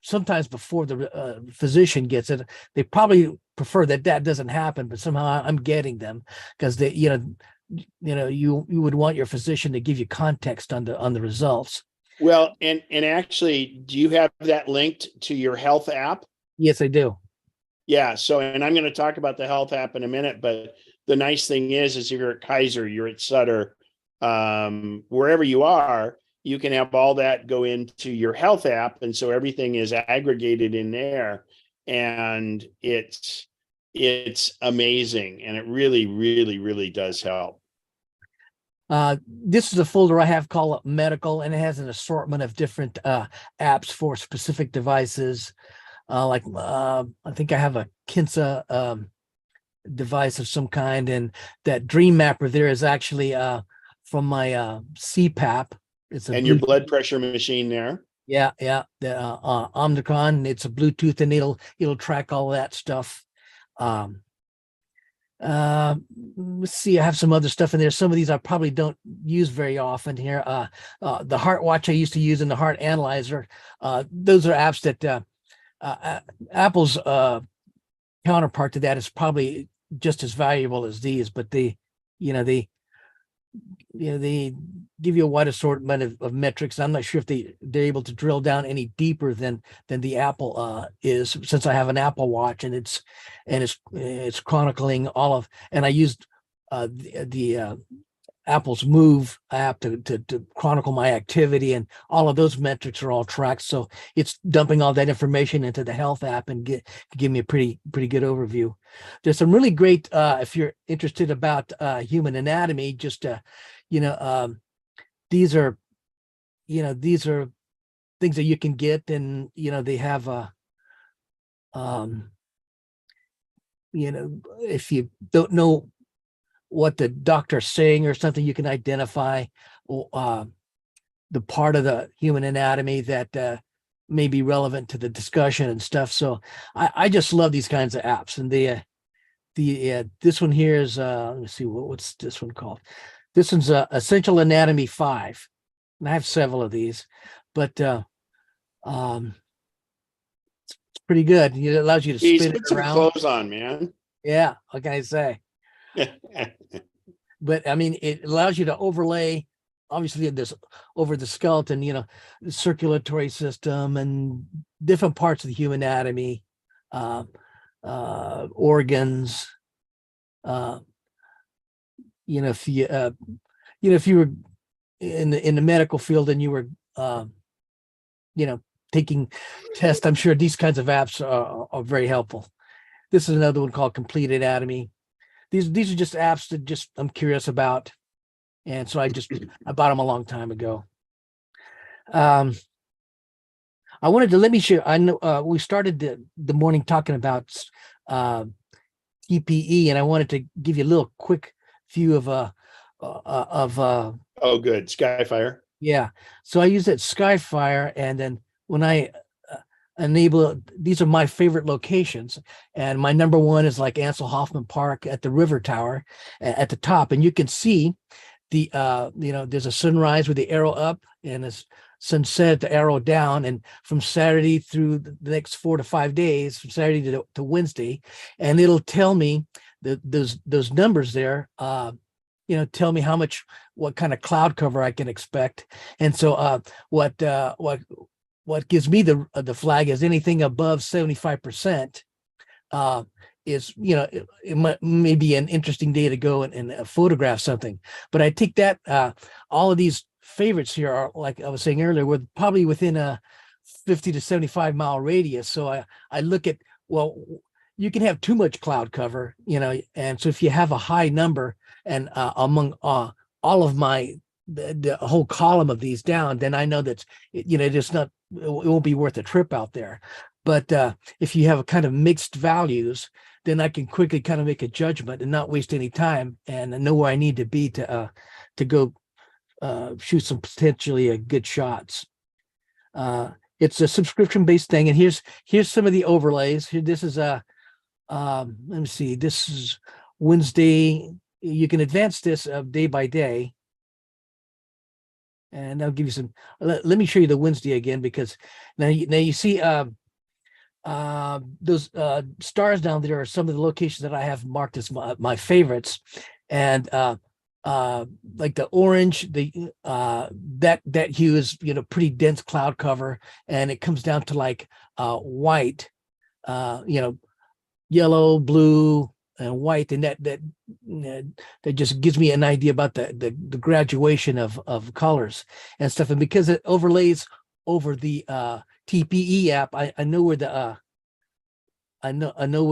sometimes before the physician gets it. They probably prefer that doesn't happen, but somehow I'm getting them because you would want your physician to give you context on the results. Well, and actually, do you have that linked to your health app? Yes, I do. Yeah. So, and I'm going to talk about the health app in a minute, but the nice thing is if you're at Kaiser, you're at Sutter, wherever you are, you can have all that go into your health app. And so everything is aggregated in there, and it's amazing. And it really, really, really does help. This is a folder I have called medical, and it has an assortment of different apps for specific devices. I think I have a Kinsa device of some kind, and that Dream Mapper there is actually from my CPAP. And your blood pressure machine there. Yeah, the Omnicron. It's a Bluetooth, and it'll track all that stuff. Let's see, I have some other stuff in there. Some of these I probably don't use very often here. The Heart Watch I used to use, and the Heart Analyzer. Those are apps that Apple's counterpart to that is probably just as valuable as these, but they give you a wide assortment of metrics. I'm not sure if they're able to drill down any deeper than the Apple is, since I have an Apple Watch, and it's chronicling all of. And I used the Apple's Move app to chronicle my activity, and all of those metrics are all tracked. So it's dumping all that information into the health app and give me a pretty good overview. There's some really great if you're interested about human anatomy, just these are things that you can get, and they have if you don't know what the doctor's saying or something, you can identify the part of the human anatomy that may be relevant to the discussion and stuff. So I just love these kinds of apps. And this one here is let me see, what's this one called? This one's Essential Anatomy 5. And I have several of these, but it's pretty good. It allows you to spin Put it some around. clothes on, man. Yeah, what can I say? But I mean, it allows you to overlay, obviously, this over the skeleton, the circulatory system and different parts of the human anatomy, organs. If you were in the medical field and you were, taking tests, I'm sure these kinds of apps are very helpful. This is another one called Complete Anatomy. These are just apps that I'm curious about. And so I bought them a long time ago. I wanted to let me share. I know we started the morning talking about TPE, and I wanted to give you a little quick view of Oh, good. Skyfire. yeah. So I use that Skyfire, and then when I enable, these are my favorite locations, and my number one is like Ansel Hoffman Park at the River Tower at the top, and you can see the there's a sunrise with the arrow up and a sunset, the arrow down, and from Saturday through the next 4 to 5 days, from Saturday to Wednesday, and it'll tell me those numbers there. Tell me what kind of cloud cover I can expect, and so what gives me the flag is anything above 75%. Is it may be an interesting day to go and photograph something, but I take that all of these favorites here are, like I was saying earlier, we're probably within a 50 to 75 mile radius. So I look at, well, you can have too much cloud cover, and so if you have a high number and among all of the whole column of these down, then I know that it won't be worth a trip out there. But if you have a kind of mixed values, then I can quickly kind of make a judgment and not waste any time and know where I need to be to go shoot some potentially good shots. It's a subscription-based thing, and here's some of the overlays. Here, this is let me see. This is Wednesday. You can advance this day by day, and I'll give you some. Let me show you the Wednesday again, because now you see those stars down there are some of the locations that I have marked as my favorites, and like the orange, that hue is pretty dense cloud cover, and it comes down to like white, yellow, blue, and white, and that just gives me an idea about the graduation of colors and stuff. And because it overlays over the TPE app, I know where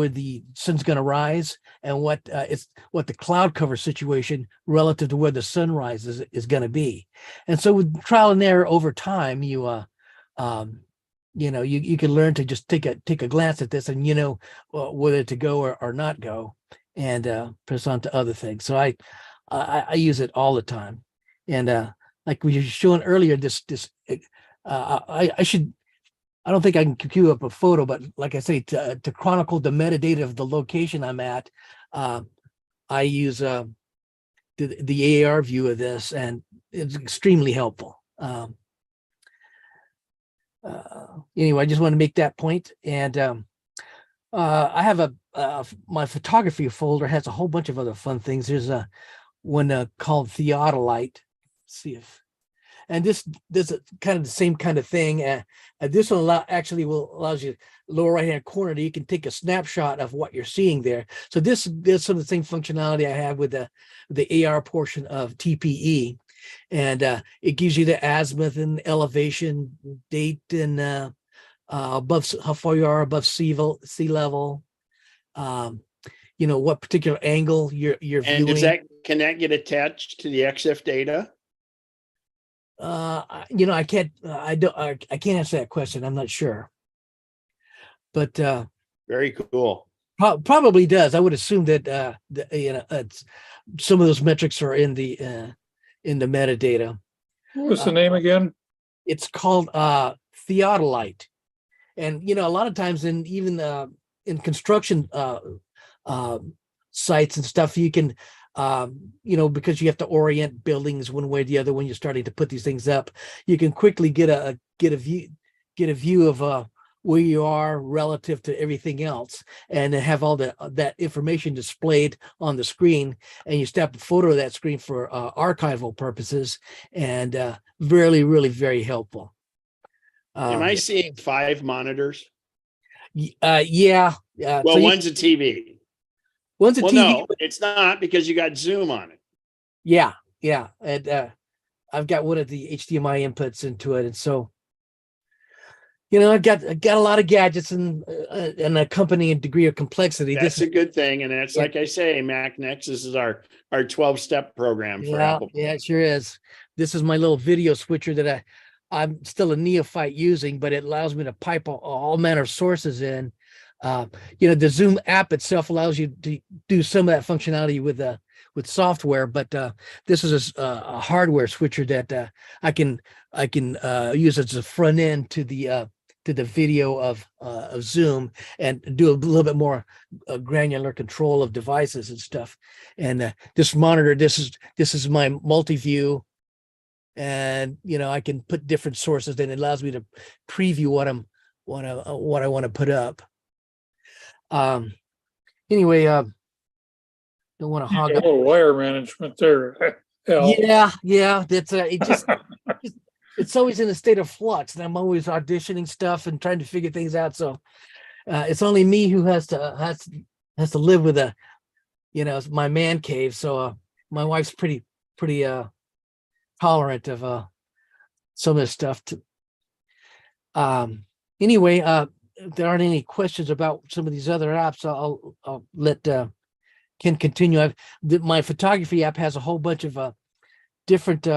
the sun's going to rise, and what the cloud cover situation relative to where the sunrise is going to be. And so with trial and error over time, you can learn to just take a glance at this and whether to go or not go, and press on to other things. So I use it all the time, and like we were showing earlier, I don't think I can queue up a photo, but like I say, to chronicle the metadata of the location I'm at, I use the AR view of this, and it's extremely helpful. Anyway, I just want to make that point. And I have my photography folder has a whole bunch of other fun things. There's one called Theodolite. Let's see if. And this is kind of the same kind of thing. This one allows you lower right hand corner that you can take a snapshot of what you're seeing there. So there's some of the same functionality I have with the AR portion of TPE, and it gives you the azimuth and elevation, date, and above how far you are above sea level. What particular angle you're And viewing. can that get attached to the XF data? I can't answer that question. I'm not sure, but Very cool. Probably does. I would assume that it's, some of those metrics are in the metadata. What was the name again? It's called Theodolite, and a lot of times in construction sites and stuff, you can because you have to orient buildings one way or the other when you're starting to put these things up, you can quickly get a view of where you are relative to everything else, and have all that information displayed on the screen, and you snap a photo of that screen for archival purposes, and really very helpful. Am I seeing 5 monitors? Yeah. Well, so one's a TV. One's a TV. No, it's not, because you got Zoom on it. Yeah. And I've got one of the HDMI inputs into it, and so I've got a lot of gadgets and an accompanying degree of complexity. That's a good thing. And that's, like I say, MacNexus is our 12-step program for Apple. Yeah, it sure is. This is my little video switcher that I'm still a neophyte using, but it allows me to pipe all manner of sources in. The Zoom app itself allows you to do some of that functionality with software, but this is a hardware switcher that I can use as a front end to the video of Zoom and do a little bit more granular control of devices and stuff. And this monitor, this is my multi-view, and I can put different sources. And it allows me to preview what I want to put up. Anyway, don't want to hog A up. little wire management there. Al. Yeah, that's it's always in a state of flux, and I'm always auditioning stuff and trying to figure things out. So it's only me who has to live with it's my man cave. So my wife's pretty tolerant of some of this stuff. Anyway, if there aren't any questions about some of these other apps, I'll let Ken continue. My photography app has a whole bunch of different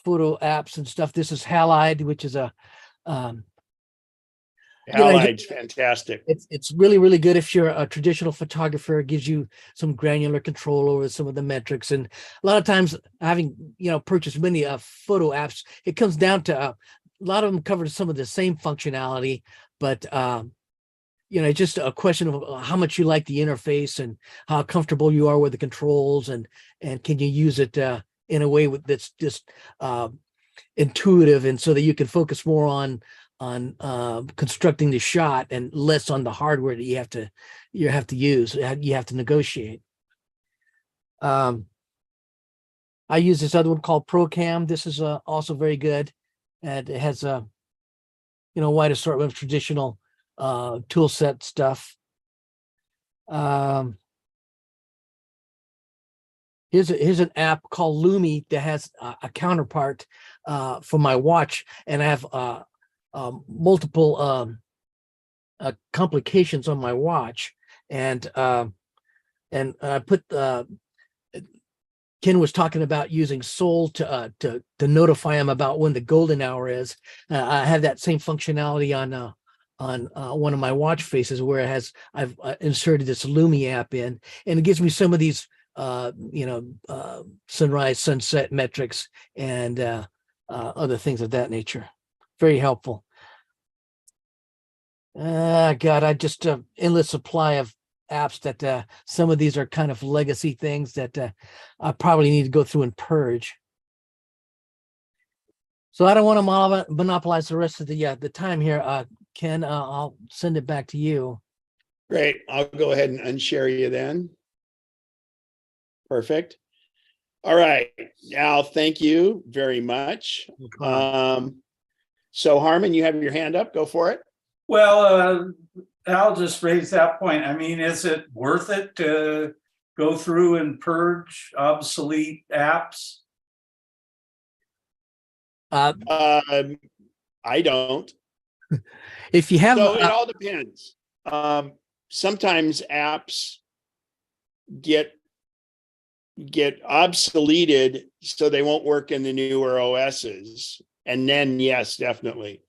photo apps and stuff. This is Halide, which is Halide's fantastic. It's really, really good if you're a traditional photographer. It gives you some granular control over some of the metrics. And a lot of times, having purchased many photo apps, it comes down to a lot of them cover some of the same functionality, but it's just a question of how much you like the interface and how comfortable you are with the controls, and can you use it in a way that's just intuitive, and so that you can focus more on constructing the shot and less on the hardware that you have to use. You have to negotiate. I use this other one called ProCam. This is also very good, and it has a wide assortment of traditional tool set stuff. Here's an app called Lumi that has a counterpart for my watch, and I have multiple complications on my watch, and I put Ken was talking about using Soul to notify him about when the golden hour is. I have that same functionality on one of my watch faces, where I've inserted this Lumi app in, and it gives me some of these sunrise, sunset metrics and other things of that nature. Very helpful. God, I just endless supply of apps that some of these are kind of legacy things that I probably need to go through and purge. So I don't want to monopolize the rest of the time here. Ken, I'll send it back to you. Great. I'll go ahead and unshare you then. Perfect. All right. Al, thank you very much. So Harmon, you have your hand up. Go for it. Well, Al just raised that point. I mean, is it worth it to go through and purge obsolete apps? I don't. If you have, so it all depends. Sometimes apps get obsoleted, so they won't work in the newer OSs. And then, yes, definitely.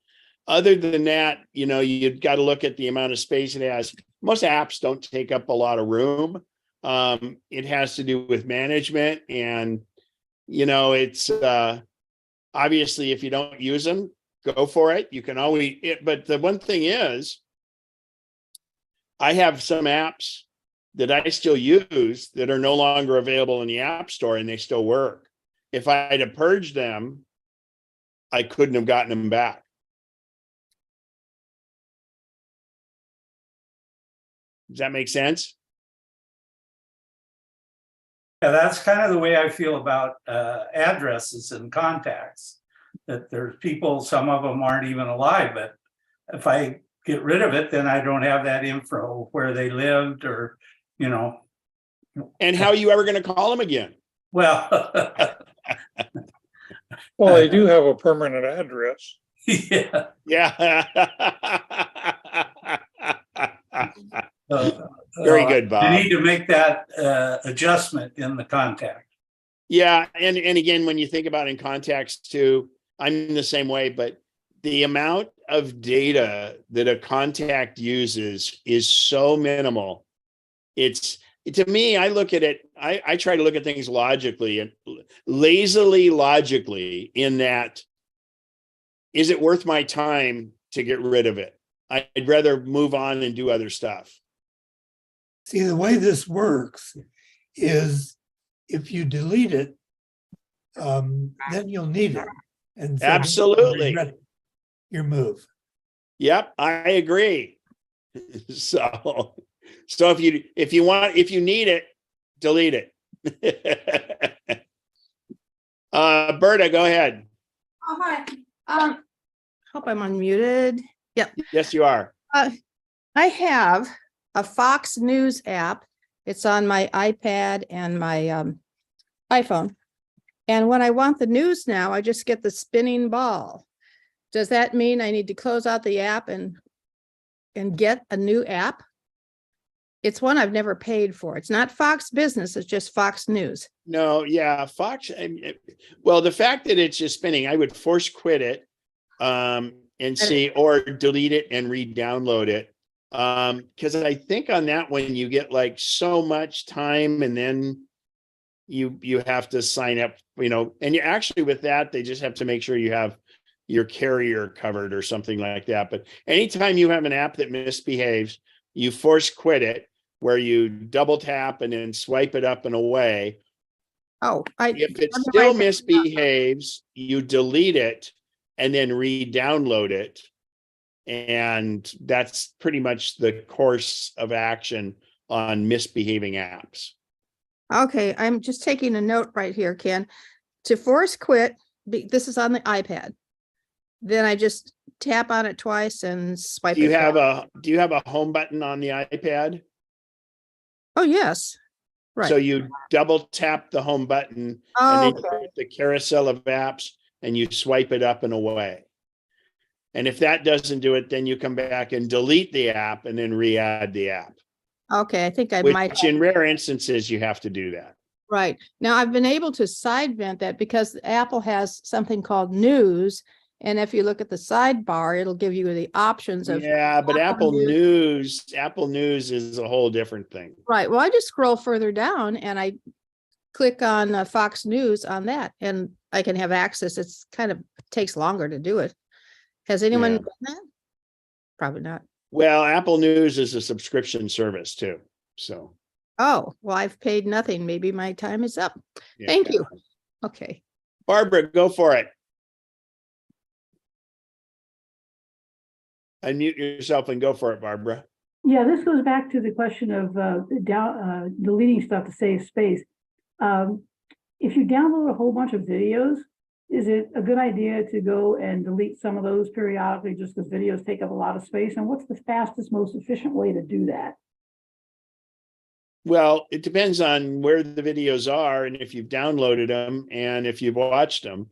Other than that, you've got to look at the amount of space it has. Most apps don't take up a lot of room. It has to do with management, and it's obviously, if you don't use them, go for it. You can always. But the one thing is, I have some apps that I still use that are no longer available in the App Store, and they still work. If I had to purge them, I couldn't have gotten them back. Does that make sense? Yeah, that's kind of the way I feel about addresses and contacts. That there's people, some of them aren't even alive, but if I get rid of it, then I don't have that info where they lived, or And how are you ever going to call them again? Well, Well, they do have a permanent address. Yeah. Yeah. Uh, Very good, You Bob. need to make that adjustment in the contact. Yeah, and again, when you think about in contacts too, I'm the same way, but the amount of data that a contact uses is so minimal. It's to me, I look at it, I try to look at things logically and lazily logically in that, is it worth my time to get rid of it? I'd rather move on and do other stuff. See, the way this works is if you delete it, then you'll need it. And so Absolutely. regret your move. Yep, I agree. So if you need it, delete it. Berta, go ahead. Oh, hi. Hope I'm unmuted. Yep. Yes, you are. I have a Fox News app. It's on my iPad and my iPhone. And when I want the news now, I just get the spinning ball. Does that mean I need to close out the app and get a new app? It's one I've never paid for. It's not Fox Business, it's just Fox News. No, yeah, Fox. Well, the fact that it's just spinning, I would force quit it and see, or delete it and re-download it. Because I think on that one you get like so much time, and then you have to sign up, and you actually with that they just have to make sure you have your carrier covered or something like that. But anytime you have an app that misbehaves, you force quit it, where you double tap and then swipe it up and away. Oh, if it still misbehaves, you delete it and then re-download it. And that's pretty much the course of action on misbehaving apps. Okay, I'm just taking a note right here, Ken. To force quit, this is on the iPad. Then I just tap on it twice and swipe it. Do you have a home button on the iPad? Oh, yes. Right. So you double tap the home button and then you hit the carousel of apps and you swipe it up and away. And if that doesn't do it, then you come back and delete the app and then re-add the app. Okay, I think I might. Which in rare instances, you have to do that. Right. Now, I've been able to side vent that because Apple has something called News. And if you look at the sidebar, it'll give you the options of. Yeah, but Apple News is a whole different thing. Right. Well, I just scroll further down and I click on Fox News on that, and I can have access. It's kind of takes longer to do it. Has anyone done that? Probably not. Well, Apple News is a subscription service too. So. Oh, well, I've paid nothing. Maybe my time is up. Yeah. Thank you. Okay. Barbara, go for it. Unmute yourself and go for it, Barbara. Yeah, this goes back to the question of deleting stuff to save space. If you download a whole bunch of videos, is it a good idea to go and delete some of those periodically just because videos take up a lot of space? And what's the fastest, most efficient way to do that? Well, it depends on where the videos are and if you've downloaded them and if you've watched them.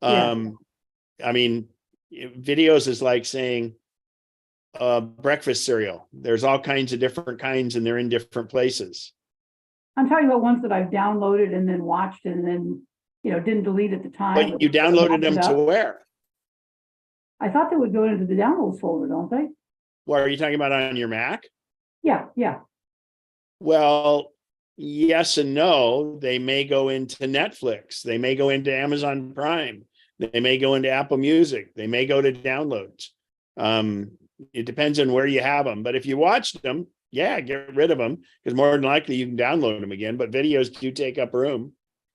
I mean, videos is like saying breakfast cereal. There's all kinds of different kinds and they're in different places. I'm talking about ones that I've downloaded and then watched and then, didn't delete at the time. But you downloaded them to where? I thought they would go into the downloads folder, don't they? What are you talking about on your Mac? Yeah. Well, yes and no. They may go into Netflix. They may go into Amazon Prime. They may go into Apple Music. They may go to downloads. It depends on where you have them. But if you watched them, get rid of them because more than likely you can download them again. But videos do take up room.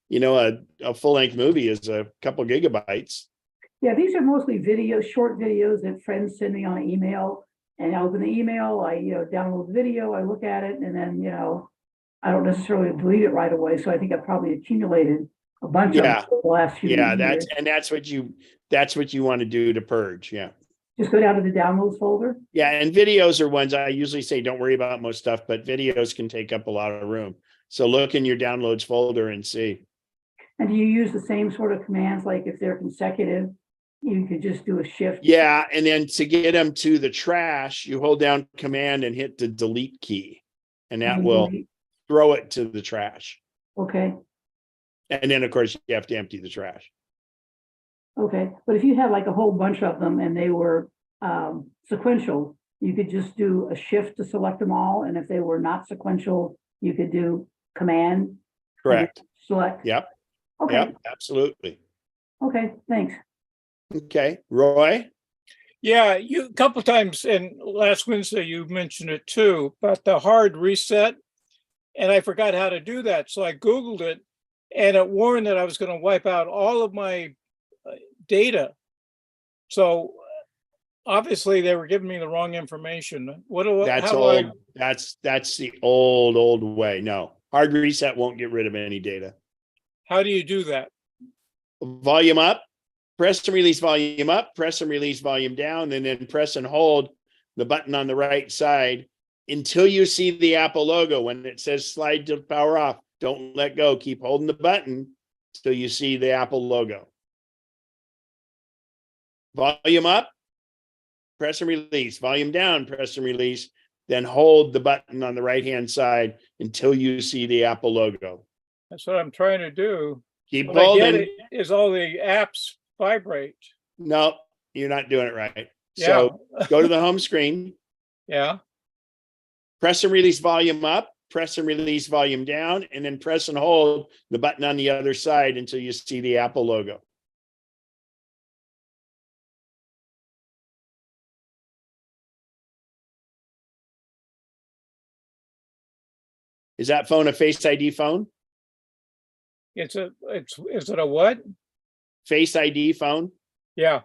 A full-length movie is a couple gigabytes. Yeah, these are mostly videos, short videos that friends send me on an email. And I open the email, I download the video, I look at it, and then I don't necessarily delete it right away. So I think I've probably accumulated a bunch of the last few years. That's what you want to do to purge. Yeah. Just go down to the downloads folder. Yeah, and videos are ones I usually say don't worry about most stuff, but videos can take up a lot of room. So look in your downloads folder and see. And do you use the same sort of commands, like if they're consecutive, you could just do a shift. Yeah, and then to get them to the trash, you hold down Command and hit the delete key, and that and will delete. throw it to the trash. Okay, And then, of course, you have to empty the trash. okay. But if you had like a whole bunch of them and they were sequential, you could just do a shift to select them all. And if they were not sequential, you could do Command. Correct. Select. Yep. Okay, Yep. Absolutely. okay, thanks. Okay. Roy? Yeah, you a couple times, and last Wednesday you mentioned it too, about the hard reset. And I forgot how to do that. So I Googled it, and it warned that I was going to wipe out all of my data. So obviously they were giving me the wrong information. That's how do old. I, That's the old way. No, hard reset won't get rid of any data. how do you do that? Volume up, press and release volume up, press and release volume down, and then press and hold the button on the right side until you see the Apple logo. When it says slide to power off, don't let go. Keep holding the button till you see the Apple logo. Volume up, press and release. Volume down, press and release. Then hold the button on the right-hand side until you see the Apple logo. That's what I'm trying to do. Keep What I get holding. is all the apps vibrate. No, you're not doing it right. Yeah. So go to the home screen. Yeah. Press and release volume up, press and release volume down, and then press and hold the button on the other side until you see the Apple logo. Is that phone a Face ID phone? Is it a what? Face ID phone? Yeah.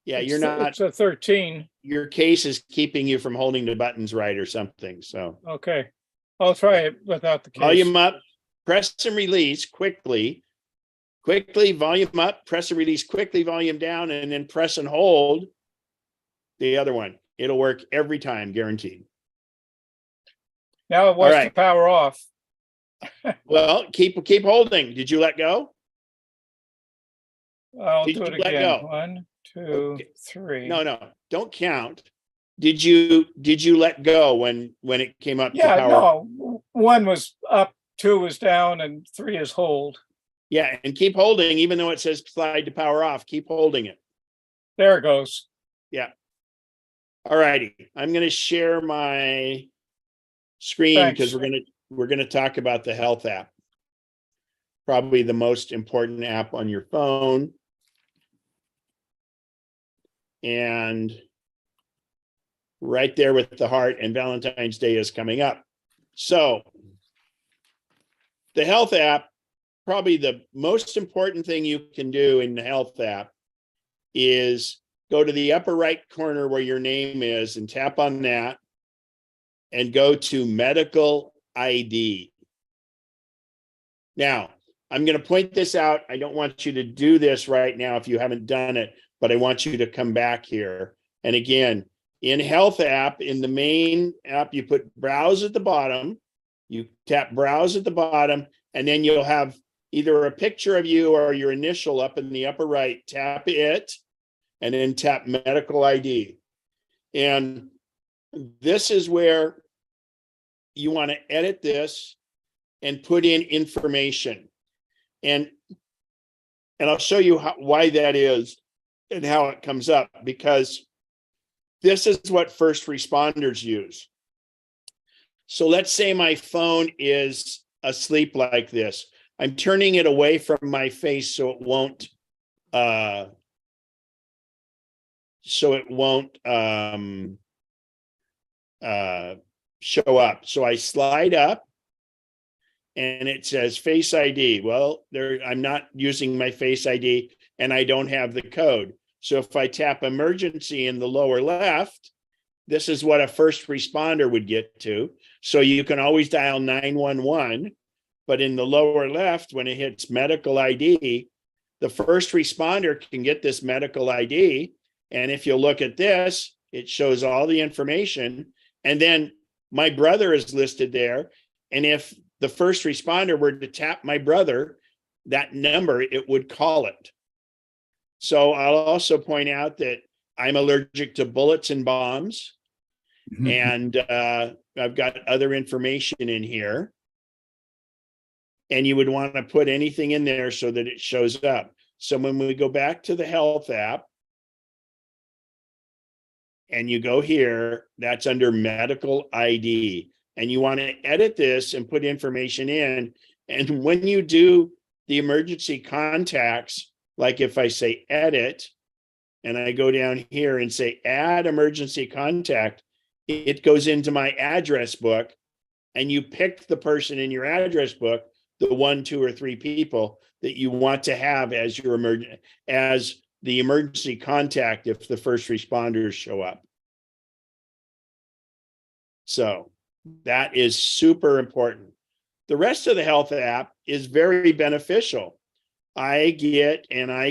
Yeah, It's you're not. It's a 13. Your case is keeping you from holding the buttons right or something. So Okay. I'll try it without the case. volume up, press and release quickly. Quickly, volume up, press and release quickly, volume down, and then press and hold the other one. It'll work every time, guaranteed. Now it wants to right. power off. Well, keep holding. Did you let go? I'll Did do it you let again. go? 1, 2, Okay. 3. No, don't count. Did you let go when it came up Yeah, to power? no. 1 was up, 2 was down, and 3 is hold. Yeah, and keep holding, even though it says slide to power off. Keep holding it. There it goes. Yeah. All righty. I'm going to share my screen Thanks. because we're gonna talk about the health app. Probably the most important app on your phone. And right there with the heart, and Valentine's Day is coming up. So the health app, probably the most important thing you can do in the health app is go to the upper right corner where your name is and tap on that and go to medical ID. Now, I'm going to point this out. I don't want you to do this right now if you haven't done it, but I want you to come back here. And again, in health app, in the main app, you put browse at the bottom, you tap browse at the bottom, and then you'll have either a picture of you or your initial up in the upper right. Tap it and then tap medical ID. And this is where you want to edit this and put in information. And I'll show you why that is and how it comes up, because this is what first responders use. So let's say my phone is asleep like this. I'm turning it away from my face so it won't show up. So I slide up and it says Face ID. Well, I'm not using my Face ID and I don't have the code. So if I tap emergency in the lower left, this is what a first responder would get to. So you can always dial 911, but in the lower left, when it hits medical ID, the first responder can get this medical ID. And if you look at this, it shows all the information. And then my brother is listed there. And if the first responder were to tap my brother, that number, it would call it. So I'll also point out that I'm allergic to bullets and bombs. And I've got other information in here. And you would want to put anything in there so that it shows up. So when we go back to the health app, and you go here, that's under medical ID. And you want to edit this and put information in. And when you do the emergency contacts, like if I say edit, and I go down here and say add emergency contact, it goes into my address book, and you pick the person in your address book, the 1, 2, or 3 people that you want to have as your as the emergency contact if the first responders show up. So that is super important. The rest of the health app is very beneficial. I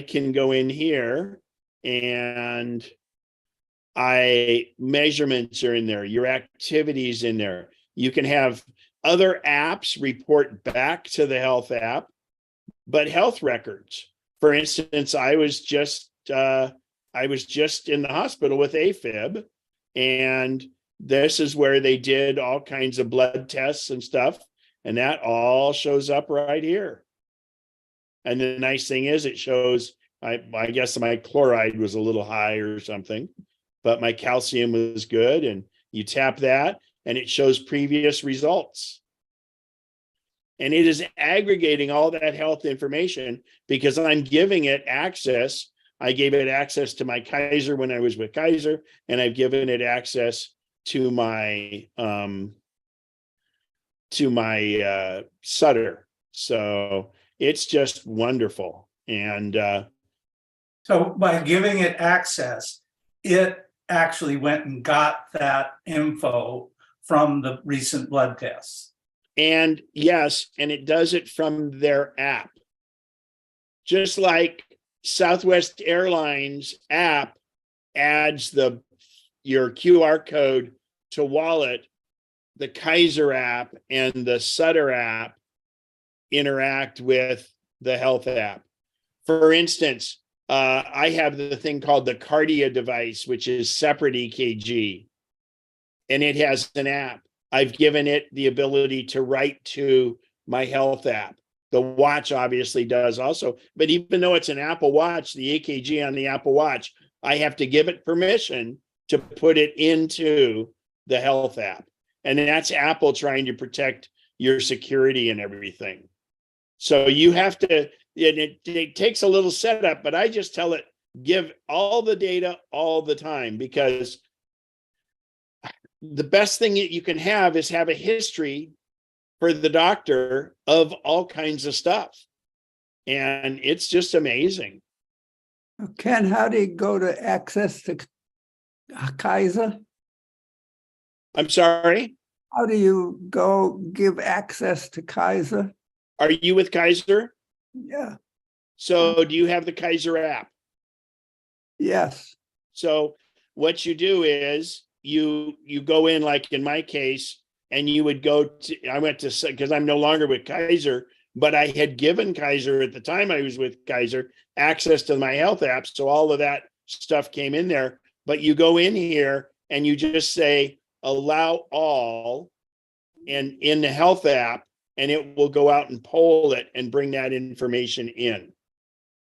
can go in here, and measurements are in there, your activities in there. You can have other apps report back to the health app, but health records. For instance, I was just in the hospital with AFib, and this is where they did all kinds of blood tests and stuff, and that all shows up right here. And the nice thing is it shows, I guess my chloride was a little high or something, but my calcium was good. And you tap that and it shows previous results. And it is aggregating all that health information because I'm giving it access. I gave it access to my Kaiser when I was with Kaiser, and I've given it access to my Sutter. So it's just wonderful. And so by giving it access, it actually went and got that info from the recent blood tests. And yes, and it does it from their app. Just like Southwest Airlines app adds your QR code to wallet, the Kaiser app and the Sutter app interact with the health app. For instance, I have the thing called the Cardia device, which is separate EKG, and it has an app. I've given it the ability to write to my health app. The watch obviously does also, but even though it's an Apple Watch, the EKG on the Apple Watch, I have to give it permission to put it into the health app. And that's Apple trying to protect your security and everything. So you have to, it takes a little setup, but I just tell it, give all the data all the time, because the best thing that you can have is have a history for the doctor of all kinds of stuff. And it's just amazing. Ken, how do you go to access to Kaiser? I'm sorry? How do you go give access to Kaiser? Are you with Kaiser? Yeah. So do you have the Kaiser app? Yes. So what you do is you go in, like in my case, and you would go to, I went to, because I'm no longer with Kaiser, but I had given Kaiser at the time I was with Kaiser access to my health app. So all of that stuff came in there, but you go in here and you just say, allow all, and in the health app, and it will go out and poll it and bring that information in.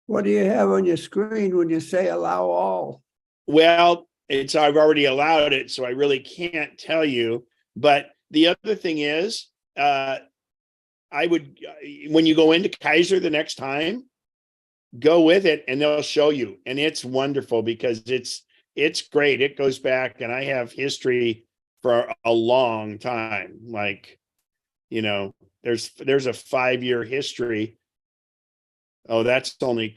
What do you have on your screen when you say allow all? Well, I've already allowed it, so I really can't tell you. But the other thing is, when you go into Kaiser the next time, go with it and they'll show you. And it's wonderful because it's great. It goes back, and I have history for a long time. Like, there's a 5-year history. Oh, that's only,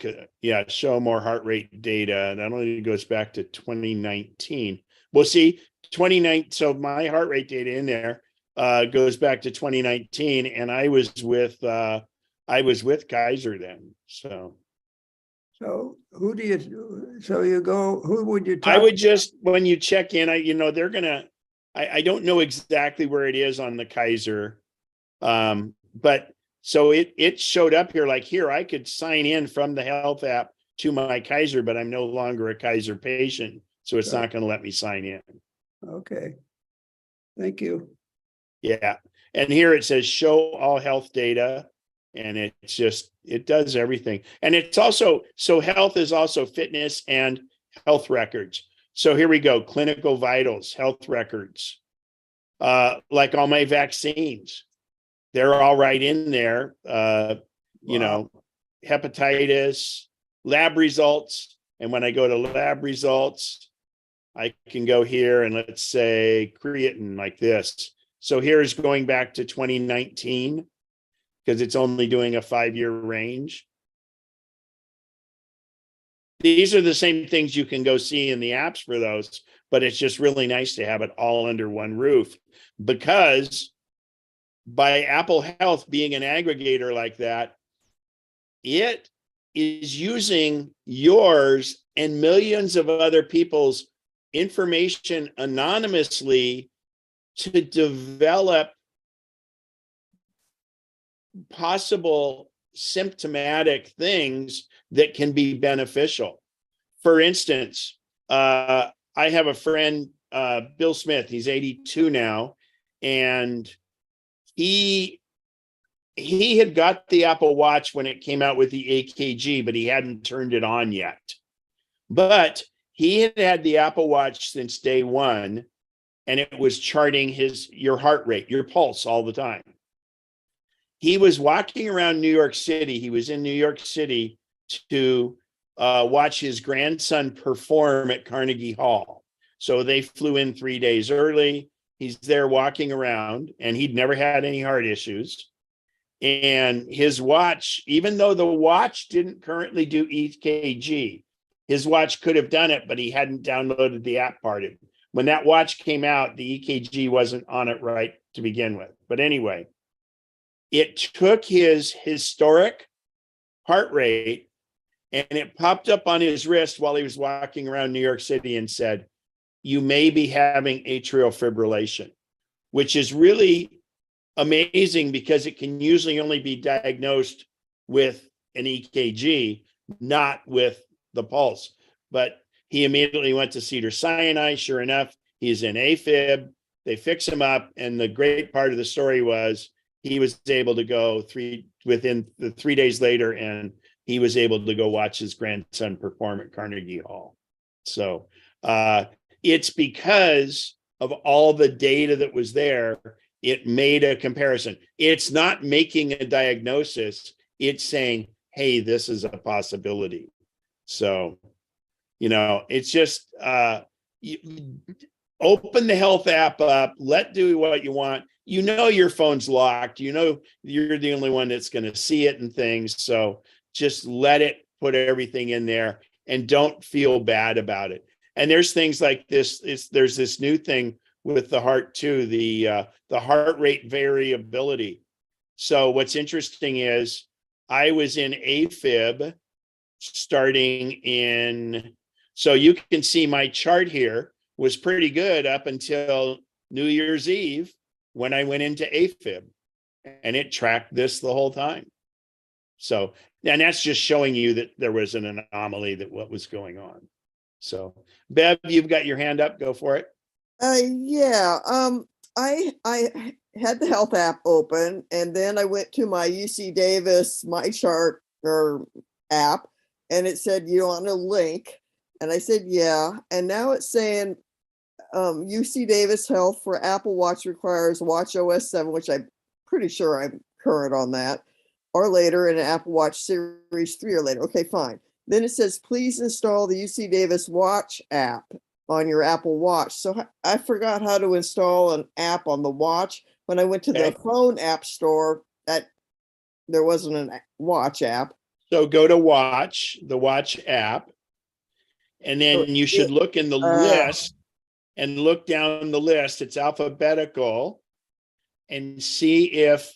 show more heart rate data. That only goes back to 2019. Well, see, 2019. So my heart rate data in there goes back to 2019, and I was with Kaiser then. So who would you talk? I would just, when you check in, I don't know exactly where it is on the Kaiser, but so it showed up here, like here, I could sign in from the health app to my Kaiser, but I'm no longer a Kaiser patient. So it's Sure. not going to let me sign in. Okay. Thank you. Yeah. And here it says show all health data. And it's just, it does everything. And it's also, so health is also fitness and health records. So here we go. Clinical vitals, health records, like all my vaccines, they're all right in there. You know, hepatitis, lab results. And when I go to lab results, I can go here and let's say creatine like this. So here's going back to 2019 because it's only doing a 5-year range. These are the same things you can go see in the apps for those, but it's just really nice to have it all under one roof because by Apple Health being an aggregator like that, it is using yours and millions of other people's information anonymously to develop possible symptomatic things that can be beneficial. For instance, I have a friend, Bill Smith, he's 82 now, and he had got the Apple Watch when it came out with the AKG, but he hadn't turned it on yet. But he had had the Apple Watch since day one, and it was charting your heart rate, your pulse all the time. He was walking around New York City. He was in New York City to watch his grandson perform at Carnegie Hall. So they flew in 3 days early. He's there walking around, and he'd never had any heart issues. And his watch, even though the watch didn't currently do EKG, his watch could have done it, but he hadn't downloaded the app part of it. When that watch came out, the EKG wasn't on it right to begin with. But anyway, it took his historic heart rate and it popped up on his wrist while he was walking around New York City and said, you may be having atrial fibrillation, which is really amazing because it can usually only be diagnosed with an EKG, not with the pulse. But he immediately went to Cedars-Sinai. Sure enough, he's in AFib. They fix him up. And the great part of the story was he was able to go within the 3 days later, and he was able to go watch his grandson perform at Carnegie Hall. So it's because of all the data that was there, it made a comparison. It's not making a diagnosis. It's saying, hey, this is a possibility. So, you know, it's just open the health app up, do what you want. You know, your phone's locked. You know, you're the only one that's going to see it and things. So just let it put everything in there and don't feel bad about it. And there's things like this. There's this new thing with the heart too, the heart rate variability. So what's interesting is I was in AFib starting in, so you can see my chart here was pretty good up until New Year's Eve when I went into AFib, and it tracked this the whole time. So, and that's just showing you that there was an anomaly, that what was going on. So Bev, you've got your hand up, go for it. Yeah, I had the health app open, and then I went to my UC Davis My Chart or app, and it said you want a link, and I said yeah, and now it's saying UC Davis Health for Apple Watch requires Watch OS 7, which I'm pretty sure I'm current on that, or later, in an Apple Watch Series 3 or later. Okay, fine. Then it says please install the UC Davis Watch app on your Apple Watch. So I forgot how to install an app on the watch. When I went to the phone app store, there wasn't a watch app. So go to the watch app, and then you should look in the list and look down the list. It's alphabetical, and see if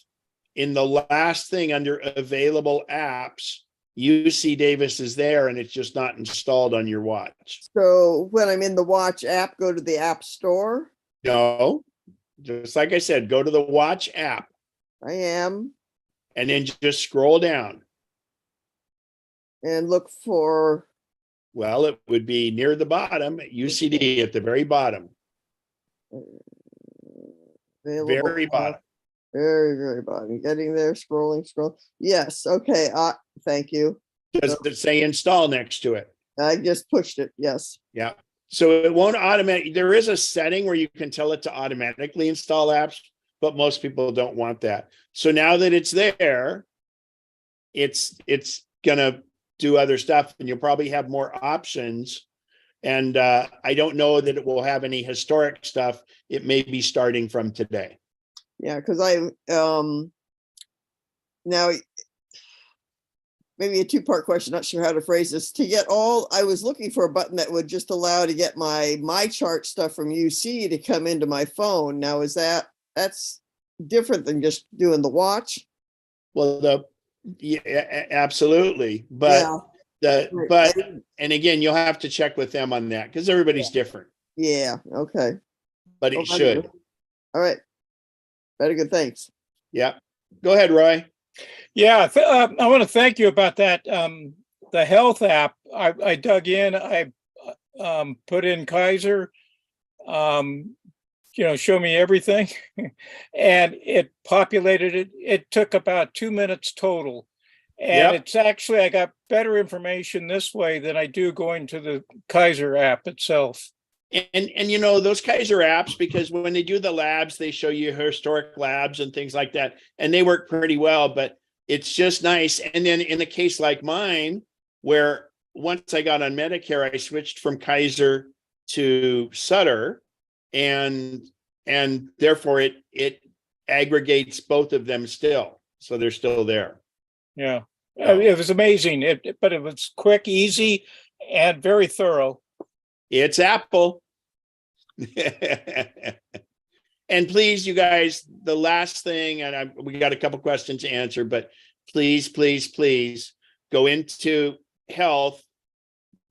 in the last thing under available apps, UC Davis is there, and it's just not installed on your watch. So when I'm in the watch app, go to the app store. No, just like I said, go to the watch app. I am. And then just scroll down. and look for, Well, it would be near the bottom, UCD at the very bottom, available. very bottom. Very, very bottom. Getting there, scrolling. Yes, okay, thank you. Does it say install next to it? I just pushed it, yes. Yeah. So it won't automatic. There is a setting where you can tell it to automatically install apps, but most people don't want that. So now that it's there, it's gonna do other stuff, and you'll probably have more options. And I don't know that it will have any historic stuff. It may be starting from today. Yeah, because now maybe a two-part question, not sure how to phrase this. To get I was looking for a button that would just allow to get my chart stuff from UC to come into my phone. Now, that's different than just doing the watch? Well, yeah, absolutely. But yeah. And again, you'll have to check with them on that because everybody's different. Yeah, okay. But it should. All right. Very good, thanks. Yeah. Go ahead, Roy. Yeah, I want to thank you about that. The health app, I dug in, I put in Kaiser, show me everything. And it populated it. It took about 2 minutes total. And it's actually, I got better information this way than I do going to the Kaiser app itself. And those Kaiser apps, because when they do the labs, they show you historic labs and things like that, and they work pretty well, but it's just nice. And then in a case like mine, where once I got on Medicare, I switched from Kaiser to Sutter, and therefore it aggregates both of them still. So they're still there. Yeah, it was amazing. But it was quick, easy, and very thorough. It's Apple. And please, you guys, the last thing, and we got a couple questions to answer, but please go into health,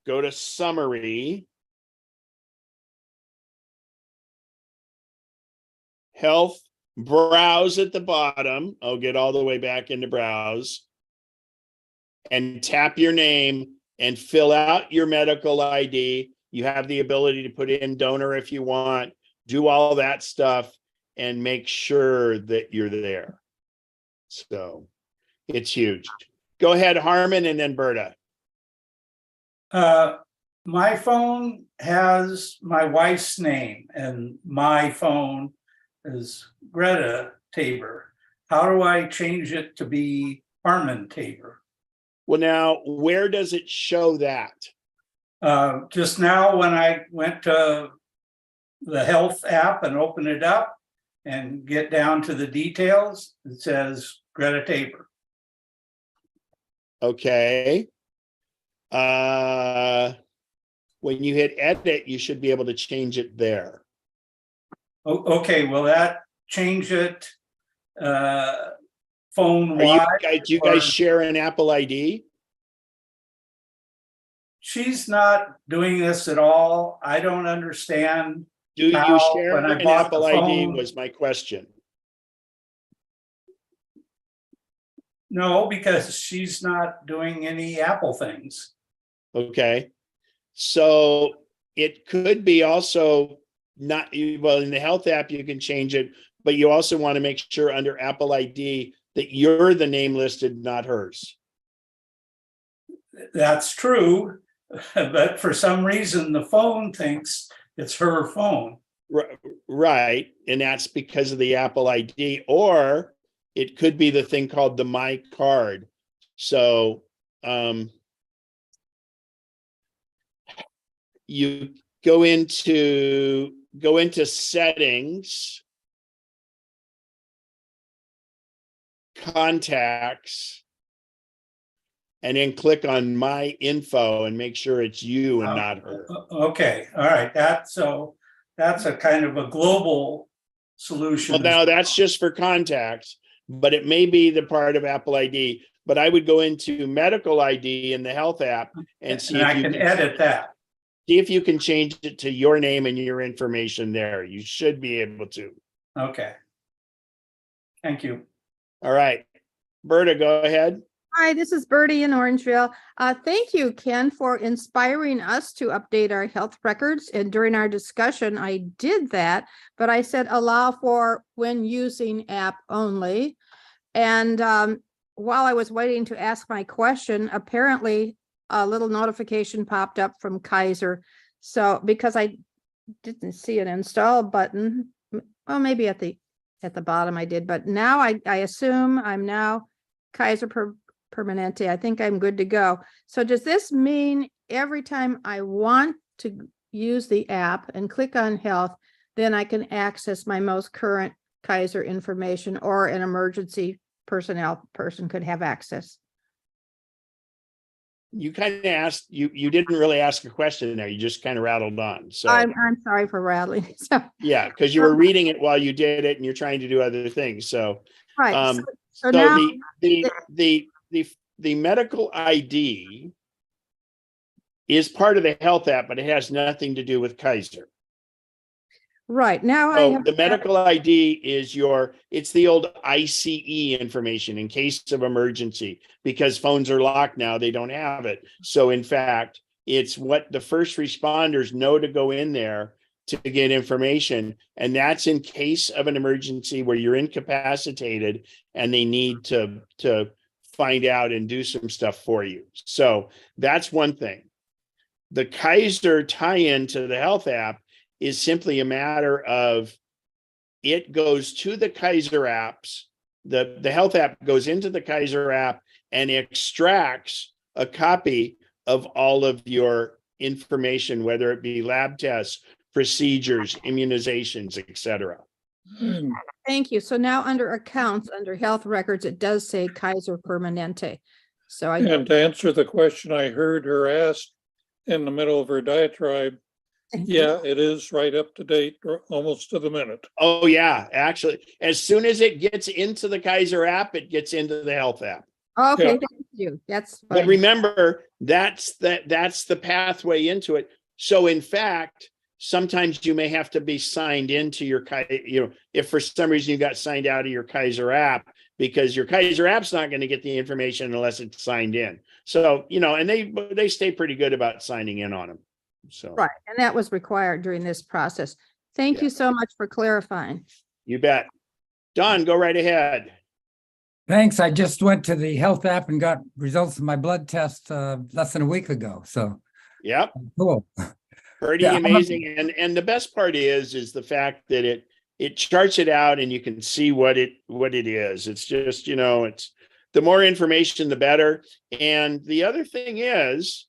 go to summary, health, browse at the bottom. I'll get all the way back into browse and tap your name and fill out your medical ID. You have the ability to put in donor if you want, do all that stuff, and make sure that you're there. So it's huge. Go ahead, Harmon, and then Berta. My phone has my wife's name, and my phone is Greta Tabor. How do I change it to be Harmon Tabor? Well, now, where does it show that? Just now when I went to the health app and open it up and get down to the details, it says Greta Tabor. Okay. When you hit edit, you should be able to change it there. Okay, will that change it phone wide? Do you guys share an Apple ID? She's not doing this at all. I don't understand. Do you share when I an bought Apple the ID phone- was my question. No, because she's not doing any Apple things. Okay. So it could be also not, well, in the health app, you can change it, but you also want to make sure under Apple ID that you're the name listed, not hers. That's true, but for some reason, the phone thinks it's her phone. Right. And that's because of the Apple ID, or it could be the thing called the My Card. So you go into settings, contacts, and then click on My Info and make sure it's you and not her. Okay, all right. That's a kind of a global solution. Well, now that's just for contacts, but it may be the part of Apple ID. But I would go into medical ID in the health app and see if I you can edit that. See if you can change it to your name and your information there. You should be able to. Okay. Thank you. All right. Berta, go ahead. Hi, this is Bertie in Orangeville. Thank you, Ken, for inspiring us to update our health records. And during our discussion, I did that, but I said allow for when using app only. And while I was waiting to ask my question, apparently a little notification popped up from Kaiser. So because I didn't see an install button, well, maybe at the bottom I did, but now I assume I'm now Kaiser Permanente. I think I'm good to go. So does this mean every time I want to use the app and click on health, then I can access my most current Kaiser information, or an emergency personnel person could have access? You kind of asked, you didn't really ask a question there. You just kind of rattled on. So I'm sorry for rattling. So, yeah, because you were reading it while you did it and you're trying to do other things. So right. so So now the medical ID is part of the health app, but it has nothing to do with Kaiser. right now I So have the medical ID is it's the old ICE information in case of emergency, because phones are locked now, they don't have it. So in fact, it's what the first responders know to go in there to get information. And that's in case of an emergency where you're incapacitated and they need to find out and do some stuff for you. So that's one thing. The Kaiser tie-in to the health app is simply a matter of it goes to the Kaiser apps. The health app goes into the Kaiser app and extracts a copy of all of your information, whether it be lab tests, procedures, immunizations, etc. Thank you. So now under accounts, under health records, it does say Kaiser Permanente. So And to answer the question I heard her ask in the middle of her diatribe, yeah, it is right up to date, or almost to the minute. Oh yeah, actually, as soon as it gets into the Kaiser app, it gets into the health app. Okay, Yeah. thank you. That's But fine. remember, that's the pathway into it. So in fact, sometimes you may have to be signed into your, if for some reason you got signed out of your Kaiser app, because your Kaiser app's not going to get the information unless it's signed in. So, and they stay pretty good about signing in on them. So Right, and that was required during this process. Thank Yeah. you so much for clarifying. You bet. Don, go right ahead. Thanks. I just went to the health app and got results of my blood test less than a week ago. So Yep. cool. Pretty Yeah, amazing. And the best part is the fact that it charts it out and you can see what it is. It's just, it's the more information, the better. And the other thing is,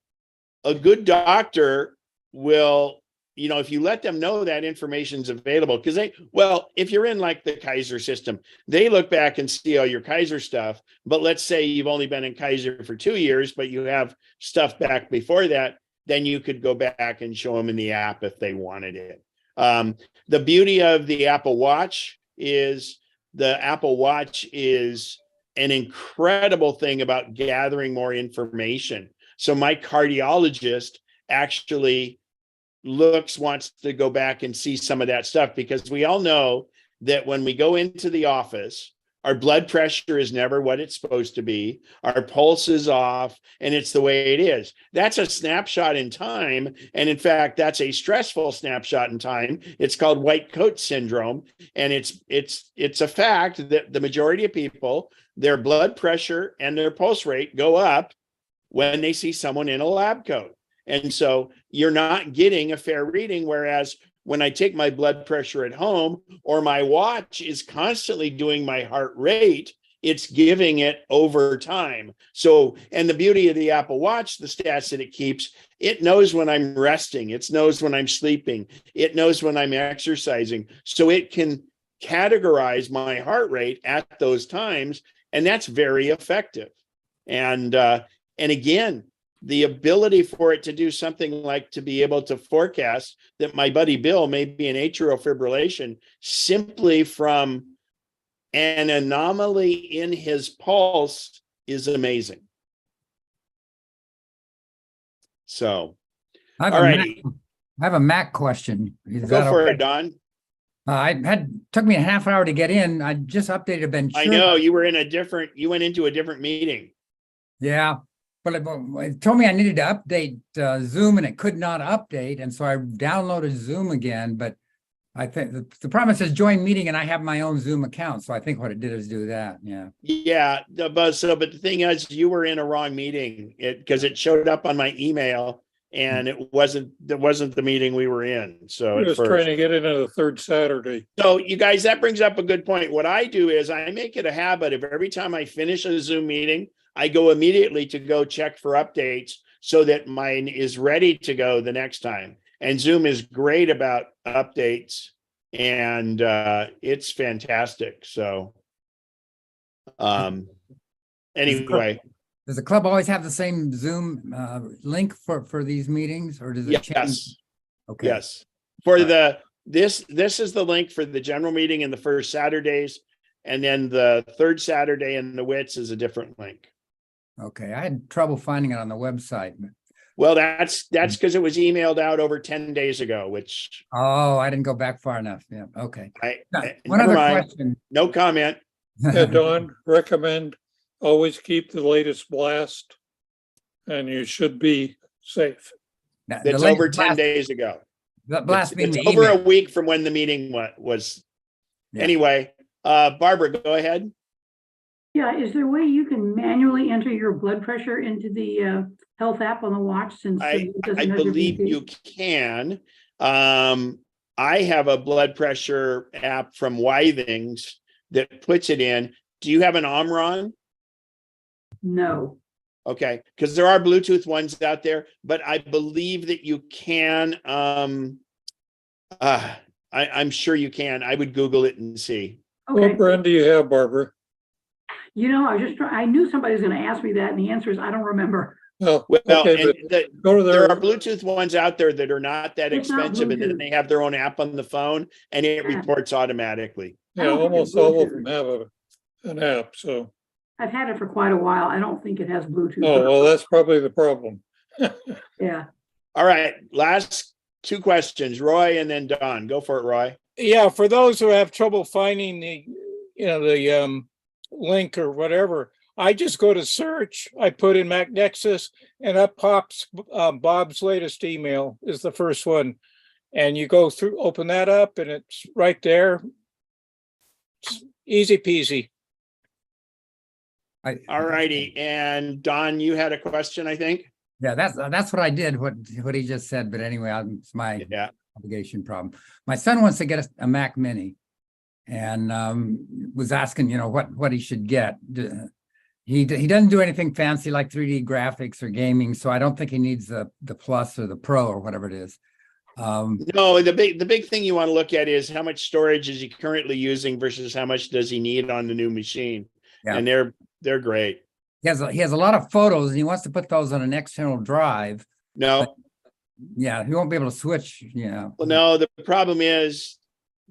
a good doctor will, if you let them know that information's available, because if you're in like the Kaiser system, they look back and see all your Kaiser stuff. But let's say you've only been in Kaiser for 2 years, but you have stuff back before that, then you could go back and show them in the app if they wanted it. The beauty of the Apple Watch is an incredible thing about gathering more information. So my cardiologist actually wants to go back and see some of that stuff, because we all know that when we go into the office, our blood pressure is never what it's supposed to be. Our pulse is off, and it's the way it is. That's a snapshot in time. And in fact, that's a stressful snapshot in time. It's called white coat syndrome. And it's a fact that the majority of people, their blood pressure and their pulse rate go up when they see someone in a lab coat. And so you're not getting a fair reading. Whereas when I take my blood pressure at home, or my watch is constantly doing my heart rate, it's giving it over time. So, and the beauty of the Apple Watch, the stats that it keeps, it knows when I'm resting, it knows when I'm sleeping, it knows when I'm exercising. So it can categorize my heart rate at those times. And that's very effective. And again, the ability for it to do something like to be able to forecast that my buddy Bill may be in atrial fibrillation simply from an anomaly in his pulse is amazing. So, all righty. I have a Mac question. Go for it, Don. Took me a half hour to get in. I just updated Ben. I know you went into a different meeting. Yeah, but it told me I needed to update Zoom and it could not update. And so I downloaded Zoom again, but I think the problem says join meeting and I have my own Zoom account. So I think what it did is do that. Yeah. Yeah, but the thing is, you were in a wrong meeting because it showed up on that wasn't the meeting we were in. So We're at just first. trying to get into the third Saturday. So you guys, that brings up a good point. What I do is I make it a habit of every time I finish a Zoom meeting, I go immediately to go check for updates so that mine is ready to go the next time. And Zoom is great about updates and it's fantastic. So anyway. Does the club always have the same Zoom link for these meetings, or does it change? Yes. Okay. Yes. For this is the link for the general meeting in the first Saturdays, and then the third Saturday in the WITS is a different link. Okay, I had trouble finding it on the website. Well, that's because it was emailed out over 10 days ago, which Oh, I didn't go back far enough. Yeah. Okay. One never other mind. question. No comment. Yeah, Don, recommend always keep the latest blast and you should be safe. That's over 10 days ago. That blast being It's the over email. a week from when the meeting was. Yeah. Anyway, Barbara, go ahead. Yeah, is there a way you can manually enter your blood pressure into the health app on the watch since it doesn't I measure believe BP? you can. I have a blood pressure app from Withings that puts it in. Do you have an Omron? No. Okay, because there are Bluetooth ones out there, but I believe that you can. I'm sure you can. I would Google it and see. Okay. What brand do you have, Barbara? You know, I was just trying, I knew somebody was going to ask me that, and the answer is I don't remember. Oh, Well, okay, and but go to there their, are Bluetooth ones out there that are not that It's not expensive, and then Bluetooth. they have their own app on the phone, and it Yeah. reports automatically. I yeah, don't think almost it's all of Bluetooth. them have an app, so, I've had it for quite a while. I don't think it has Bluetooth. oh, well, that's probably the problem. Yeah. All right, last two questions, Roy and then Don. Go for it, Roy. Yeah, for those who have trouble finding the link or whatever, I just go to search, I put in MacNexus, and up pops Bob's latest email is the first one. And you go through, open that up, and it's right there. It's easy peasy. All righty, and Don, you had a question, I think. Yeah, that's what I did. What he just said. But anyway, it's my obligation problem. My son wants to get a Mac Mini, and was asking, what he should get. He doesn't do anything fancy like 3D graphics or gaming, so I don't think he needs the Plus or the Pro or whatever it is. No, the big thing you want to look at is how much storage is he currently using versus how much does he need on the new machine. Yeah. And they're great. He has a lot of photos, and he wants to put those on an external drive. No. Yeah, he won't be able to switch. Yeah. Well, no, the problem is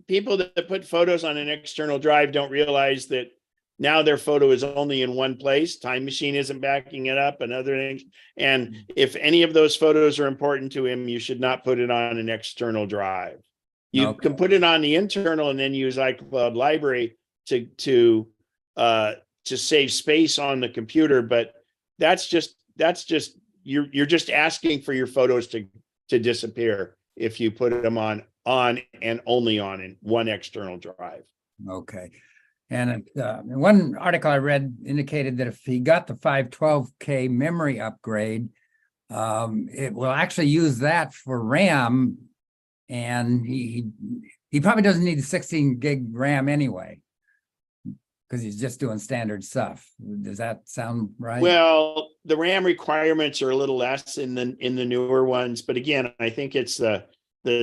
people that put photos on an external drive don't realize that now their photo is only in one place. Time Machine isn't backing it up and other things. And if any of those photos are important to him, you should not put it on an external drive. You can put it on the internal and then use iCloud Library to save space on the computer. But that's just you're just asking for your photos to disappear if you put them on and only on in one external drive. Okay. And one article I read indicated that if he got the 512K memory upgrade, it will actually use that for RAM, and he probably doesn't need 16 gig RAM anyway, because he's just doing standard stuff. Does that sound right? Well, the RAM requirements are a little less in the newer ones, but again, I think it's the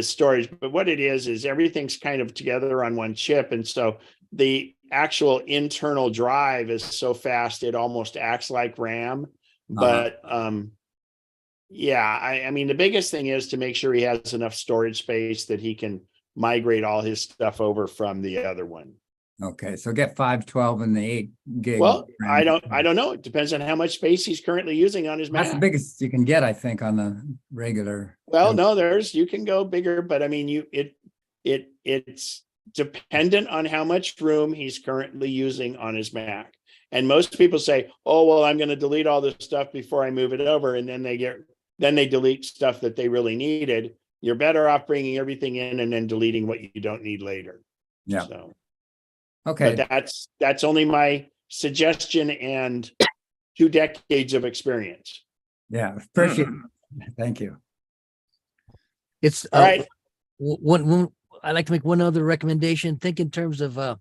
storage. But what it is everything's kind of together on one chip, and so the actual internal drive is so fast it almost acts like RAM. But I mean the biggest thing is to make sure he has enough storage space that he can migrate all his stuff over from the other one. Okay, so get 512 and the 8 gig. Well, RAM. I don't know. It depends on how much space he's currently using on his Mac. That's the biggest you can get, I think, on the regular. Well, no, you can go bigger, but I mean it's dependent on how much room he's currently using on his Mac. And most people say, oh, well, I'm going to delete all this stuff before I move it over. And then they delete stuff that they really needed. You're better off bringing everything in and then deleting what you don't need later. Yeah. So, Okay. but that's only my suggestion and 2 decades of experience. Yeah. Appreciate it. Thank you. It's All right. One I'd like to make one other recommendation. Think in terms of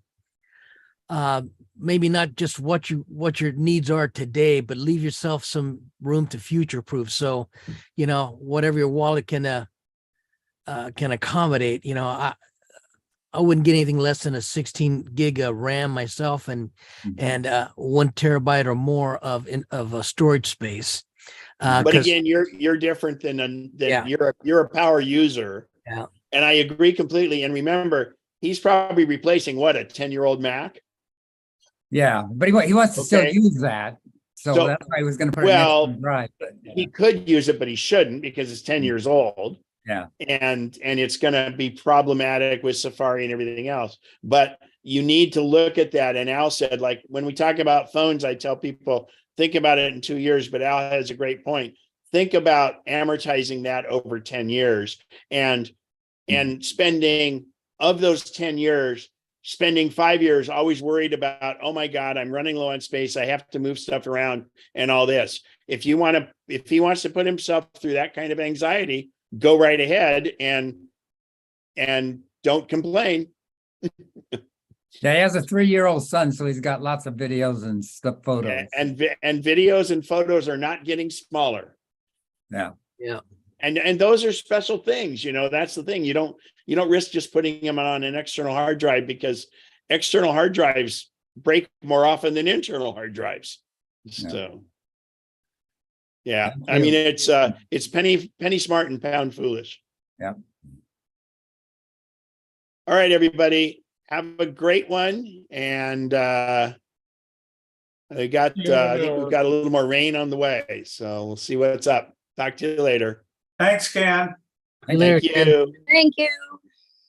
maybe not just what your needs are today, but leave yourself some room to future proof. So, whatever your wallet can accommodate, I wouldn't get anything less than a 16 gig of RAM myself and 1 terabyte or more of storage space. But again, you're different than you're a power user. Yeah. And I agree completely. And remember, he's probably replacing what, a 10-year-old Mac? Yeah, but he wants to still use that. So that's why he was going to put it next to the drive. He could use it, but he shouldn't because it's 10 years old. Yeah. And it's going to be problematic with Safari and everything else. But you need to look at that. And Al said, like, when we talk about phones, I tell people, think about it in 2 years, but Al has a great point. Think about amortizing that over 10 years and spending, of those 10 years, spending 5 years always worried about, oh my God, I'm running low on space. I have to move stuff around and all this. If he wants to put himself through that kind of anxiety, go right ahead and don't complain. Yeah, he has a 3-year-old son, so he's got lots of videos and stuff, photos. And videos and photos are not getting smaller. Yeah. Yeah. And those are special things, that's the thing. You don't risk just putting them on an external hard drive because external hard drives break more often than internal hard drives. So yeah, I mean, it's penny smart and pound foolish. Yeah. All right, everybody, have a great one. And I think we've got a little more rain on the way, so we'll see what's up. Talk to you later. Thanks, Ken. Thank you. Thank you. Thank you.